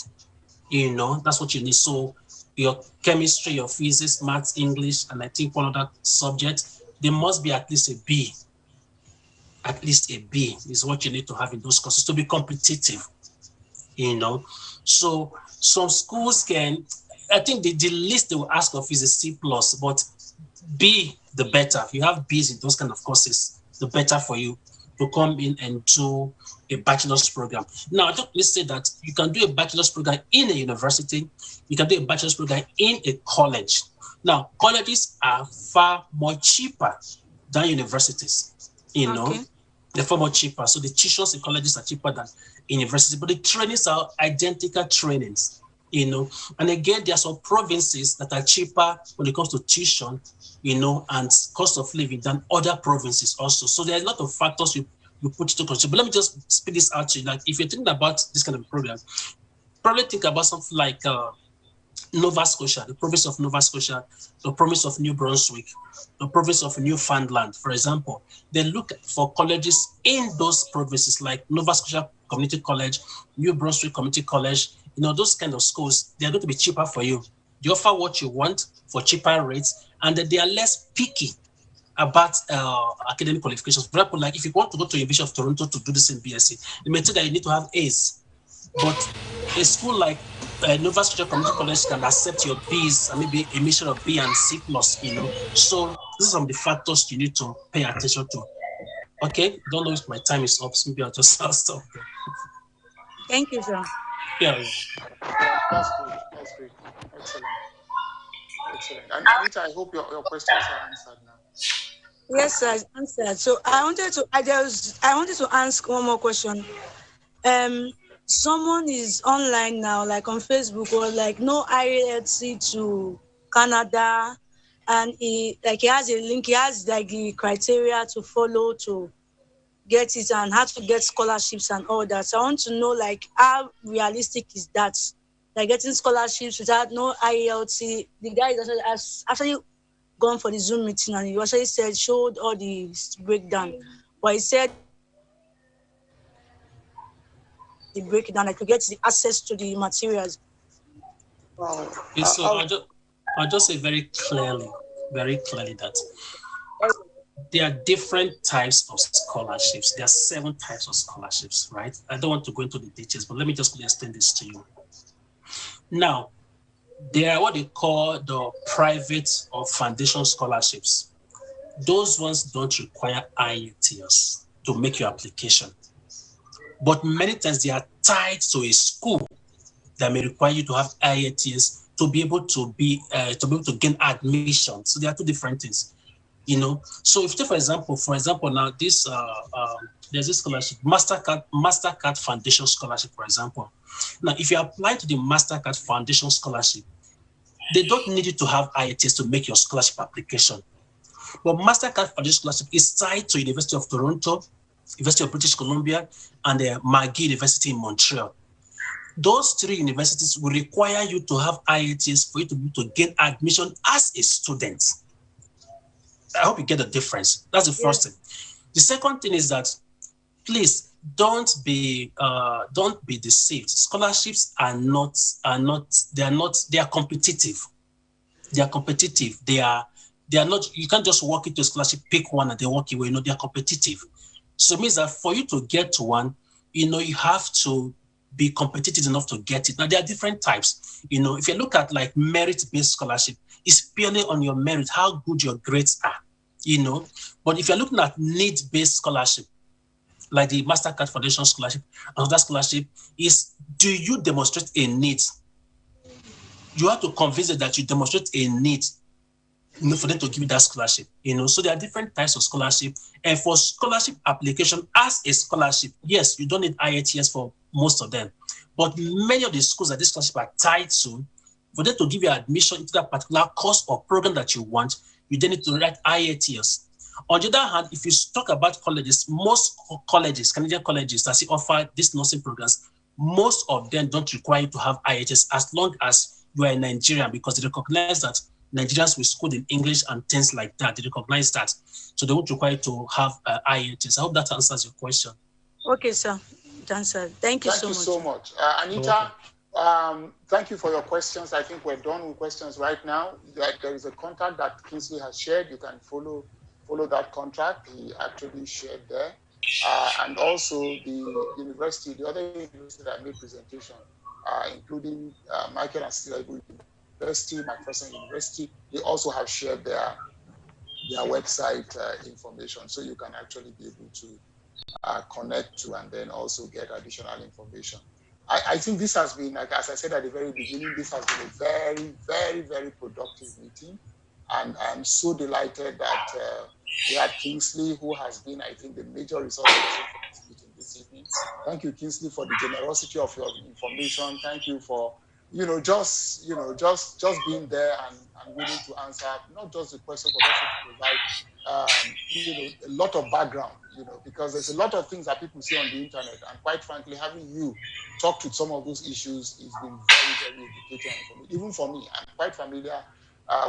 You know, that's what you need. So your chemistry, your physics, maths, English, and I think one other subject, there must be at least a B. At least a B is what you need to have in those courses to be competitive, you know. So some schools can, I think the least they will ask of is a C+, but B, the better. If you have B's in those kind of courses, the better for you to come in and do a bachelor's program. Now, let's say that you can do a bachelor's program in a university, you can do a bachelor's program in a college. Now, colleges are far more cheaper than universities, you know. They're far more cheaper. So the tuitions in colleges are cheaper than universities, but the trainings are identical trainings, you know. And again, there are some provinces that are cheaper when it comes to tuition, you know, and cost of living than other provinces also. So there are a lot of factors you put into consideration. But let me just speak this out to you. Like, if you're thinking about this kind of program, probably think about something like Nova Scotia, the province of Nova Scotia, the province of New Brunswick, the province of Newfoundland, for example. They look for colleges in those provinces like Nova Scotia Community College, New Brunswick Community College. You know, those kind of schools, they're going to be cheaper for you. They offer what you want for cheaper rates, and they are less picky about academic qualifications. For example, like if you want to go to University of Toronto to do this in BSc, they may say that you need to have A's. But a school like Nova Scotia Community College can accept your B's and maybe a mixture of B and C+, you know. So these are some of the factors you need to pay attention to. Okay, don't know if my time is up, so maybe I'll just stop there.
Thank you, sir.
Yeah.
That's good. That's great. Excellent. Excellent. And Anita, I hope your questions are answered now.
Yes, sir, answered. So I wanted to ask one more question. Someone is online now, like on Facebook, or like no IELTS to Canada, and he has a link. He has like the criteria to follow to get it and how to get scholarships and all that. So I want to know like how realistic is that? Like getting scholarships without no IELTS. The guy has actually gone for the Zoom meeting and he actually showed all the breakdown, but he said the breakdown, like to get the access to the materials.
Wow. So I'll just say very clearly that there are different types of scholarships. There are 7 types of scholarships, right? I don't want to go into the details, but let me just explain this to you. Now, there are what they call the private or foundation scholarships. Those ones don't require IELTS to make your application. But many times they are tied to a school that may require you to have IELTS to be able to gain admission. So there are 2 different things, you know. So if you take, for example, now this there's this scholarship, Mastercard Foundation Scholarship, for example. Now, if you apply to the Mastercard Foundation Scholarship, they don't need you to have IELTS to make your scholarship application. But Mastercard Foundation Scholarship is tied to University of Toronto, University of British Columbia, and the McGill University in Montreal. Those 3 universities will require you to have IELTS for you to be able to gain admission as a student. I hope you get the difference. That's the first thing. The second thing is that, please don't be deceived. Scholarships they are competitive. They are competitive. They are not, you can't just walk into a scholarship, pick one and they walk away. They are competitive. So it means that for you to get to one, you have to be competitive enough to get it. Now, there are different types. If you look at like merit-based scholarship, it's purely on your merit, how good your grades are, But if you're looking at need-based scholarship, like the MasterCard Foundation scholarship, another scholarship is, do you demonstrate a need? You have to convince them that you demonstrate a need, for them to give you that scholarship, So there are different types of scholarship. And for scholarship application as a scholarship, yes, you don't need IATS for most of them. But many of the schools that this scholarship are tied to, for them to give you admission into that particular course or program that you want, you then need to write IATS. On the other hand, if you talk about colleges, most colleges, Canadian colleges that offer these nursing programs, most of them don't require you to have IATS as long as you are a Nigerian, because they recognize that Nigerians will school in English and things like that. They recognize that. So they won't require you to have IATS. I hope that answers your question.
Okay, sir. Answer. Thank you so much.
Thank you so much. Anita, thank you for your questions. I think we're done with questions right now. There is a contact that Kingsley has shared. You can follow that contact. He actually shared there. And also the university, the other university that made presentation, including Michael and Cecilia University, McPherson University, they also have shared their website information, so you can actually be able to connect to and then also get additional information. I think this has been, like as I said at the very beginning, this has been a very, very, very productive meeting. And I'm so delighted that we had Kingsley, who has been, I think, the major resource for this meeting this evening. Thank you, Kingsley, for the generosity of your information. Thank you for, just being there and willing to answer not just the question, but also to provide, a lot of background, because there's a lot of things that people see on the internet, and quite frankly, having you talk to some of those issues has been very, very educational. Even for me, I'm quite familiar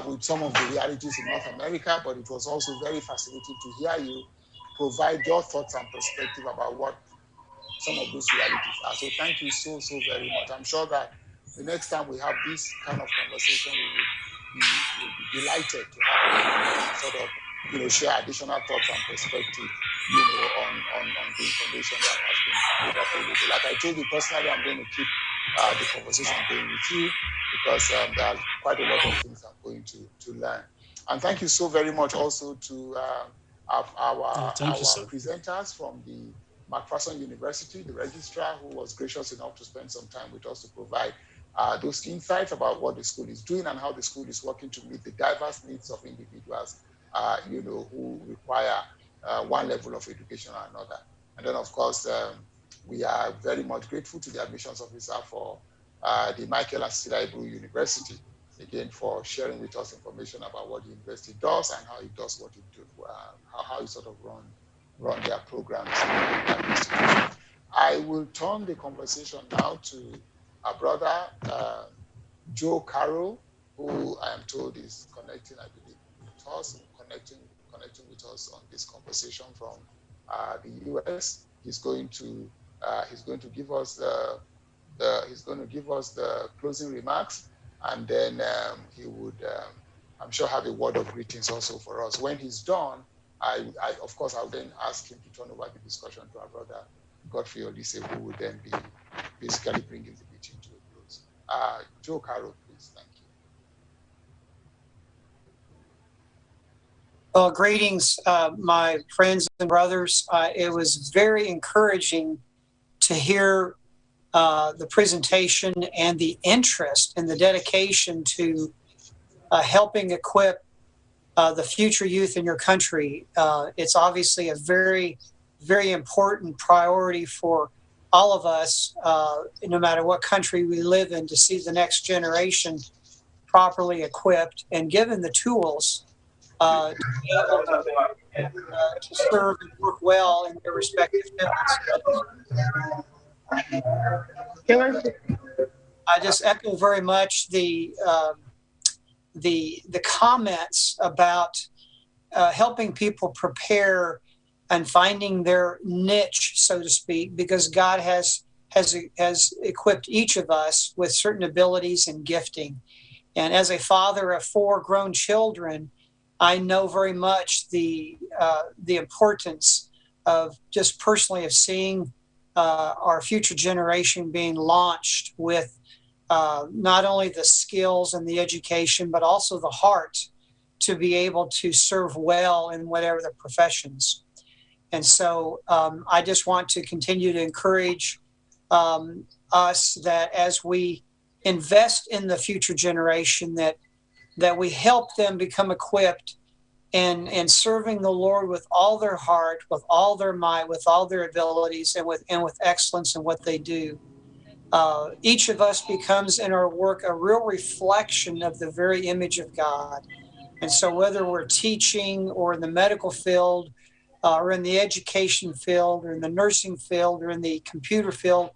with some of the realities in North America, but it was also very fascinating to hear you provide your thoughts and perspective about what some of those realities are. So thank you so, so very much. I'm sure that the next time we have this kind of conversation, we will be delighted to have you sort of, share additional thoughts and perspective, on the information that has been made available. Like I told you personally, I'm going to keep the conversation going with you, because there are quite a lot of things I'm going to learn. And thank you so very much also to our presenters from the McPherson University, the registrar, who was gracious enough to spend some time with us to provide those insights about what the school is doing and how the school is working to meet the diverse needs of individuals, who require one level of education or another. And then, of course, we are very much grateful to the admissions officer for the Michael and Cecilia University, again, for sharing with us information about what the university does and how it does what it does, how it sort of run their programs in that institution. I will turn the conversation now to our brother, Joe Carroll, who I am told is connecting, I believe, with us, connecting with us on this conversation from the US. He's going to give us the closing remarks, and then he would, I'm sure, have a word of greetings also for us. When he's done, of course, I'll then ask him to turn over the discussion to our brother Godfrey Olise, who will then be basically bringing the meeting to a close. Joe Carroll, please. Thank you.
Well, greetings, my friends and brothers. It was very encouraging to hear the presentation and the interest and the dedication to helping equip the future youth in your country. It's obviously a very, very important priority for all of us, no matter what country we live in, to see the next generation properly equipped and given the tools to be able to serve and work well in their respective fields. I just echo very much the comments about helping people prepare and finding their niche, so to speak, because God has equipped each of us with certain abilities and gifting. And as a father of 4 grown children, I know very much the importance of just personally of seeing our future generation being launched with not only the skills and the education, but also the heart to be able to serve well in whatever the professions. And so I just want to continue to encourage us that as we invest in the future generation, that we help them become equipped and serving the Lord with all their heart, with all their might, with all their abilities, and with excellence in what they do. Each of us becomes in our work a real reflection of the very image of God. And so whether we're teaching or in the medical field, or in the education field, or in the nursing field, or in the computer field,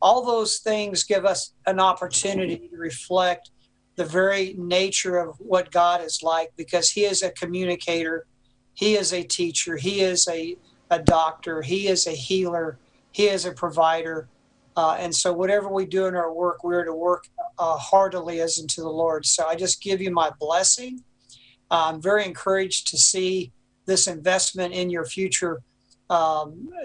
all those things give us an opportunity to reflect the very nature of what God is like, because he is a communicator, he is a teacher, he is a doctor, he is a healer, he is a provider. And so whatever we do in our work, we're to work heartily as unto the Lord. So I just give you my blessing. I'm very encouraged to see this investment in your future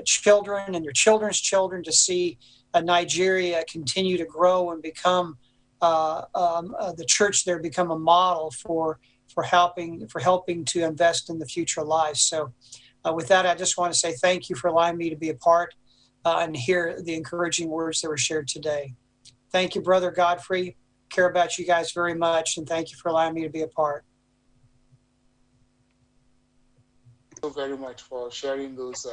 children and your children's children, to see Nigeria continue to grow and become the church there become a model for helping to invest in the future lives. So with that, I just want to say thank you for allowing me to be a part and hear the encouraging words that were shared today. Thank you, Brother Godfrey. Care about you guys very much, and thank you for allowing me to be a part.
Thank you very much for sharing those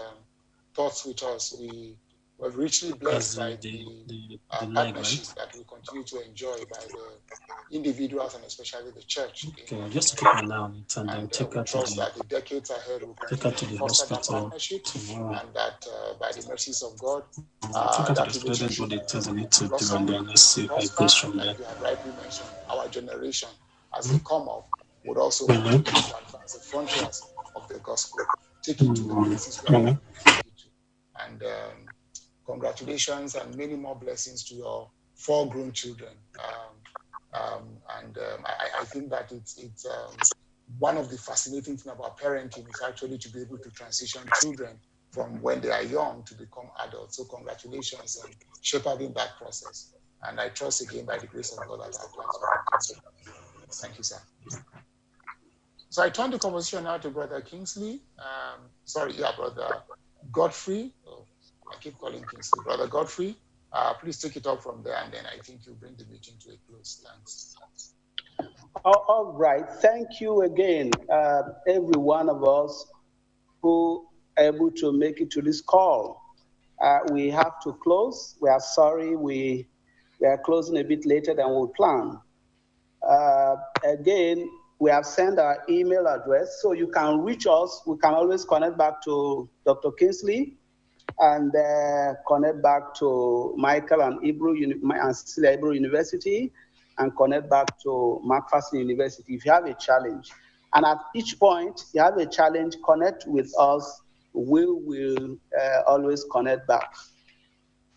thoughts with us. We were richly blessed by the partnership that we continue to enjoy by the individuals and especially the church.
Okay, just keep an eye on it and then take her to
that the decades ahead will continue to foster that partnership, and that by the mercies of God, that relationship will blossom, prosper, and like you have rightly mentioned, our generation, as they come up, would also continue to advance the frontiers of the gospel, take it to the places where we take it to. And congratulations and many more blessings to your 4 grown children. I think that it's one of the fascinating things about parenting is actually to be able to transition children from when they are young to become adults. So congratulations on shepherding that process. And I trust again by the grace of God that our plans will continue. Thank you, sir. So I turn the conversation now to Brother Kingsley. Brother Godfrey. Oh, I keep calling Kingsley. Brother Godfrey, please take it up from there, and then I think you bring the meeting to a close. Thanks.
All right. Thank you again, every one of us who are able to make it to this call. We have to close. We are sorry we are closing a bit later than we planned. Again, we have sent our email address, so you can reach us. We can always connect back to Dr. Kingsley and connect back to Michael and Cecilia Hebrew University, and connect back to McPherson University if you have a challenge. And at each point you have a challenge, connect with us. We will always connect back.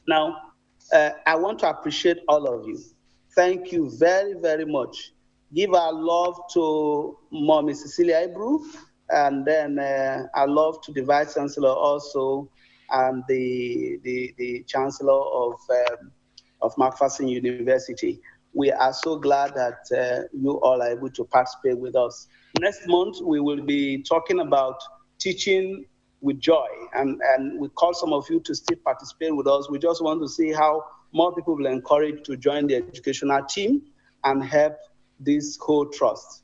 Now, I want to appreciate all of you. Thank you very, very much. Give our love to Mommy Cecilia Hebrew, and then our love to the Vice Chancellor also, and the Chancellor of McPherson University. We are so glad that you all are able to participate with us. Next month, we will be talking about teaching with joy, and we call some of you to still participate with us. We just want to see how more people will encourage to join the educational team and help this whole trust.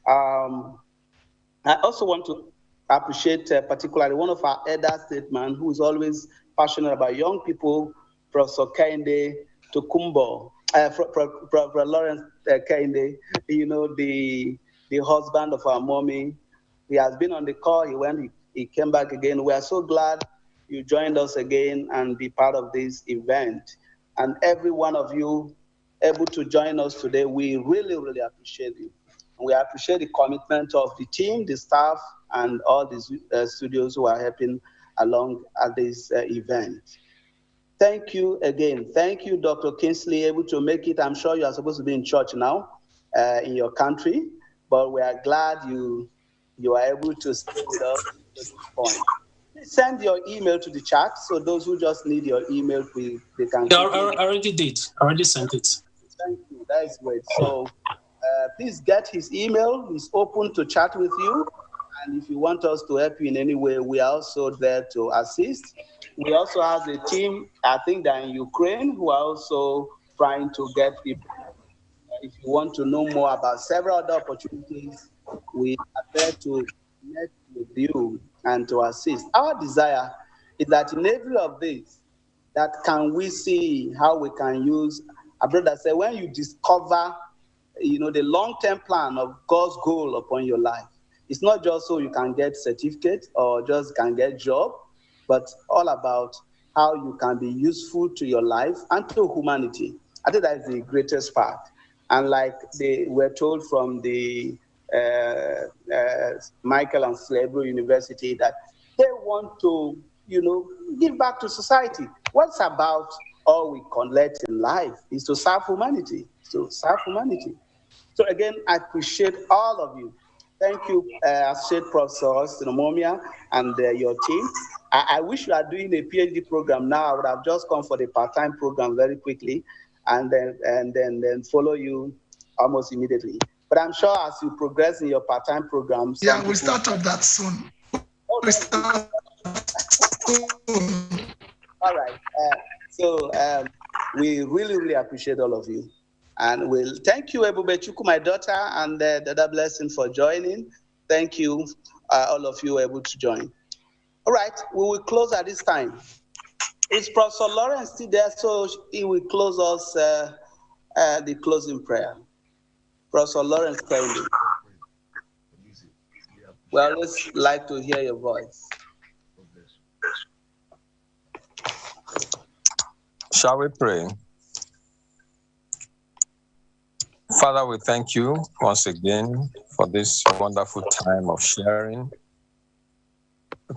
I also want to appreciate particularly one of our elder statesmen who is always passionate about young people, Professor Kehinde Tokumbo, Professor Lawrence Kehinde, the husband of our mommy. He has been on the call. He came back again. We are so glad you joined us again and be part of this event. And every one of you able to join us today, we really, really appreciate you. And we appreciate the commitment of the team, the staff, and all these studios who are helping along at this event. Thank you again. Thank you, Dr. Kingsley, able to make it. I'm sure you are supposed to be in church now in your country, but we are glad you are able to stay with us to this point. Please send your email to the chat, so those who just need your email, they can.
I already did. I already sent it.
Thank you. That is great. So please get his email. He's open to chat with you. And if you want us to help you in any way, we are also there to assist. We also have a team, I think they're in Ukraine, who are also trying to get people. If you want to know more about several other opportunities, we are there to connect with you and to assist. Our desire is that in every of these, that can we see how we can use, a brother said, when you discover, the long-term plan of God's goal upon your life, it's not just so you can get certificate or just can get job, but all about how you can be useful to your life and to humanity. I think that is the greatest part. And like they were told from the Michael and Hebrew University, that they want to, give back to society. What's about all we collect in life is to serve humanity. So serve humanity. So again, I appreciate all of you. Thank you, Associate Professor Sinomomia and your team. I wish you are doing a PhD program now. I would have just come for the part-time program very quickly and then follow you almost immediately. But I'm sure as you progress in your part-time program,
we'll start off that soon.
We'll start soon. All right. So we really, really appreciate all of you. And we'll thank you, Ebubechuku, my daughter, and the other blessing for joining. Thank you, all of you able to join. All right, we will close at this time. Is Professor Lawrence still there? So he will close us the closing prayer. Professor Lawrence, kindly. We always like to hear your voice.
Shall we pray? Father, we thank you once again for this wonderful time of sharing.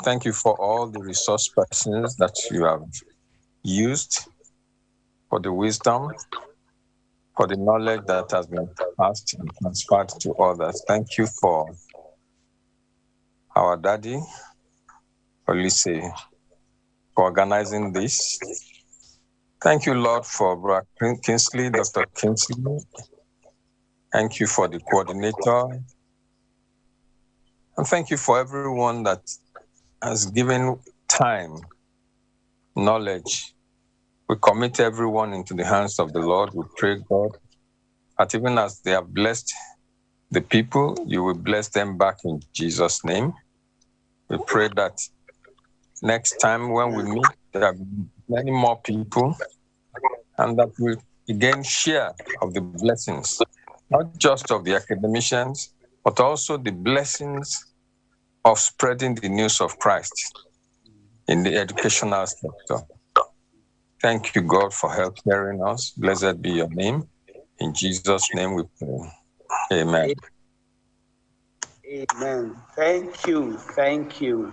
Thank you for all the resource persons that you have used, for the wisdom, for the knowledge that has been passed and transferred to others. Thank you for our daddy, Olise, for organizing this. Thank you, Lord, for Brother Kingsley, Dr. Kingsley. Thank you for the coordinator. And thank you for everyone that has given time, knowledge. We commit everyone into the hands of the Lord. We pray, God, that even as they have blessed the people, you will bless them back in Jesus' name. We pray that next time when we meet, there are many more people, and that we again share of the blessings, not just of the academicians, but also the blessings of spreading the news of Christ in the educational sector. Thank you, God, for hearing us. Blessed be your name. In Jesus' name we pray. Amen.
Amen. Thank you. Thank you.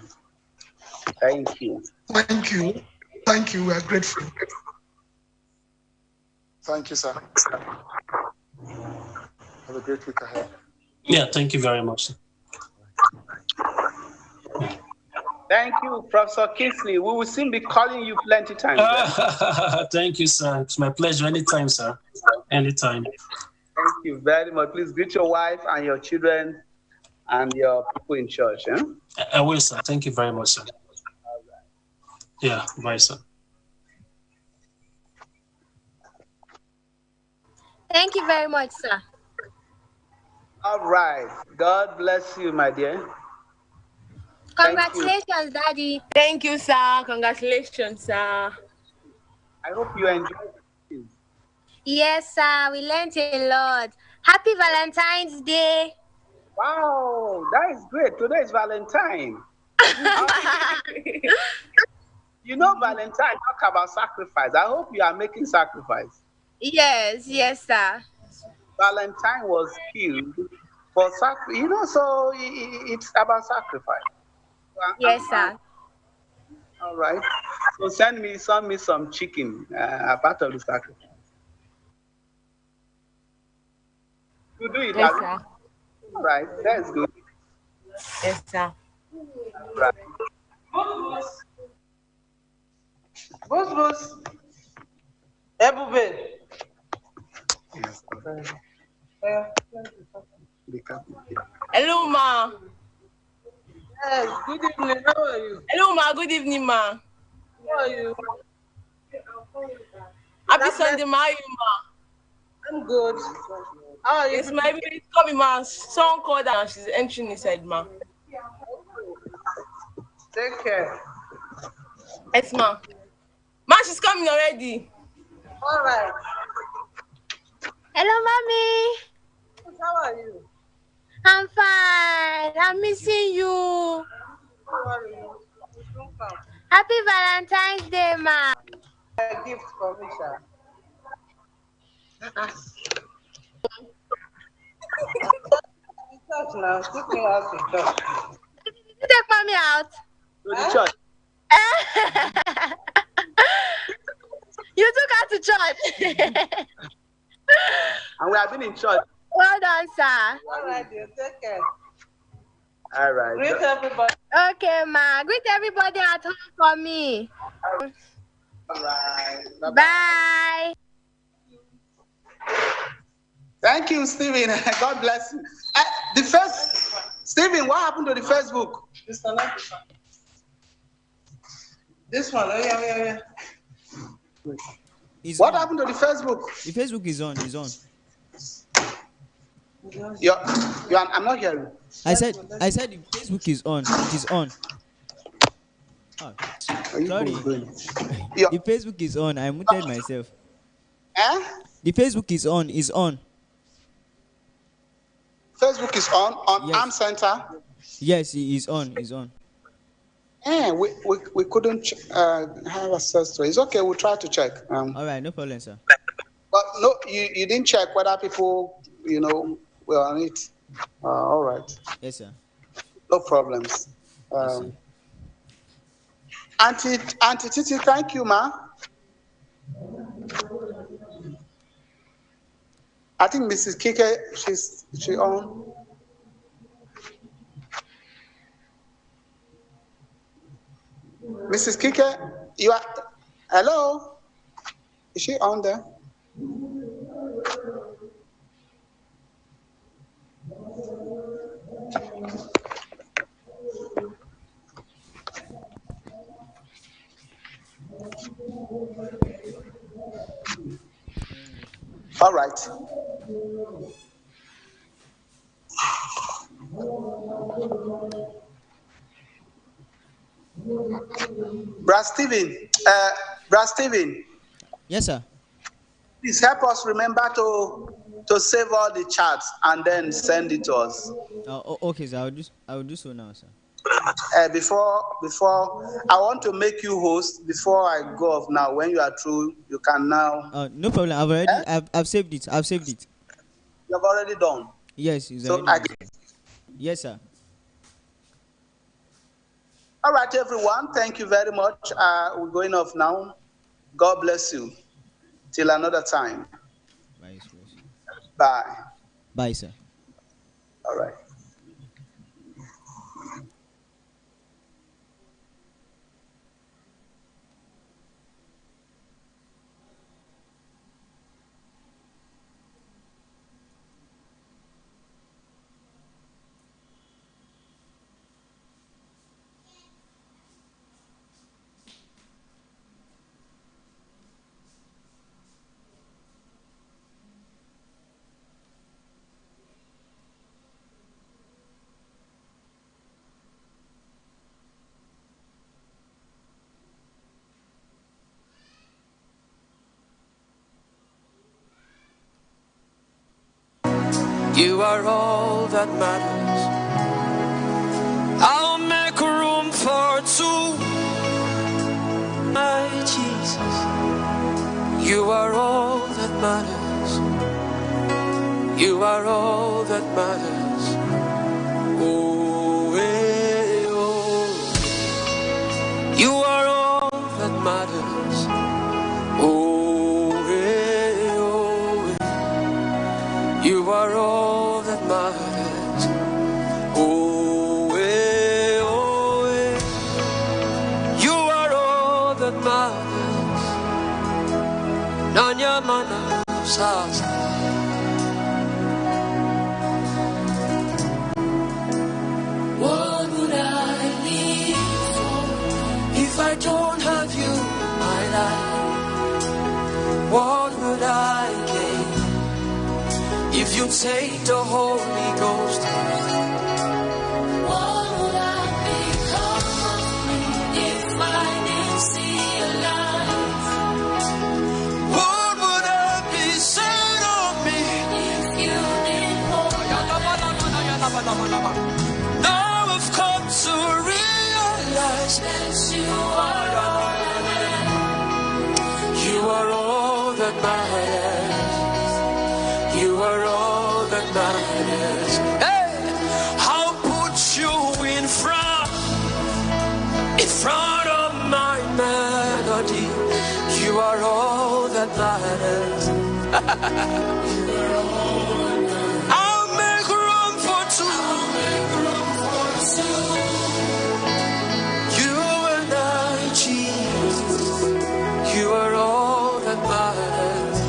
Thank you.
Thank you. Thank you. We are grateful.
Thank you, sir. Have a great week ahead.
Yeah, thank you very much.
Thank you, Professor Kingsley. We will soon be calling you plenty times.
Thank you, sir. It's my pleasure. Anytime, sir. Anytime.
Thank you very much. Please greet your wife and your children and your people in church.
I will, sir. Thank you very much, sir.
All right.
Yeah, bye, sir.
Thank you very much, sir.
All right. God bless you, my dear.
Congratulations, Daddy.
Thank you, sir. Congratulations, sir.
I hope you enjoyed it.
Yes, sir. We learned a lot. Happy Valentine's Day.
Wow, that is great. Today is Valentine. You know, Valentine talk about sacrifice. I hope you are making sacrifice.
Yes, sir.
Valentine was killed for so it's about sacrifice.
Yes, sir.
All right. So send me some chicken, part of the sacrifice. You do it,
Yes,
Abby?
sir.
All right, that's good.
Yes, sir.
All right.
Boss. Ebube.
Hello, ma.
Yes, good evening. How are you?
Hello, ma. Good evening, ma.
How are you?
Happy Sunday, ma. How are you, ma?
I'm good. How are you?
Yes, my baby is coming, ma. Someone called her and she's entering inside, ma.
Take care.
Yes, ma. Ma, she's coming already.
All right.
Hello, mommy.
How are you?
I'm fine. I'm missing you.
How are you?
Happy Valentine's Day, ma.
A gift for me, sir. Church now. Take me out to church.
You take mommy out.
To the church.
You took her to church.
And we have been in church.
Well done, sir.
All right, dear. Take care.
All right.
Greet everybody.
Okay, ma. Greet everybody at home for me.
All right.
Bye.
Thank you, Stephen. God bless you. Stephen, what happened to the Facebook?
This one. Oh, yeah.
What happened to the Facebook?
The Facebook is on.
I'm not hearing.
I said the Facebook is on. It is on. Oh, sorry. The Facebook is on. I muted myself. The Facebook is on.
Facebook is on
yes.
Arm Center.
Yes, it is on. It's on.
We couldn't have access to it. It's okay. We'll try to check.
All right, no problem, sir.
But no, you didn't check whether people, were on it. All right.
Yes, sir.
No problems. Auntie Titi, thank you, ma. I think Mrs. Kike, she on. Mrs. Kike, you are. Hello? Is she on there? All right. Brad Steven.
Yes, sir.
Please help us remember to save all the chats and then send it to us.
Okay, sir. I will do so now, sir.
Before I want to make you host before I go off now. When you are through, you can now.
No problem. I've already I've saved it.
You have already done.
Yes, it's
so
already done. Yes, sir.
All right, everyone. Thank you very much. We're going off now. God bless you. Till another time. Bye.
Bye, sir.
All right.
You are all that matters. I'll make room for two. My Jesus, you are all that matters. You are all that matters. Oh, eh, oh. You are all that matters. Oh, eh, oh. You are all that matters. Oh, eh, oh. You are all that matters. Nanya mana sasa. What would I live for if I don't have you in my life? What would I gain if you take the Holy Ghost? What would I become of me if I didn't see your light? What would I be said of me if you didn't hold my hand? Now I've come to realize that you are all that matters. You are all that matters. You are all that matters. Hey, I'll put you in front of my melody. You are all that matters. I'll make room for two. You and I, Jesus. You are all that matters.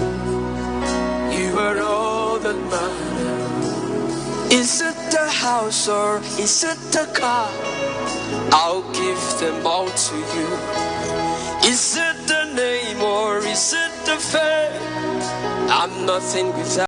You are all that matters. Is it the house or is it the car? I'll give them all to you. Is it the name or is it the fame? I'm nothing without